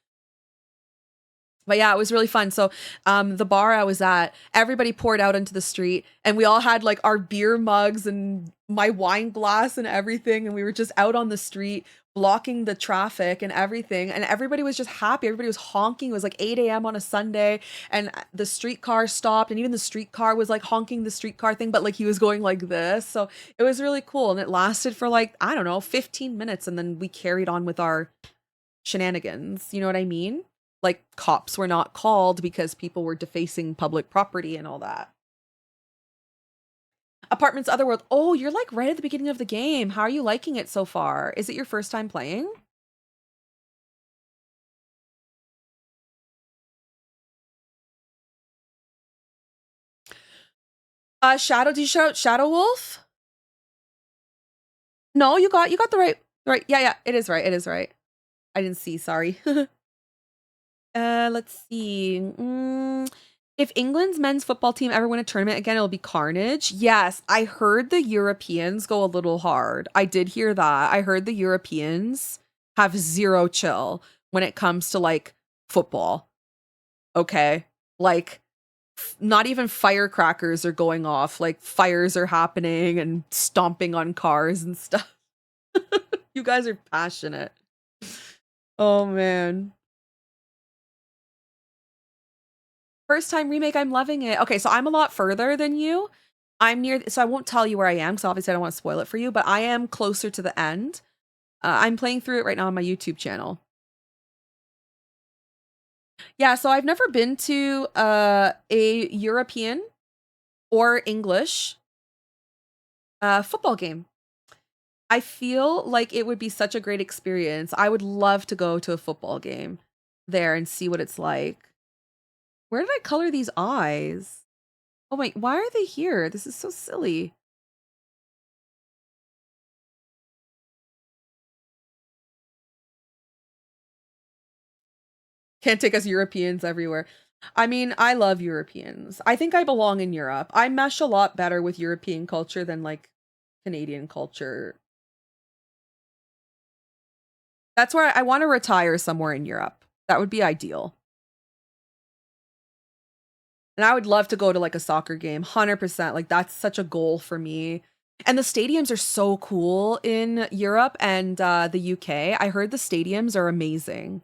But yeah, it was really fun. So the bar I was at, everybody poured out into the street and we all had like our beer mugs and my wine glass and everything. And we were just out on the street blocking the traffic and everything. And everybody was just happy. Everybody was honking. It was like 8 a.m. on a Sunday and the streetcar stopped. And even the streetcar was like honking the streetcar thing, but like he was going like this. So it was really cool. And it lasted for like, I don't know, 15 minutes. And then we carried on with our shenanigans. You know what I mean? Like cops were not called because people were defacing public property and all that. Apartments Otherworld. Oh, you're like right at the beginning of the game. How are you liking it so far? Is it your first time playing? Shadow, did you shout Shadow Wolf? No, you got the right. Yeah, it is right. It is right. I didn't see, sorry. Let's see. If England's men's football team ever win a tournament again, it'll be carnage. Yes, I heard the Europeans go a little hard. I did hear that. I heard the Europeans have zero chill when it comes to like football. Okay. Like not even firecrackers are going off. Like fires are happening and stomping on cars and stuff. You guys are passionate. Oh man. First time remake, I'm loving it. Okay, so I'm a lot further than you. I'm near, so I won't tell you where I am because obviously I don't want to spoil it for you, but I am closer to the end. I'm playing through it right now on my YouTube channel. Yeah, so I've never been to a European or English football game. I feel like it would be such a great experience. I would love to go to a football game there and see what it's like. Where did I color these eyes? Oh wait, why are they here? This is so silly. Can't take us Europeans everywhere. I mean, I love Europeans. I think I belong in Europe. I mesh a lot better with European culture than like Canadian culture. That's where I want to retire somewhere in Europe. That would be ideal. And I would love to go to like a soccer game, 100%. Like that's such a goal for me. And the stadiums are so cool in Europe and the UK. I heard the stadiums are amazing.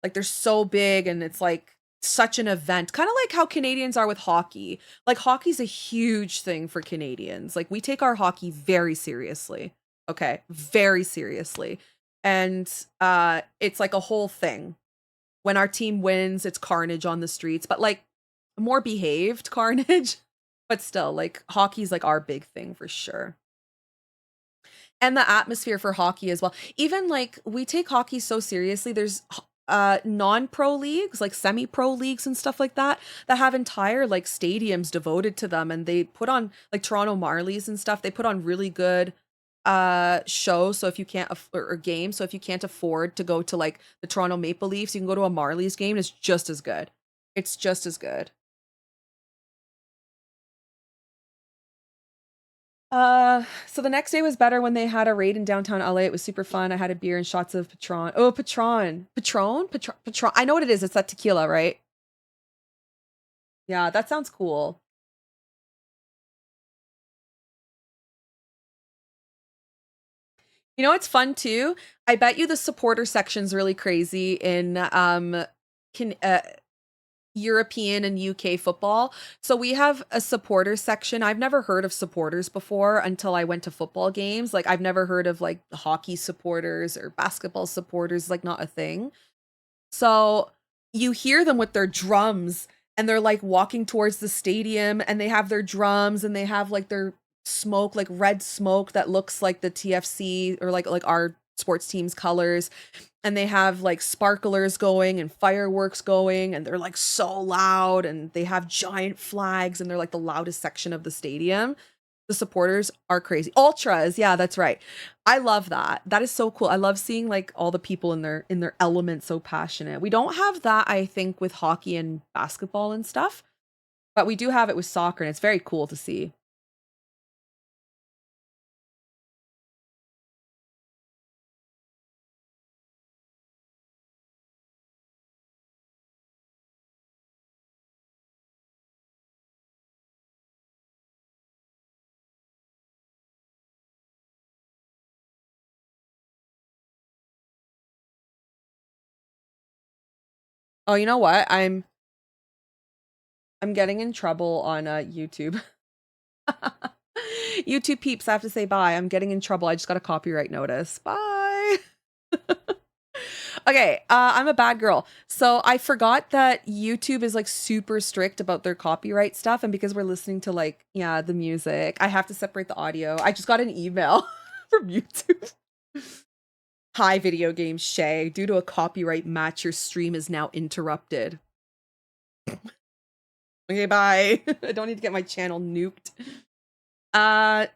Like they're so big and it's like such an event. Kind of like how Canadians are with hockey. Like hockey's a huge thing for Canadians. Like we take our hockey very seriously. Okay, very seriously. And it's like a whole thing. When our team wins, it's carnage on the streets, but like more behaved carnage. But still, like hockey's like our big thing for sure. And the atmosphere for hockey as well. Even like we take hockey so seriously. There's non-pro leagues, like semi-pro leagues and stuff like that have entire like stadiums devoted to them, and they put on like Toronto Marlies and stuff. They put on really good shows. So if you can't or games, so if you can't afford to go to like the Toronto Maple Leafs, you can go to a Marlies game. It's just as good. It's just as good. So the next day was better when they had a raid in downtown LA. It was super fun. I had a beer and shots of Patron. Oh, Patron. I know what it is. It's that tequila, right? Yeah, that sounds cool. You know, it's fun too. I bet you the supporter section's really crazy in can European and UK football. So we have a supporter section. I've never heard of supporters before until I went to football games. Like I've never heard of like hockey supporters or basketball supporters, like not a thing. So you hear them with their drums and they're like walking towards the stadium and they have their drums and they have like their smoke, like red smoke that looks like the TFC or like our sports team's colors. And they have like sparklers going and fireworks going and they're like so loud and they have giant flags and they're like the loudest section of the stadium. The supporters are crazy. Ultras, yeah, that's right. I love that. That is so cool. I love seeing like all the people in their element so passionate. We don't have that, I think, with hockey and basketball and stuff, but we do have it with soccer and it's very cool to see. Oh, you know what? I'm getting in trouble on YouTube. YouTube peeps, I have to say bye. I'm getting in trouble. I just got a copyright notice. Bye. Okay, I'm a bad girl. So I forgot that YouTube is like super strict about their copyright stuff. And because we're listening to like, yeah, the music, I have to separate the audio. I just got an email from YouTube. Hi, Video Game Shay. Due to a copyright match, your stream is now interrupted. Okay, bye. I don't need to get my channel nuked. Uh,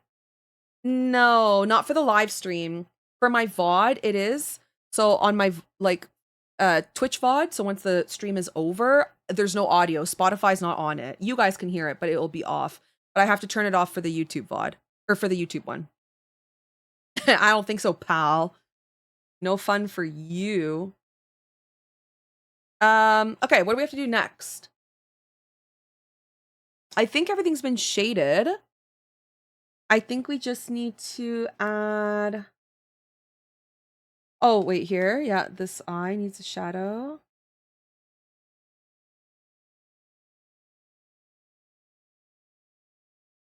no, not for the live stream. For my VOD, it is. So on my like Twitch VOD, so once the stream is over, there's no audio. Spotify's not on it. You guys can hear it, but it will be off. But I have to turn it off for the YouTube VOD or for the YouTube one. I don't think so, pal. No fun for you. Okay, what do we have to do next? I think everything's been shaded. I think we just need to add. Oh, wait, here. Yeah, this eye needs a shadow.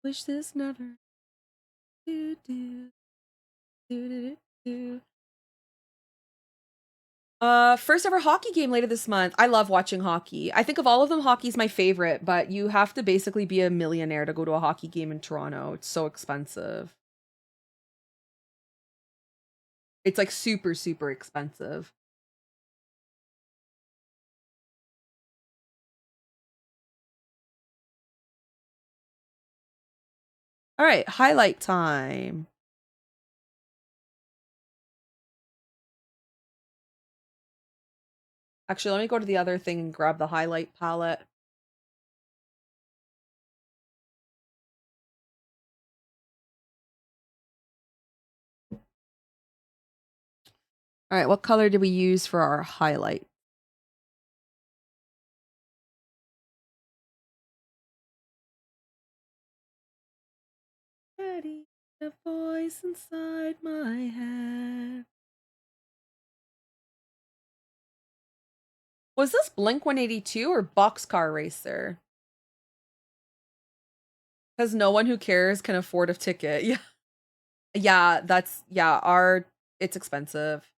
Wish this never. Do, do, do, do, do. First ever hockey game later this month. I love watching hockey. I think of all of them, hockey's my favorite, but you have to basically be a millionaire to go to a hockey game in Toronto. It's so expensive. It's like super, super expensive. All right, highlight time. Actually, let me go to the other thing and grab the highlight palette. All right, what color did we use for our highlight? Ready, a voice inside my head. Was this Blink 182 or Boxcar Racer? Because no one who cares can afford a ticket. Yeah. Yeah, it's expensive.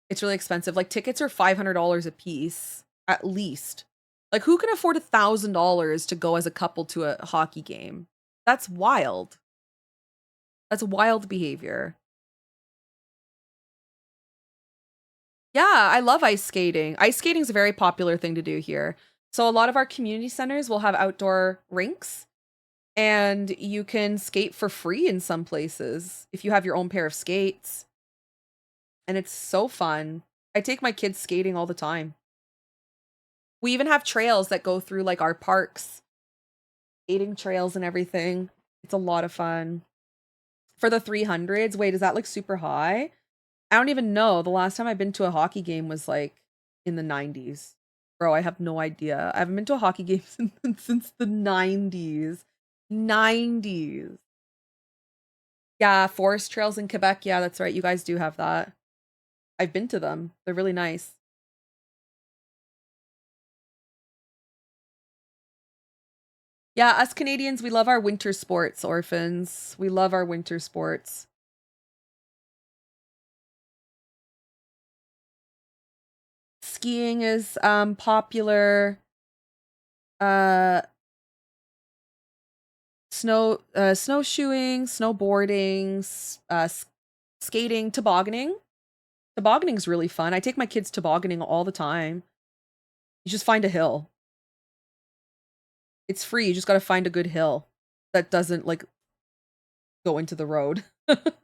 It's really expensive. Like tickets are $500 a piece, at least. Like who can afford $1,000 to go as a couple to a hockey game? That's wild. That's wild behavior. Yeah, I love ice skating. Ice skating is a very popular thing to do here. So a lot of our community centers will have outdoor rinks and you can skate for free in some places if you have your own pair of skates. And it's so fun. I take my kids skating all the time. We even have trails that go through like our parks, skating trails and everything. It's a lot of fun. For the 300s, wait, is that like super high? I don't even know. The last time I've been to a hockey game was like in the 90s. Bro, I have no idea. I haven't been to a hockey game since the 90s. 90s. Yeah, forest trails in Quebec. Yeah, that's right. You guys do have that. I've been to them. They're really nice. Yeah, us Canadians, we love our winter sports, orphans. We love our winter sports. Skiing is popular. Uh snowshoeing, snowboarding, skating, tobogganing. Tobogganing's really fun. I take my kids tobogganing all the time. You just find a hill. It's free. You just got to find a good hill that doesn't like go into the road. But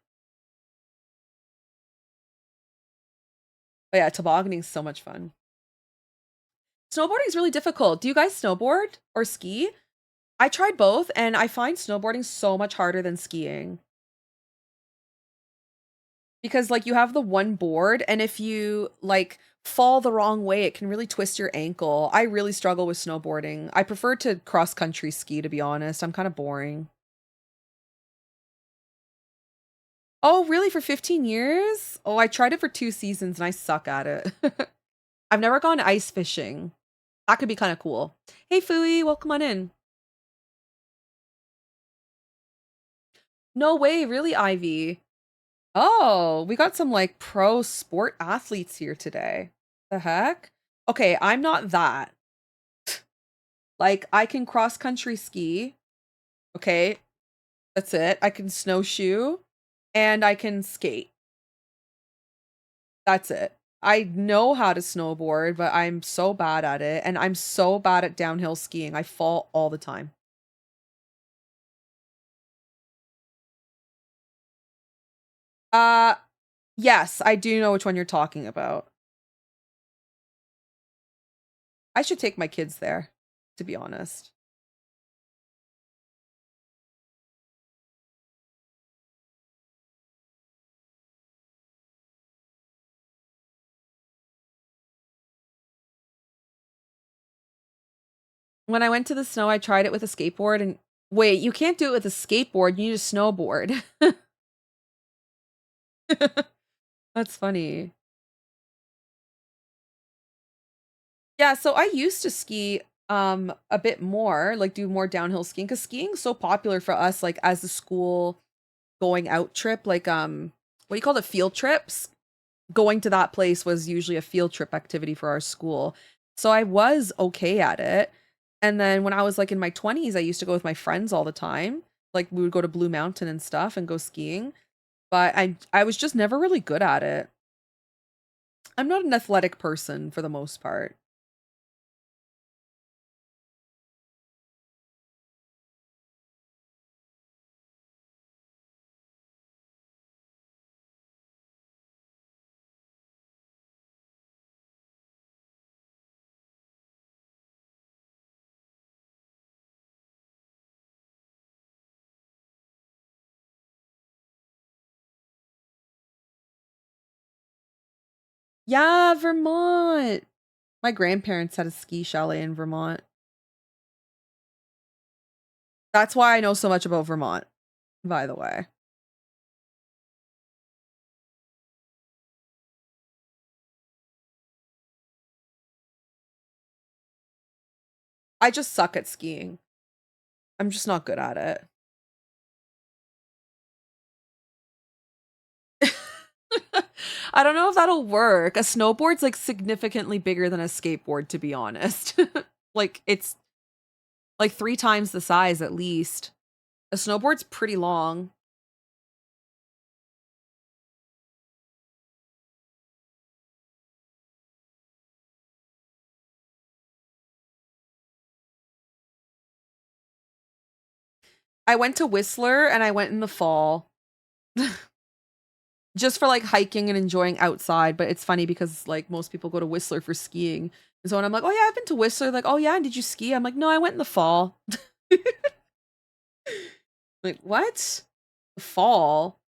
yeah, tobogganing's so much fun. Snowboarding is really difficult. Do you guys snowboard or ski? I tried both and I find snowboarding so much harder than skiing. Because like you have the one board and if you like fall the wrong way, it can really twist your ankle. I really struggle with snowboarding. I prefer to cross country ski, to be honest. I'm kind of boring. Oh, really? For 15 years? Oh, I tried it for 2 seasons and I suck at it. I've never gone ice fishing. That could be kind of cool. Hey, Fooey, welcome on in. No way, really, Ivy. Oh, we got some like pro sport athletes here today. The heck? Okay, I'm not that. Like, I can cross country ski. Okay, that's it. I can snowshoe and I can skate. That's it. I know how to snowboard, but I'm so bad at it. And I'm so bad at downhill skiing. I fall all the time. Uh, Yes, I do know which one you're talking about. I should take my kids there, to be honest. When I went to the snow, I tried it with a skateboard and wait, you can't do it with a skateboard, you need a snowboard. That's funny. Yeah, so I used to ski a bit more, like do more downhill skiing cuz skiing's so popular for us like as a school going out trip, like what do you call it, field trips? Going to that place was usually a field trip activity for our school. So I was okay at it. And then when I was like in my 20s, I used to go with my friends all the time. Like we would go to Blue Mountain and stuff and go skiing, but I was just never really good at it. I'm not an athletic person for the most part. Yeah, Vermont. My grandparents had a ski chalet in Vermont. That's why I know so much about Vermont, by the way. I just suck at skiing. I'm just not good at it. I don't know if that'll work. A snowboard's like significantly bigger than a skateboard, to be honest. Like it's like 3 times the size at least. A snowboard's pretty long. I went to Whistler and I went in the fall just for like hiking and enjoying outside. But it's funny because like most people go to Whistler for skiing. And so when I'm like, oh yeah, I've been to Whistler, like, oh yeah, and did you ski? I'm like, no, I went in the fall. Like, what? The fall?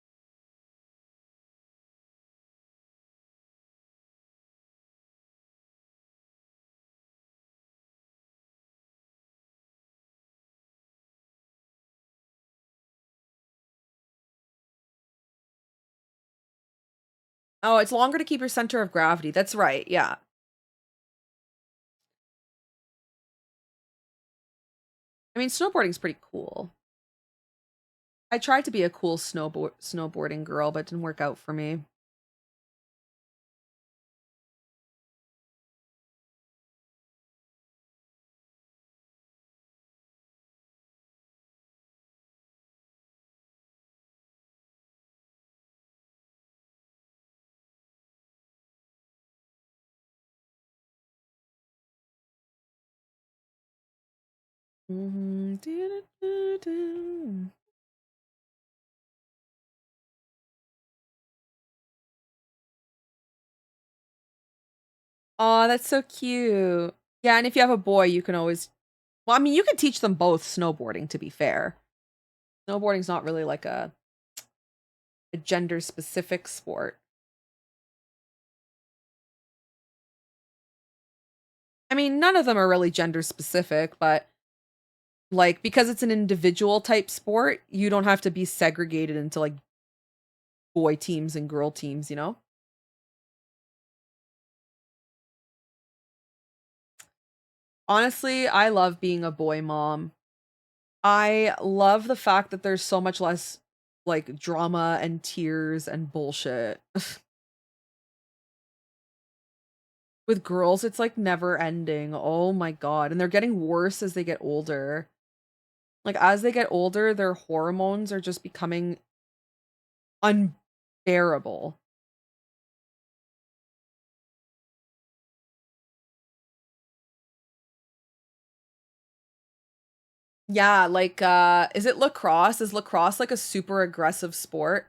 Oh, it's longer to keep your center of gravity. That's right. Yeah. I mean, snowboarding's pretty cool. I tried to be a cool snowboarding girl, but it didn't work out for me. Mhm. Do-do-do-do. Aw, that's so cute. Yeah, and if you have a boy, you can always well, I mean, you can teach them both snowboarding, to be fair. Snowboarding's not really like a gender-specific sport. I mean, none of them are really gender-specific, but, like, because it's an individual type sport, you don't have to be segregated into, like, boy teams and girl teams, you know? Honestly, I love being a boy mom. I love the fact that there's so much less, like, drama and tears and bullshit. With girls, it's, like, never ending. Oh my god, and they're getting worse as they get older. Like, as they get older, their hormones are just becoming unbearable. Yeah, like, is it lacrosse? Is lacrosse, like, a super aggressive sport?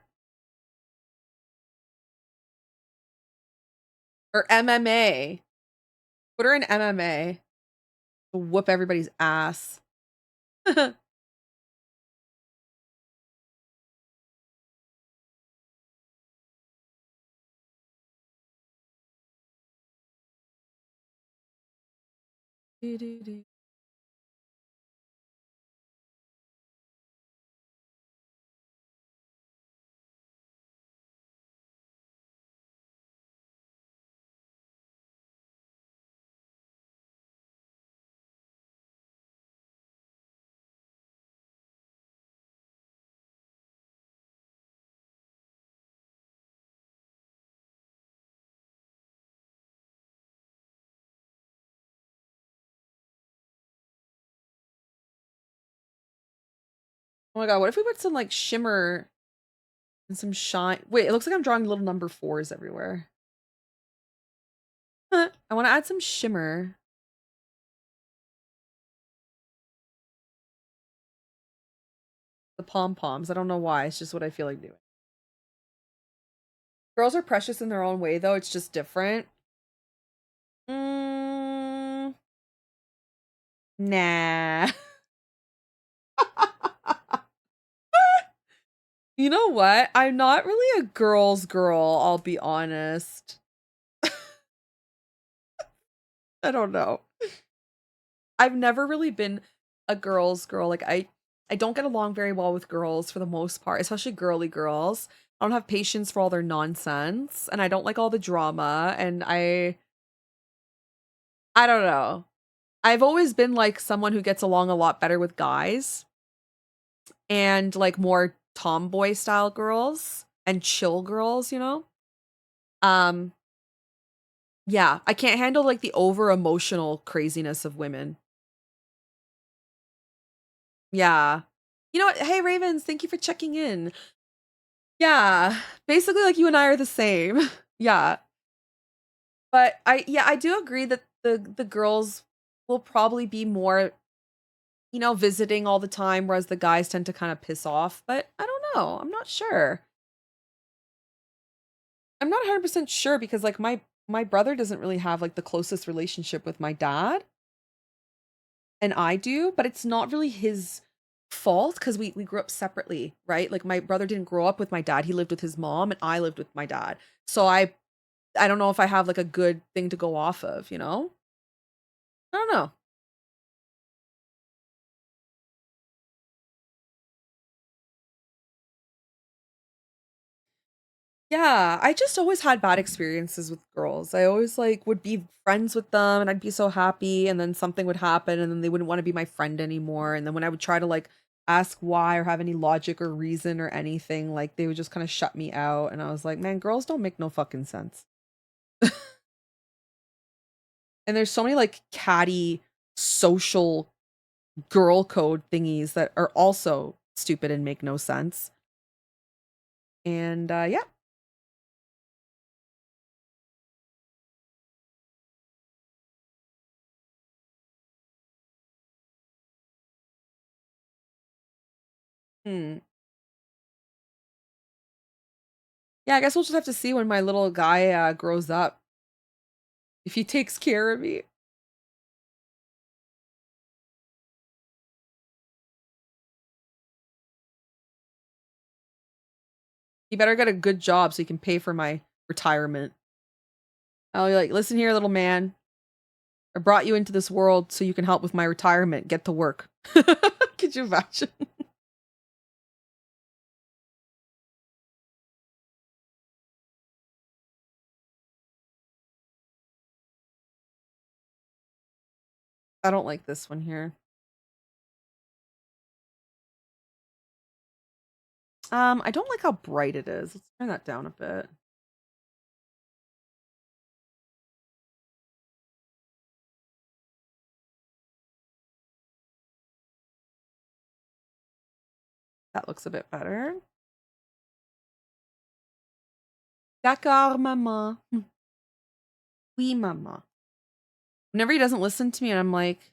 Or MMA. Put her in MMA. Whoop everybody's ass. Oh my god, what if we put some like shimmer and some shine? Wait, it looks like I'm drawing little number 4s everywhere. I want to add some shimmer. The pom-poms. I don't know why. It's just what I feel like doing. Girls are precious in their own way, though. It's just different. Nah. You know what? I'm not really a girl's girl, I'll be honest. I don't know. I've never really been a girl's girl. Like I don't get along very well with girls for the most part, especially girly girls. I don't have patience for all their nonsense, and I don't like all the drama, and I don't know. I've always been like someone who gets along a lot better with guys and like more tomboy style girls and chill girls, you know? Um yeah, I can't handle like the over emotional craziness of women. Yeah. You know what? Hey Ravens, thank you for checking in. Yeah, basically like you and I are the same. Yeah. But I do agree that the girls will probably be more, you know, visiting all the time, whereas the guys tend to kind of piss off. But I don't know. I'm not sure. I'm not 100% sure because like my brother doesn't really have like the closest relationship with my dad, and I do, but it's not really his fault because we grew up separately, right? Like my brother didn't grow up with my dad. He lived with his mom and I lived with my dad. So I don't know if I have like a good thing to go off of, you know? I don't know. Yeah, I just always had bad experiences with girls. I always like would be friends with them and I'd be so happy and then something would happen and then they wouldn't want to be my friend anymore. And then when I would try to like ask why or have any logic or reason or anything, like they would just kind of shut me out. And I was like, man, girls don't make no fucking sense. And there's so many like catty social girl code thingies that are also stupid and make no sense. And yeah. Hmm. Yeah, I guess we'll just have to see when my little guy grows up if he takes care of me. He better get a good job so he can pay for my retirement. I'll be like, listen here, little man. I brought you into this world so you can help with my retirement. Get to work. Could you imagine? I don't like this one here. I don't like how bright it is. Let's turn that down a bit. That looks a bit better. D'accord, maman. Oui, maman. Whenever he doesn't listen to me and I'm like,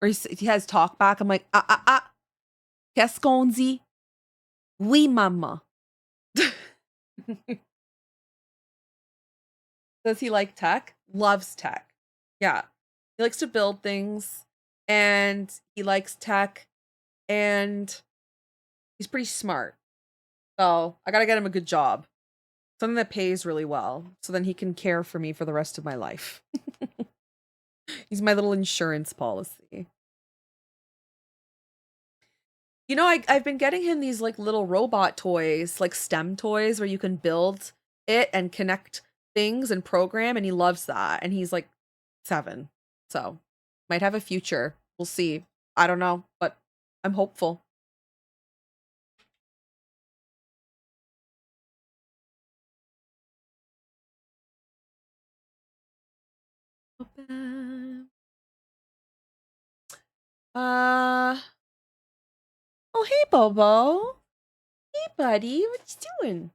or he has talk back, I'm like, qu'est-ce qu'on dit? Oui, maman. Does he like tech? Loves tech. Yeah. He likes to build things and he likes tech and he's pretty smart. So I gotta get him a good job. Something that pays really well. So then he can care for me for the rest of my life. He's my little insurance policy. You know, I've been getting him these like little robot toys, like STEM toys where you can build it and connect things and program, and he loves that. And he's like 7. So might have a future. We'll see. I don't know, but I'm hopeful. Uh oh, hey Bobo. Hey buddy, what you doing?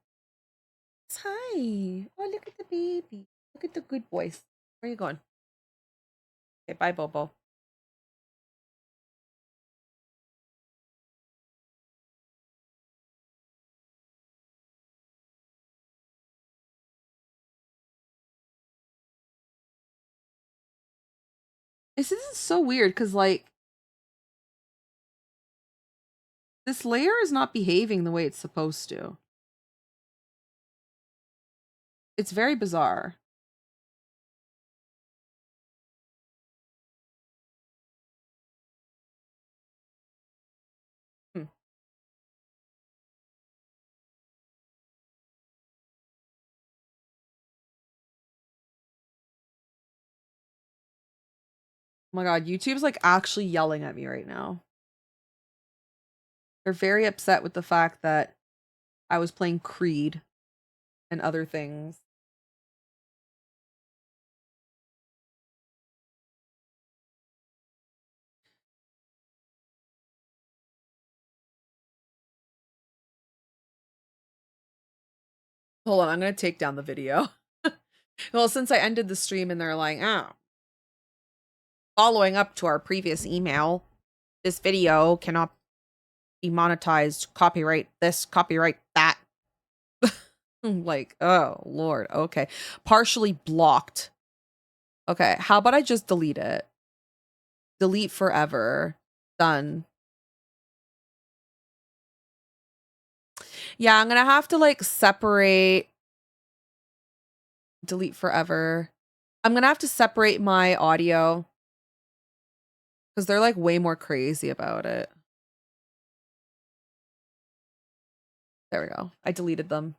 Hi. Oh, look at the baby. Look at the good boys. Where are you going? Okay, bye Bobo. This is so weird because like this layer is not behaving the way it's supposed to. It's very bizarre. Hmm. Oh my god, YouTube's like actually yelling at me right now. They're very upset with the fact that I was playing Creed and other things. Hold on, I'm gonna take down the video. Well, since I ended the stream and they're like, oh, following up to our previous email, this video cannot be monetized. Copyright this, copyright that. Like, oh, Lord. Okay. Partially blocked. Okay. How about I just delete it? Delete forever. Done. Yeah, I'm gonna have to like separate. Delete forever. I'm gonna have to separate my audio because they're like way more crazy about it. There we go. I deleted them.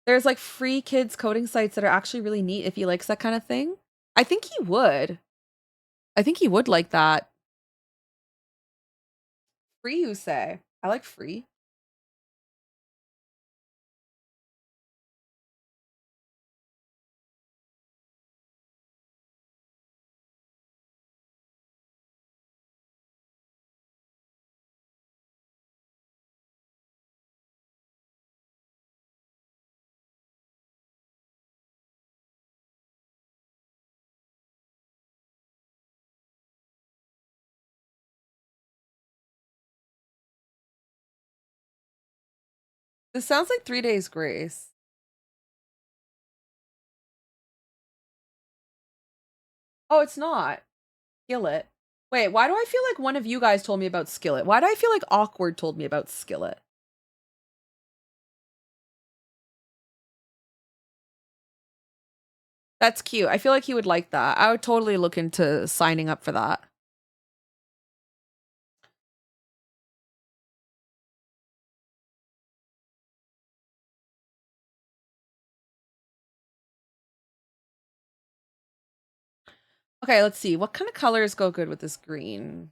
There's like free kids coding sites that are actually really neat if he likes that kind of thing. I think he would. I think he would like that. Free, you say? I like free. This sounds like 3 Days Grace. Oh, it's not. Skillet. Wait, why do I feel like one of you guys told me about Skillet? Why do I feel like Awkward told me about Skillet? That's cute. I feel like he would like that. I would totally look into signing up for that. Okay, let's see. What kind of colors go good with this green?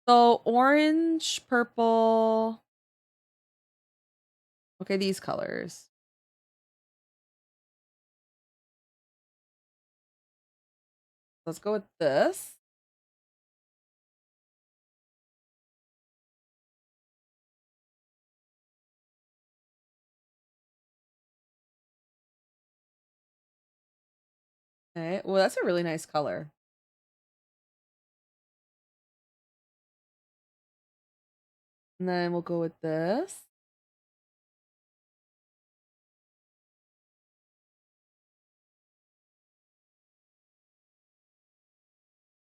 So orange, purple. Okay, these colors. Let's go with this. Okay, well, that's a really nice color. And then we'll go with this.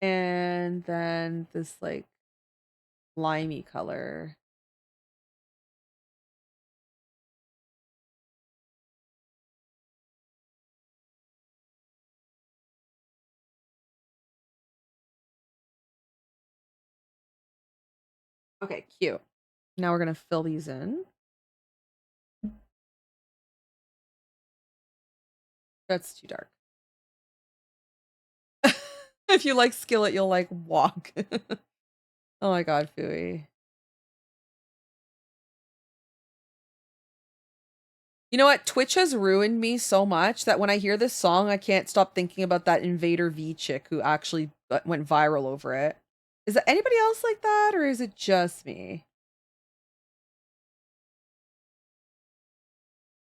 And then this like limey color. Okay, cute. Now we're gonna fill these in. That's too dark. If you like Skillet, you'll like Walk. Oh my god, Fooey. You know what? Twitch has ruined me so much that when I hear this song, I can't stop thinking about that Invader V chick who actually went viral over it. Is that anybody else like that, or is it just me?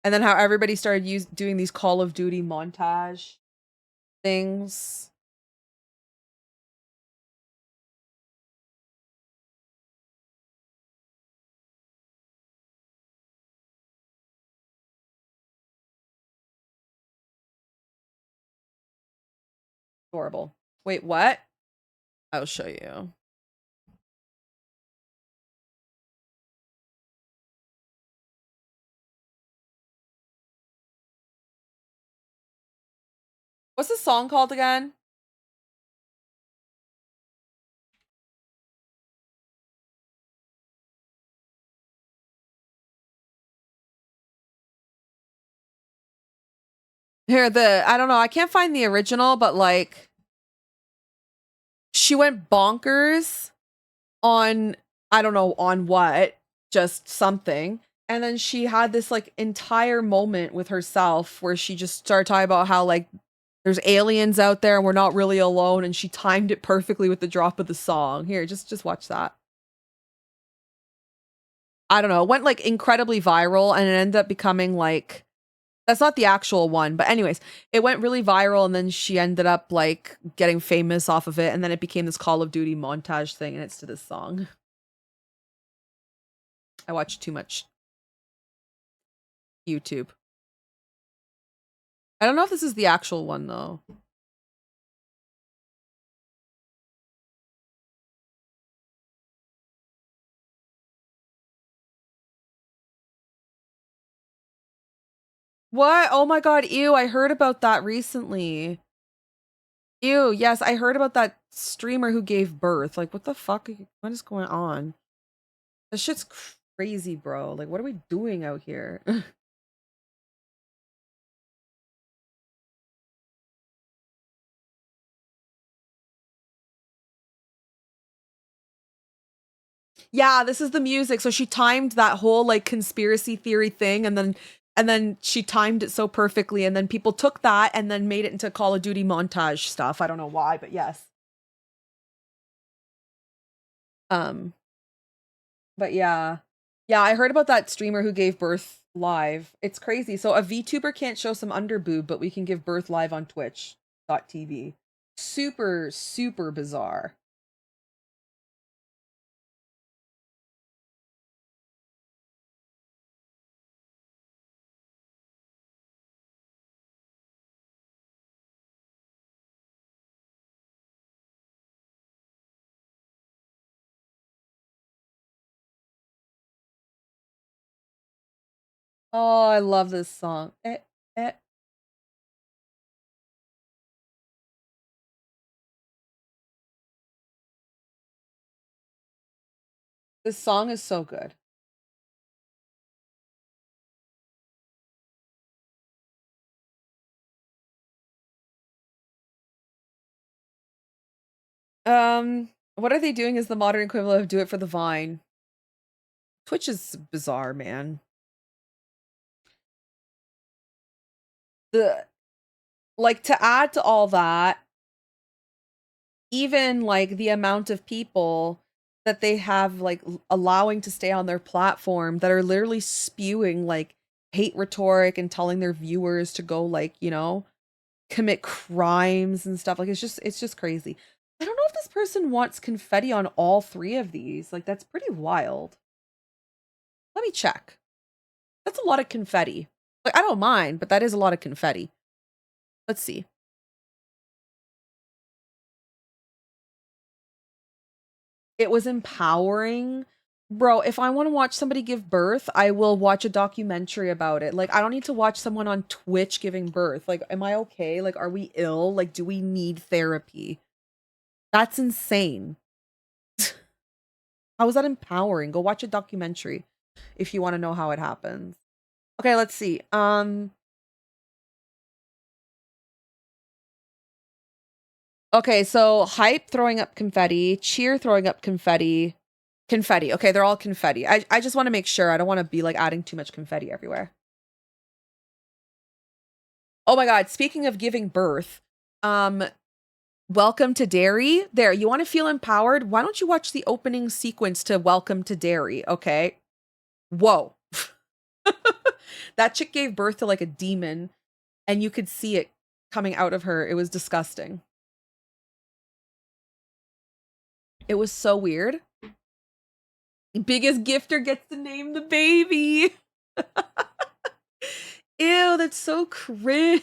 And then how everybody started doing these Call of Duty montage things. Horrible. Wait, what? I'll show you. What's the song called again? Here, I don't know, I can't find the original, but like she went bonkers on, I don't know on what, just something. And then she had this like entire moment with herself where she just started talking about how like there's aliens out there and we're not really alone, and she timed it perfectly with the drop of the song. Here, just watch that. I don't know, it went like incredibly viral and it ended up becoming like, that's not the actual one, but anyways, it went really viral and then she ended up like getting famous off of it, and then it became this Call of Duty montage thing, and it's to this song. I watch too much YouTube. I don't know if this is the actual one though. What? Oh my god, ew, I heard about that recently. Ew, yes, I heard about that streamer who gave birth. Like, what the fuck? What is going on? This shit's crazy, bro. Like, what are we doing out here? Yeah, this is the music. So she timed that whole like conspiracy theory thing, and then she timed it so perfectly, and then people took that and then made it into Call of Duty montage stuff. I don't know why, but yes. Um, but yeah. Yeah, I heard about that streamer who gave birth live. It's crazy. So a VTuber can't show some underboob, but we can give birth live on Twitch.tv. Super, super bizarre. Oh, I love this song. Eh. This song is so good. What are they doing as the modern equivalent of Do It for the Vine? Twitch is bizarre, man. The like, to add to all that, even like the amount of people that they have like allowing to stay on their platform that are literally spewing like hate rhetoric and telling their viewers to go like, you know, commit crimes and stuff. Like, it's just crazy. I don't know if this person wants confetti on all three of these. Like, that's pretty wild. Let me check. That's a lot of confetti. Like, I don't mind, but that is a lot of confetti. Let's see. It was empowering. Bro, if I want to watch somebody give birth, I will watch a documentary about it. Like, I don't need to watch someone on Twitch giving birth. Like, am I okay? Like, are we ill? Like, do we need therapy? That's insane. How is that empowering? Go watch a documentary if you want to know how it happens. Okay, let's see. Okay, so hype throwing up confetti, cheer throwing up confetti, confetti. Okay, they're all confetti. I just want to make sure. I don't want to be like adding too much confetti everywhere. Oh my god, speaking of giving birth, Welcome to Dairy. There, you want to feel empowered? Why don't you watch the opening sequence to Welcome to Dairy, okay? Whoa. That chick gave birth to like a demon and you could see it coming out of her. It was disgusting. It was so weird. Biggest gifter gets to name the baby. Ew, that's so cringe.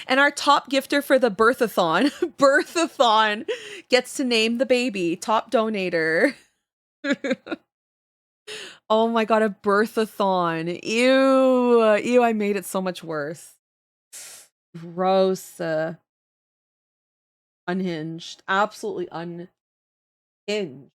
And our top gifter for the birthathon, birthathon, gets to name the baby. Top donator. Oh my god, a birthathon. Ew. Ew, I made it so much worse. Gross. Unhinged. Absolutely unhinged.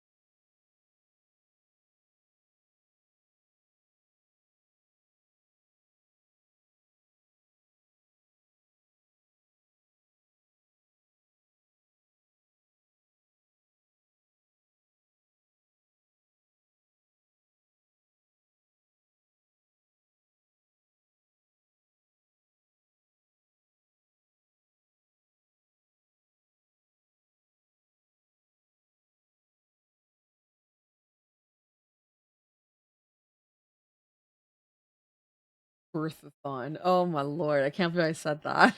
Birthathon. Oh my lord. I can't believe I said that.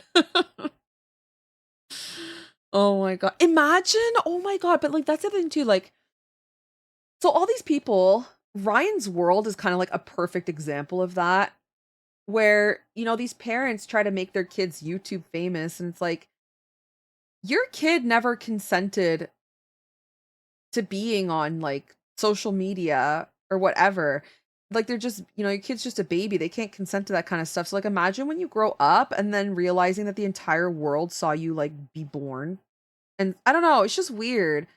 Oh my god. Imagine. Oh my god. But like that's the thing too. Like, so all these people, Ryan's World is kind of like a perfect example of that. Where, you know, these parents try to make their kids YouTube famous, and it's like, your kid never consented to being on like social media or whatever. Like they're just, you know, your kid's just a baby. They can't consent to that kind of stuff. So like imagine when you grow up and then realizing that the entire world saw you like be born. And I don't know, it's just weird.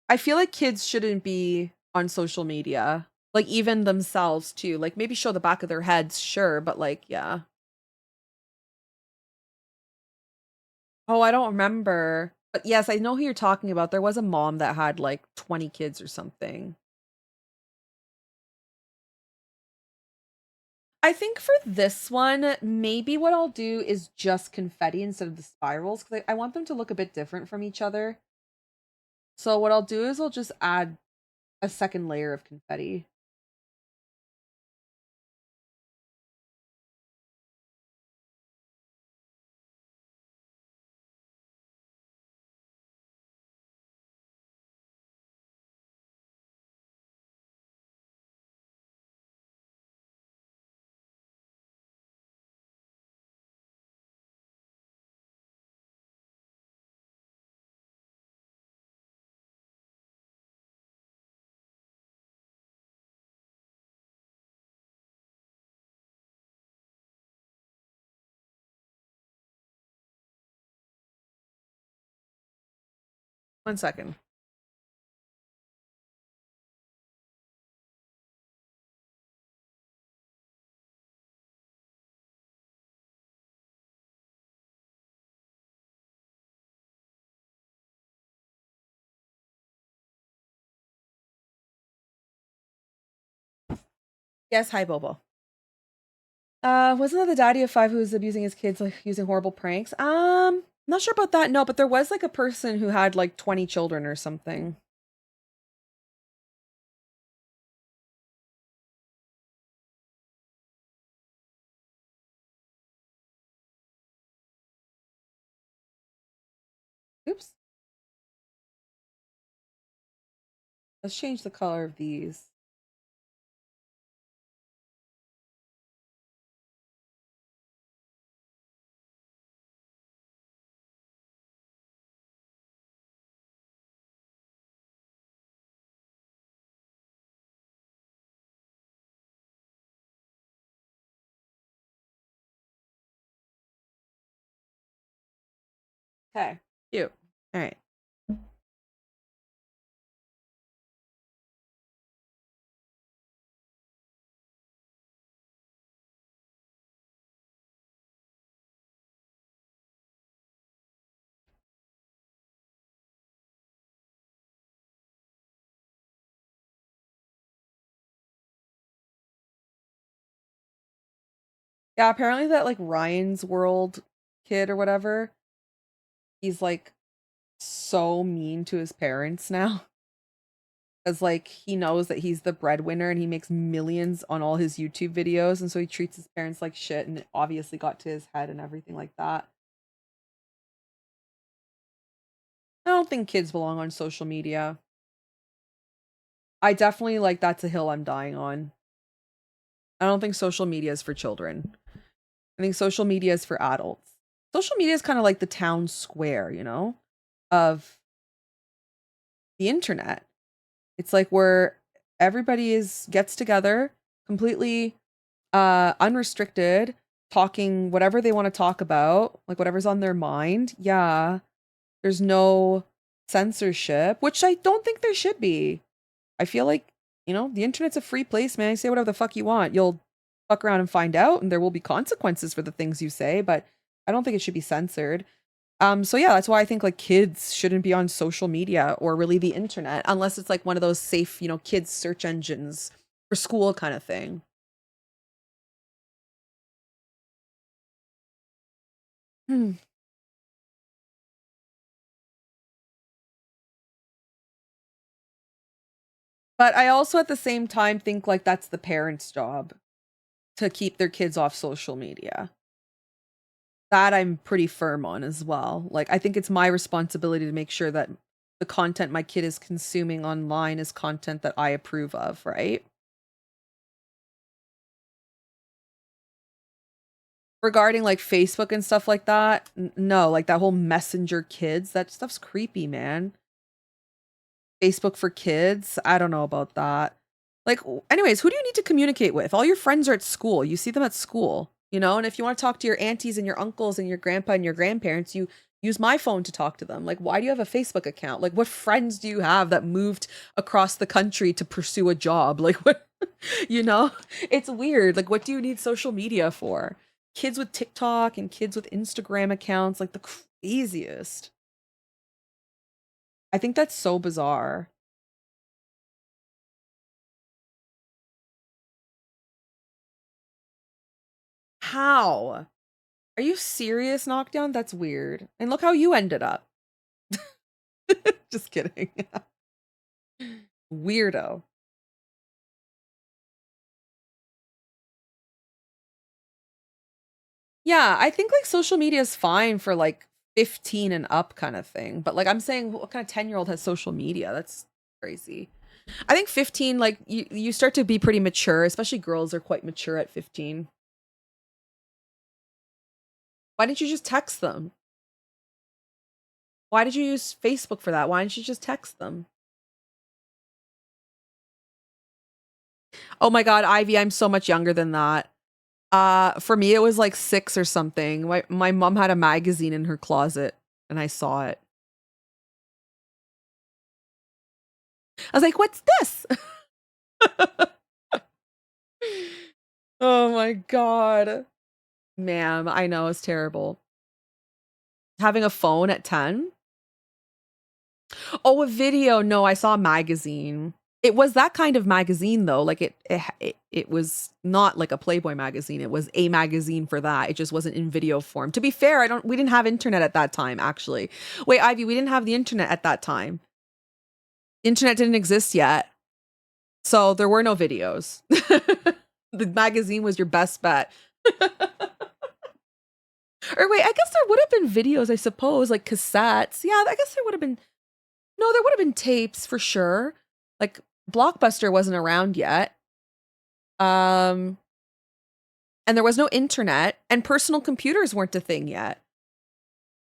I feel like kids shouldn't be on social media. Like even themselves too. Like maybe show the back of their heads, sure, but like yeah. Oh, I don't remember. But yes, I know who you're talking about. There was a mom that had like 20 kids or something. I think for this one, maybe what I'll do is just confetti instead of the spirals because I want them to look a bit different from each other. So what I'll do is I'll just add a second layer of confetti. One second. Yes, hi Bobo. Wasn't that the daddy of five who was abusing his kids, like using horrible pranks? Not sure about that. No, but there was like a person who had like 20 children or something. Oops. Let's change the color of these. Okay, cute. All right. Yeah, apparently that like Ryan's World kid or whatever, he's like so mean to his parents now. Because like he knows that he's the breadwinner and he makes millions on all his YouTube videos, and so he treats his parents like shit, and it obviously got to his head and everything like that. I don't think kids belong on social media. I definitely like that's a hill I'm dying on. I don't think social media is for children. I think social media is for adults. Social media is kind of like the town square, you know, of the internet. It's like where everybody is gets together completely unrestricted, talking whatever they want to talk about, like whatever's on their mind. Yeah. There's no censorship, which I don't think there should be. I feel like, you know, the internet's a free place, man. You say whatever the fuck you want. You'll fuck around and find out, and there will be consequences for the things you say, but I don't think it should be censored. So yeah, that's why I think like kids shouldn't be on social media or really the internet unless it's like one of those safe, you know, kids search engines for school kind of thing. Hmm. But I also at the same time think like that's the parents' job to keep their kids off social media. That I'm pretty firm on as well. Like I think it's my responsibility to make sure that the content my kid is consuming online is content that I approve of, right? Regarding like Facebook and stuff like that, no, like that whole Messenger Kids, that stuff's creepy, man. Facebook for kids, I don't know about that. Like, anyways, who do you need to communicate with? All your friends are at school. You see them at school, you know? And if you want to talk to your aunties and your uncles and your grandpa and your grandparents, you use my phone to talk to them. Like, why do you have a Facebook account? Like, what friends do you have that moved across the country to pursue a job? Like, what, you know? It's weird. Like, what do you need social media for? Kids with TikTok and kids with Instagram accounts, like the craziest. I think that's so bizarre. How? Are you serious, Knockdown? That's weird. And look how you ended up. Just kidding. Weirdo. Yeah, I think like social media is fine for like 15 and up kind of thing. But like I'm saying, what kind of 10-year-old has social media? That's crazy. I think 15, like you start to be pretty mature, especially girls are quite mature at 15. Why didn't you just text them? Why did you use Facebook for that? Why didn't you just text them? Oh my God, Ivy, I'm so much younger than that. For me, it was like 6 or something. My mom had a magazine in her closet and I saw it. I was like, what's this? Oh my God. Ma'am, I know it's terrible. Having a phone at 10? Oh, a video. No, I saw a magazine. It was that kind of magazine though. Like it was not like a Playboy magazine. It was a magazine for that. It just wasn't in video form. To be fair, we didn't have internet at that time actually. Wait, Ivy, we didn't have the internet at that time. Internet didn't exist yet. So there were no videos. The magazine was your best bet. Or wait, I guess there would have been videos, I suppose, like cassettes. Yeah, I guess there would have been. No, there would have been tapes for sure. Like Blockbuster wasn't around yet. Um, and there was no internet, and personal computers weren't a thing yet.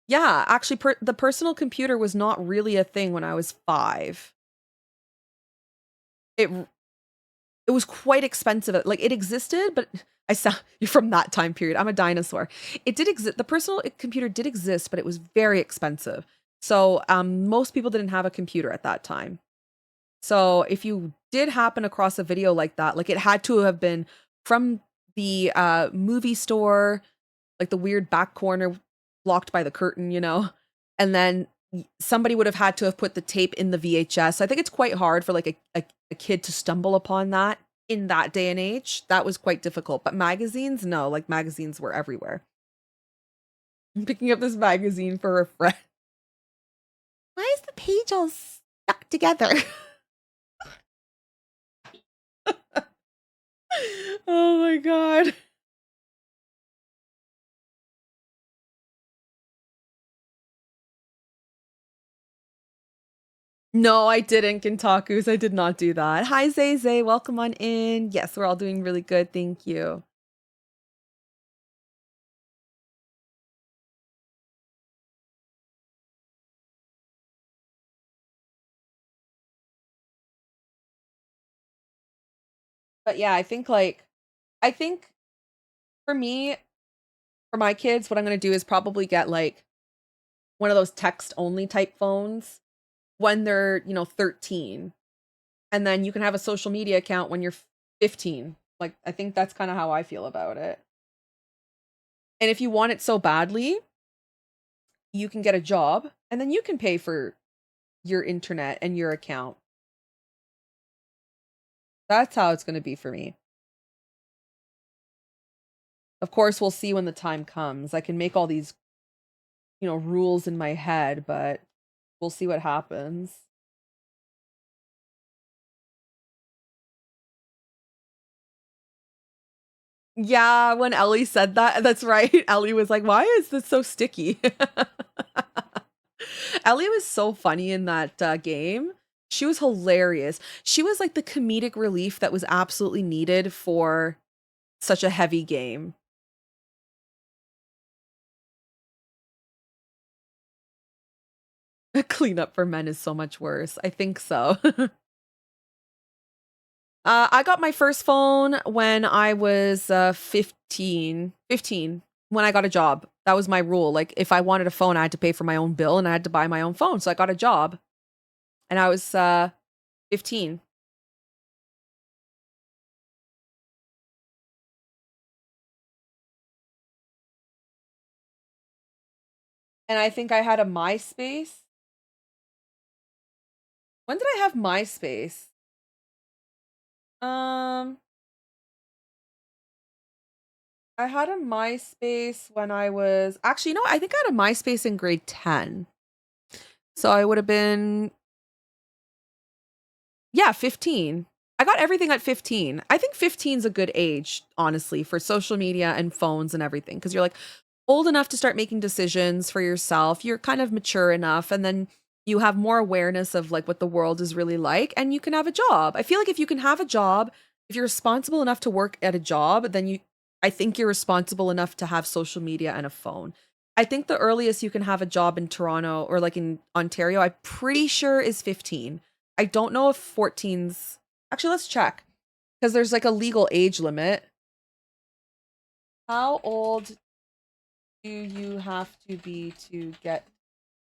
Yeah, actually, the personal computer was not really a thing when I was 5. It it was quite expensive. Like it existed, but I sound you're from that time period. I'm a dinosaur. It did exist. The personal computer did exist, but it was very expensive. So most people didn't have a computer at that time. So if you did happen across a video like that, like it had to have been from the movie store, like the weird back corner blocked by the curtain, you know, and then somebody would have had to have put the tape in the VHS. So I think it's quite hard for like a kid to stumble upon that in that day and age. That was quite difficult. But magazines, no, like magazines were everywhere. I'm picking up this magazine for a friend. Why is the page all stuck together? Oh my god. No, I didn't, Kintakus. I did not do that. Hi, Zay Zay. Welcome on in. Yes, we're all doing really good. Thank you. But yeah, I think for me, for my kids, what I'm going to do is probably get like one of those text only type phones when they're, 13. And then you can have a social media account when you're 15. Like, I think that's kind of how I feel about it. And if you want it so badly, you can get a job and then you can pay for your internet and your account. That's how it's going to be for me. Of course, we'll see when the time comes. I can make all these, rules in my head, but we'll see what happens. Yeah, when Ellie said that, that's right. Ellie was like, "Why is this so sticky?" Ellie was so funny in that game. She was hilarious. She was like the comedic relief that was absolutely needed for such a heavy game. Cleanup for men is so much worse. I think so. I got my first phone when I was 15. 15 when I got a job. That was my rule. Like if I wanted a phone, I had to pay for my own bill and I had to buy my own phone. So I got a job and I was 15. And I think I had a MySpace. When did I have MySpace? Um, I had a MySpace when I was actually, I think I had a MySpace in grade 10. So I would have been, yeah, 15. I got everything at 15. I think 15 is a good age, honestly, for social media and phones and everything. Cause you're like old enough to start making decisions for yourself. You're kind of mature enough. And then you have more awareness of like what the world is really like and you can have a job. I feel like if you can have a job, if you're responsible enough to work at a job, then I think you're responsible enough to have social media and a phone. I think the earliest you can have a job in Toronto or like in Ontario, I'm pretty sure is 15. I don't know if 14's actually, let's check because there's like a legal age limit. How old do you have to be to get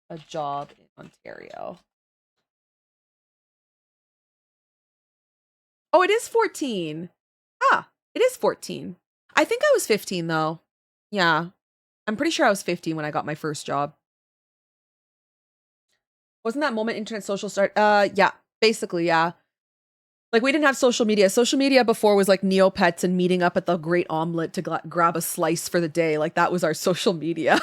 a job in Ontario? Oh, it is 14. Ah, it is 14. I think I was 15 though. Yeah. I'm pretty sure I was 15 when I got my first job. Wasn't that moment internet social start? Yeah, basically, yeah. Like we didn't have social media. Social media before was like Neopets and meeting up at the Great Omelette to grab a slice for the day. Like that was our social media.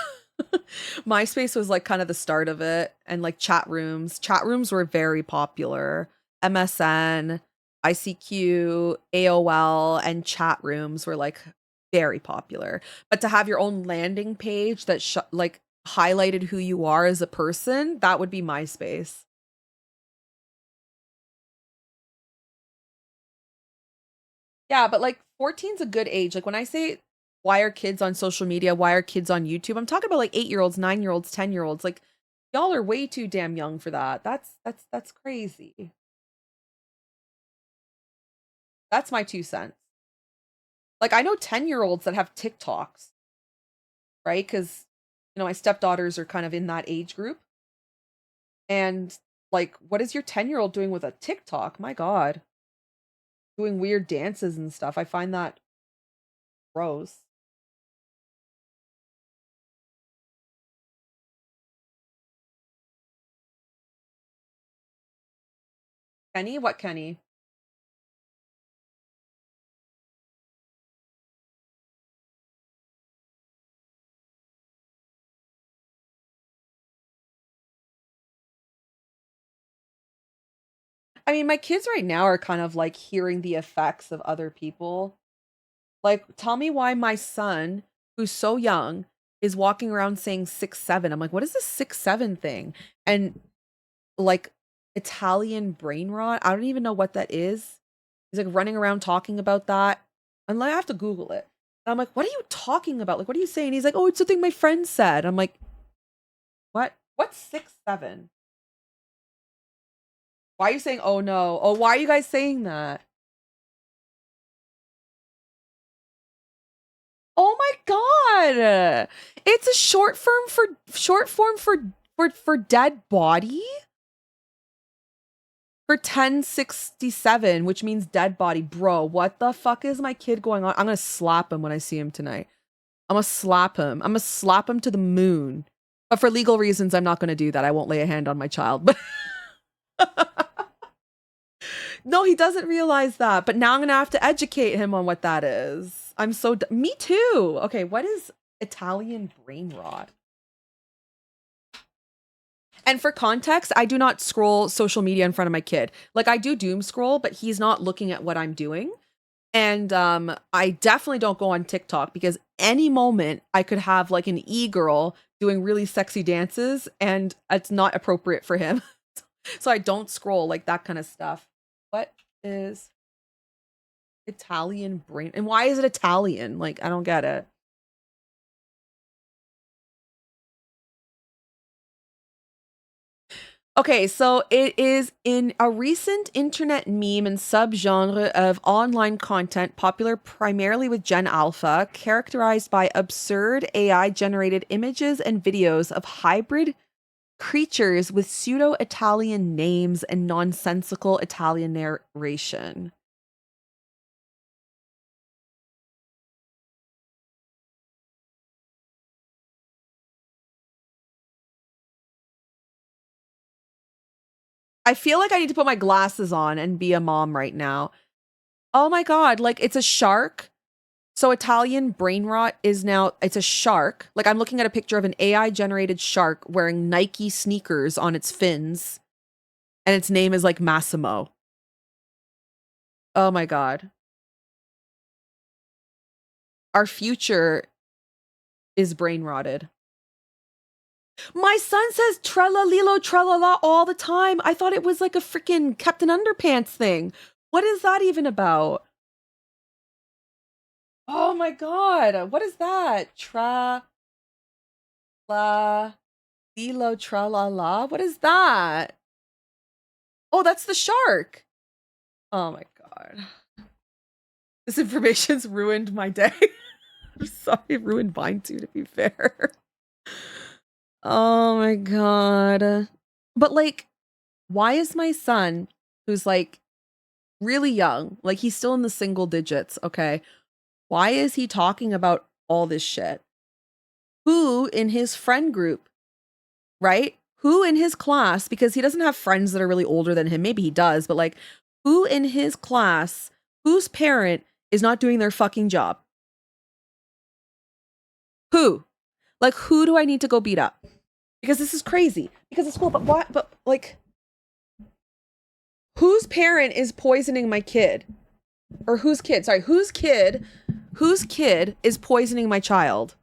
MySpace was like kind of the start of it, and like chat rooms. Chat rooms were very popular. MSN, ICQ, AOL, and chat rooms were like very popular. But to have your own landing page that like highlighted who you are as a person, that would be MySpace. Yeah, but like 14's a good age. Like when I say why are kids on social media, why are kids on YouTube? I'm talking about like 8-year-olds, 9-year-olds, 10-year-olds. Like y'all are way too damn young for that. That's crazy. That's my 2 cents. Like, I know 10-year-olds that have TikToks, right? Because, you know, my stepdaughters are kind of in that age group. And, like, what is your 10-year-old doing with a TikTok? My God. Doing weird dances and stuff. I find that gross. Kenny? What Kenny? I mean, my kids right now are kind of like hearing the effects of other people. Like, tell me why my son, who's so young, is walking around saying 6'7". I'm like, what is this 6'7" thing? And like Italian brain rot. I don't even know what that is. He's like running around talking about that. I'm like, I have to Google it. And I'm like, what are you talking about? Like, what are you saying? He's like, oh, it's something my friend said. I'm like, what? What's 6'7"? Why are you saying, oh no? Oh, why are you guys saying that? Oh my god! It's a short form for dead body for 1067, which means dead body. Bro, what the fuck is my kid going on? I'm gonna slap him when I see him tonight. I'm gonna slap him. I'm gonna slap him to the moon. But for legal reasons, I'm not gonna do that. I won't lay a hand on my child. But no, he doesn't realize that. But now I'm gonna have to educate him on what that is. I'm so me too. Okay, what is Italian brain rot? And for context, I do not scroll social media in front of my kid. Like, I do doom scroll, but he's not looking at what I'm doing. And I definitely don't go on TikTok because any moment I could have like an e-girl doing really sexy dances and it's not appropriate for him. So I don't scroll like that kind of stuff. What is Italian brain? And why is it Italian? Like, I don't get it. Okay, so it is in a recent internet meme and subgenre of online content popular primarily with Gen Alpha, characterized by absurd AI generated images and videos of hybrid creatures with pseudo Italian names and nonsensical Italian narration. I feel like I need to put my glasses on and be a mom right now. Oh my God, like it's a shark. So Italian brain rot is now, it's a shark. Like I'm looking at a picture of an AI generated shark wearing Nike sneakers on its fins. And its name is like Massimo. Oh my God. Our future is brain rotted. My son says trallalilo tralala all the time. I thought it was like a freaking Captain Underpants thing. What is that even about? Oh my God. What is that? La lilo tralala. What is that? Oh, that's the shark. Oh my God. This information's ruined my day. I'm sorry, it ruined mine too, to be fair. Oh my God. But like, why is my son, who's like really young, like he's still in the single digits, okay? Why is he talking about all this shit? Who in his friend group, right? Who in his class, because he doesn't have friends that are really older than him. Maybe he does, but like, who in his class, whose parent is not doing their fucking job? Who? Like, who do I need to go beat up? Because this is crazy. Because it's cool, but what? But like, whose parent is poisoning my kid? Or whose kid? Sorry, whose kid is poisoning my child?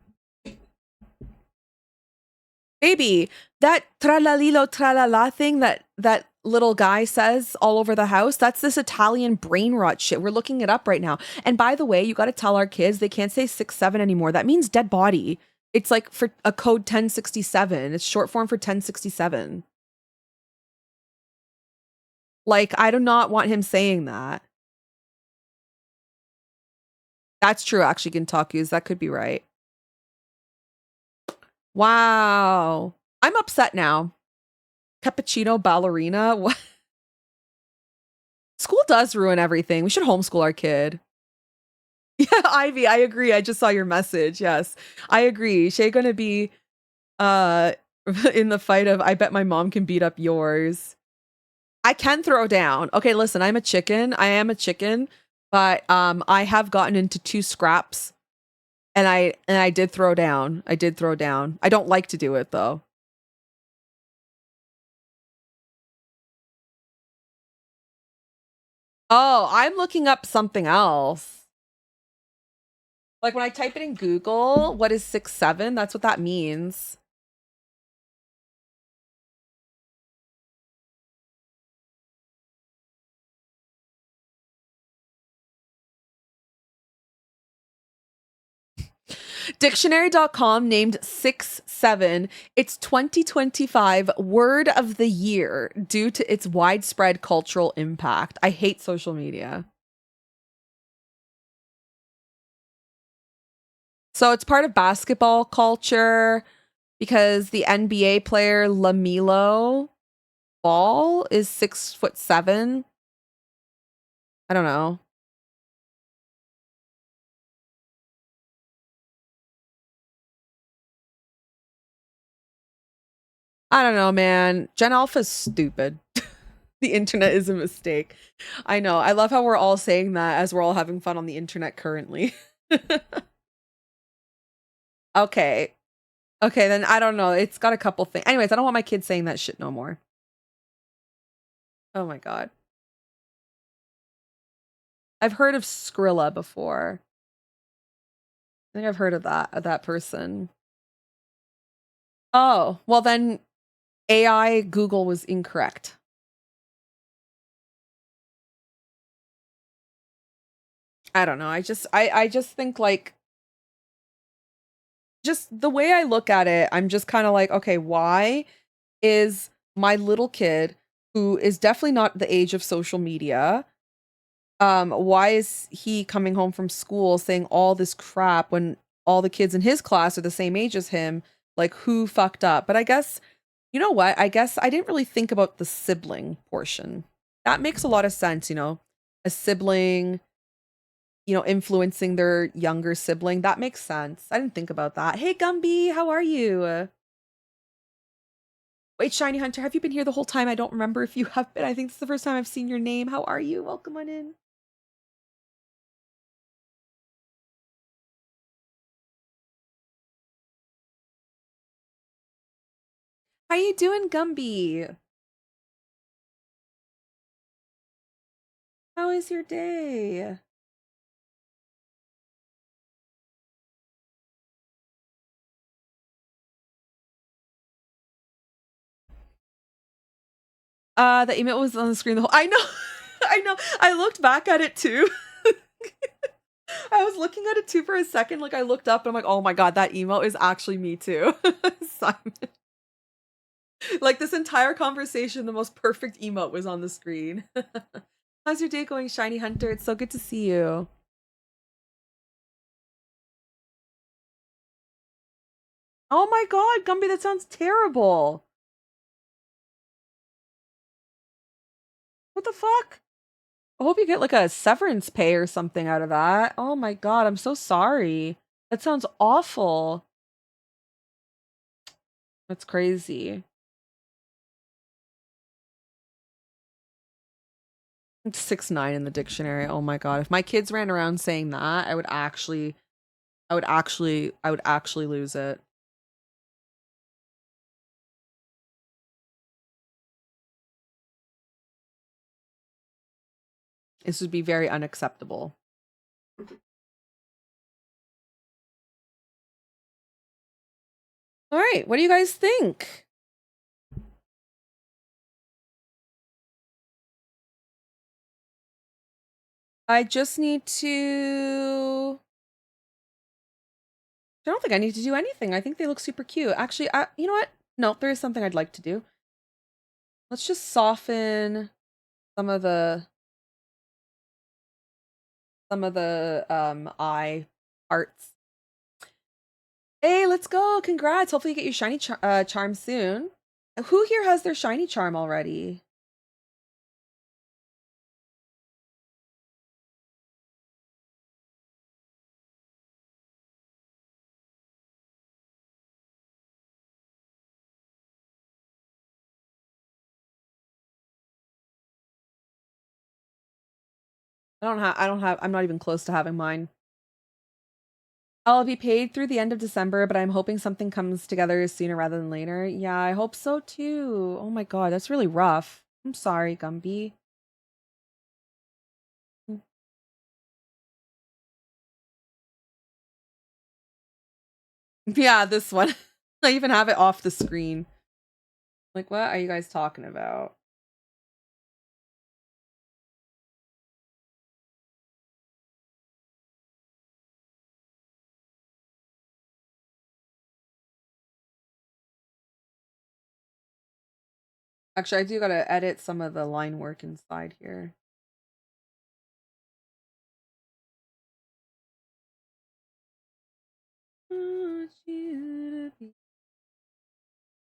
Baby, that tralalilo tralala thing that little guy says all over the house, that's this Italian brain rot shit. We're looking it up right now. And by the way, you got to tell our kids they can't say 6'7" anymore. That means dead body. It's like for a code 1067. It's short form for 1067. Like, I do not want him saying that. That's true, actually, Gintaku's. That could be right. Wow. I'm upset now. Cappuccino ballerina? What? School does ruin everything. We should homeschool our kid. Yeah, Ivy, I agree. I just saw your message. Yes. I agree. Shay gonna be uh in the fight of I bet my mom can beat up yours. I can throw down. Okay, listen, I'm a chicken. I am a chicken, but I have gotten into 2 scraps and I did throw down. I did throw down. I don't like to do it though. Oh, I'm looking up something else. Like when I type it in Google, what is 6'7"? That's what that means. Dictionary.com named 6'7" its 2025 word of the year due to its widespread cultural impact. I hate social media. So it's part of basketball culture because the NBA player LaMelo Ball is 6'7". I don't know. I don't know, man. Gen Alpha's stupid. The internet is a mistake. I know. I love how we're all saying that as we're all having fun on the internet currently. Okay. Okay, then I don't know. It's got a couple things. Anyways, I don't want my kids saying that shit no more. Oh my god. I've heard of Skrilla before. I think I've heard of that person. Oh, well then AI Google was incorrect. I don't know. I just think like just the way I look at it, I'm just kind of like, okay, why is my little kid who is definitely not the age of social media, why is he coming home from school saying all this crap when all the kids in his class are the same age as him? Like, who fucked up? But I guess, you know what? I guess I didn't really think about the sibling portion. That makes a lot of sense, you know, a sibling, you know, influencing their younger sibling. That makes sense. I didn't think about that. Hey, Gumby, how are you? Wait, Shiny Hunter, have you been here the whole time? I don't remember if you have been. I think this is the first time I've seen your name. How are you? Welcome on in. How you doing, Gumby? How is your day? The email was on the screen the whole I know. I know. I looked back at it too. I was looking at it too for a second. Like I looked up and I'm like, oh my god, that email is actually me too. Simon. Like this entire conversation, the most perfect emote was on the screen. How's your day going, Shiny Hunter? It's so good to see you. Oh my god, Gumby, that sounds terrible. What the fuck? I hope you get like a severance pay or something out of that. Oh my god, I'm so sorry. That sounds awful. That's crazy. It's 6'9" in the dictionary. Oh my god. If my kids ran around saying that, I would actually lose it. This would be very unacceptable. All right, what do you guys think? I just need to I don't think I need to do anything. I think they look super cute. Actually, you know what? No, there is something I'd like to do. Let's just soften some of the some of the eye parts. Hey, let's go. Congrats. Hopefully you get your shiny charm soon. Who here has their shiny charm already? I'm not even close to having mine. I'll be paid through the end of December, but I'm hoping something comes together sooner rather than later. Yeah, I hope so too. Oh my god, that's really rough. I'm sorry, Gumby. Yeah, this one. I even have it off the screen. Like, what are you guys talking about? Actually, I do gotta edit some of the line work inside here. Want you to be.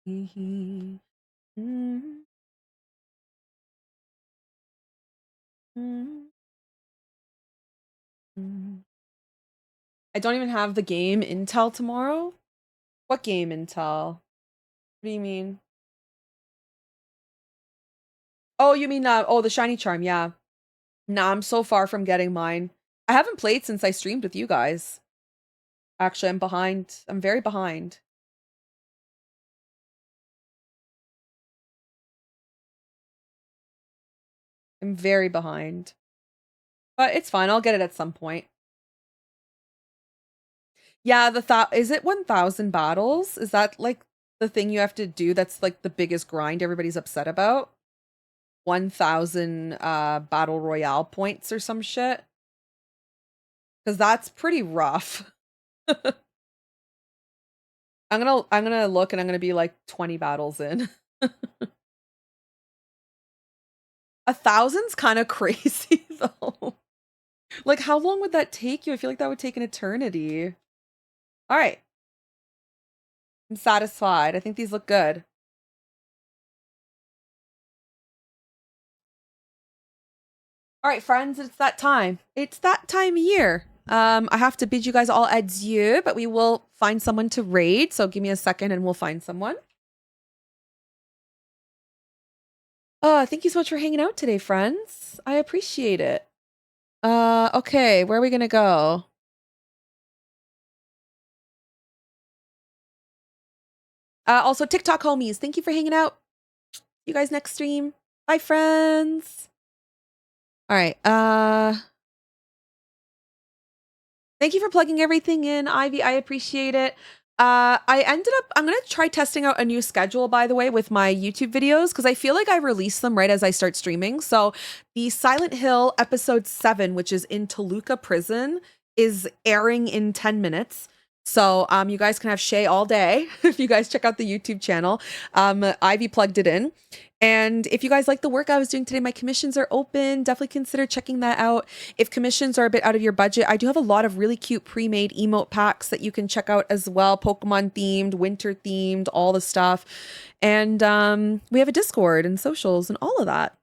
Mm-hmm. I don't even have the game Intel tomorrow. What game Intel? What do you mean? Oh, you mean oh, the shiny charm, yeah. Nah, I'm so far from getting mine. I haven't played since I streamed with you guys. Actually, I'm behind. I'm very behind. I'm very behind. But it's fine. I'll get it at some point. Yeah, is it 1,000 battles? Is that like the thing you have to do that's like the biggest grind everybody's upset about? 1,000 battle royale points or some shit? Because that's pretty rough. I'm gonna look and I'm gonna be like 20 battles in. 1,000's kind of crazy though. Like, how long would that take you? I feel like that would take an eternity. All right. I'm satisfied. I think these look good. All right, friends, it's that time. It's that time of year. I have to bid you guys all adieu, but we will find someone to raid. So give me a second and we'll find someone. Thank you so much for hanging out today, friends. I appreciate it. Okay, where are we gonna go? Also, TikTok homies, thank you for hanging out. See you guys next stream. Bye, friends. All right. Thank you for plugging everything in, Ivy. I appreciate it. I'm gonna try testing out a new schedule, by the way, with my YouTube videos, because I feel like I release them right as I start streaming. So the Silent Hill episode 7, which is in Toluca prison, is airing in 10 minutes. So you guys can have Shay all day if you guys check out the YouTube channel. Ivy plugged it in. And if you guys like the work I was doing today, my commissions are open. Definitely consider checking that out. If commissions are a bit out of your budget, I do have a lot of really cute pre-made emote packs that you can check out as well. Pokemon themed, winter themed, all the stuff. And we have a Discord and socials and all of that.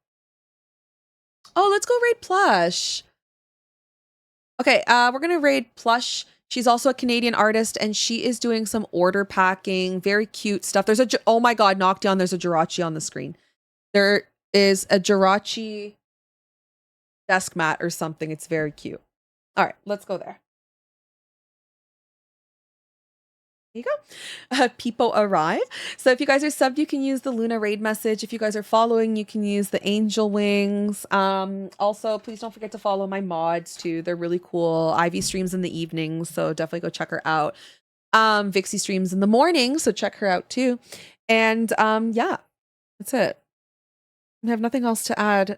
Oh, let's go raid Plush. Okay, we're gonna raid Plush. She's also a Canadian artist, and she is doing some order packing, very cute stuff. There's oh my god, Knockdown, there's a Jirachi on the screen. There is a Jirachi desk mat or something. It's very cute. All right, let's go there. There you go. People arrive. So if you guys are subbed, you can use the Luna raid message. If you guys are following, you can use the angel wings. Also, please don't forget to follow my mods too. They're really cool. Ivy streams in the evenings, so definitely go check her out. Vixie streams in the morning, so check her out too. And yeah, that's it. I have nothing else to add.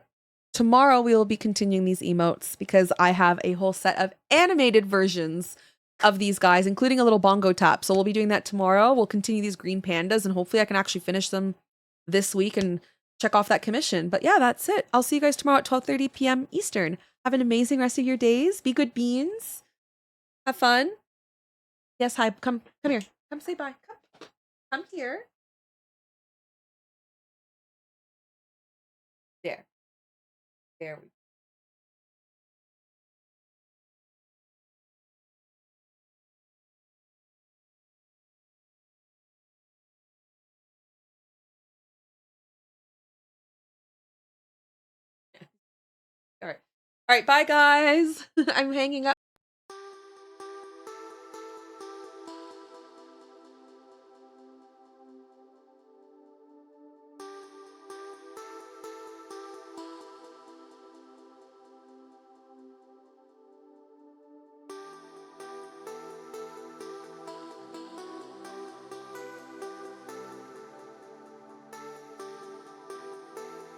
Tomorrow we will be continuing these emotes because I have a whole set of animated versions of these guys, including a little bongo tap. So we'll be doing that tomorrow. We'll continue these green pandas and hopefully I can actually finish them this week and check off that commission. But yeah, that's it. I'll see you guys tomorrow at 12:30 p.m. Eastern. Have an amazing rest of your days. Be good beans. Have fun. Yes, hi. Come here. Come say bye. Come here. There. There we go. All right. All right, bye guys. I'm hanging up.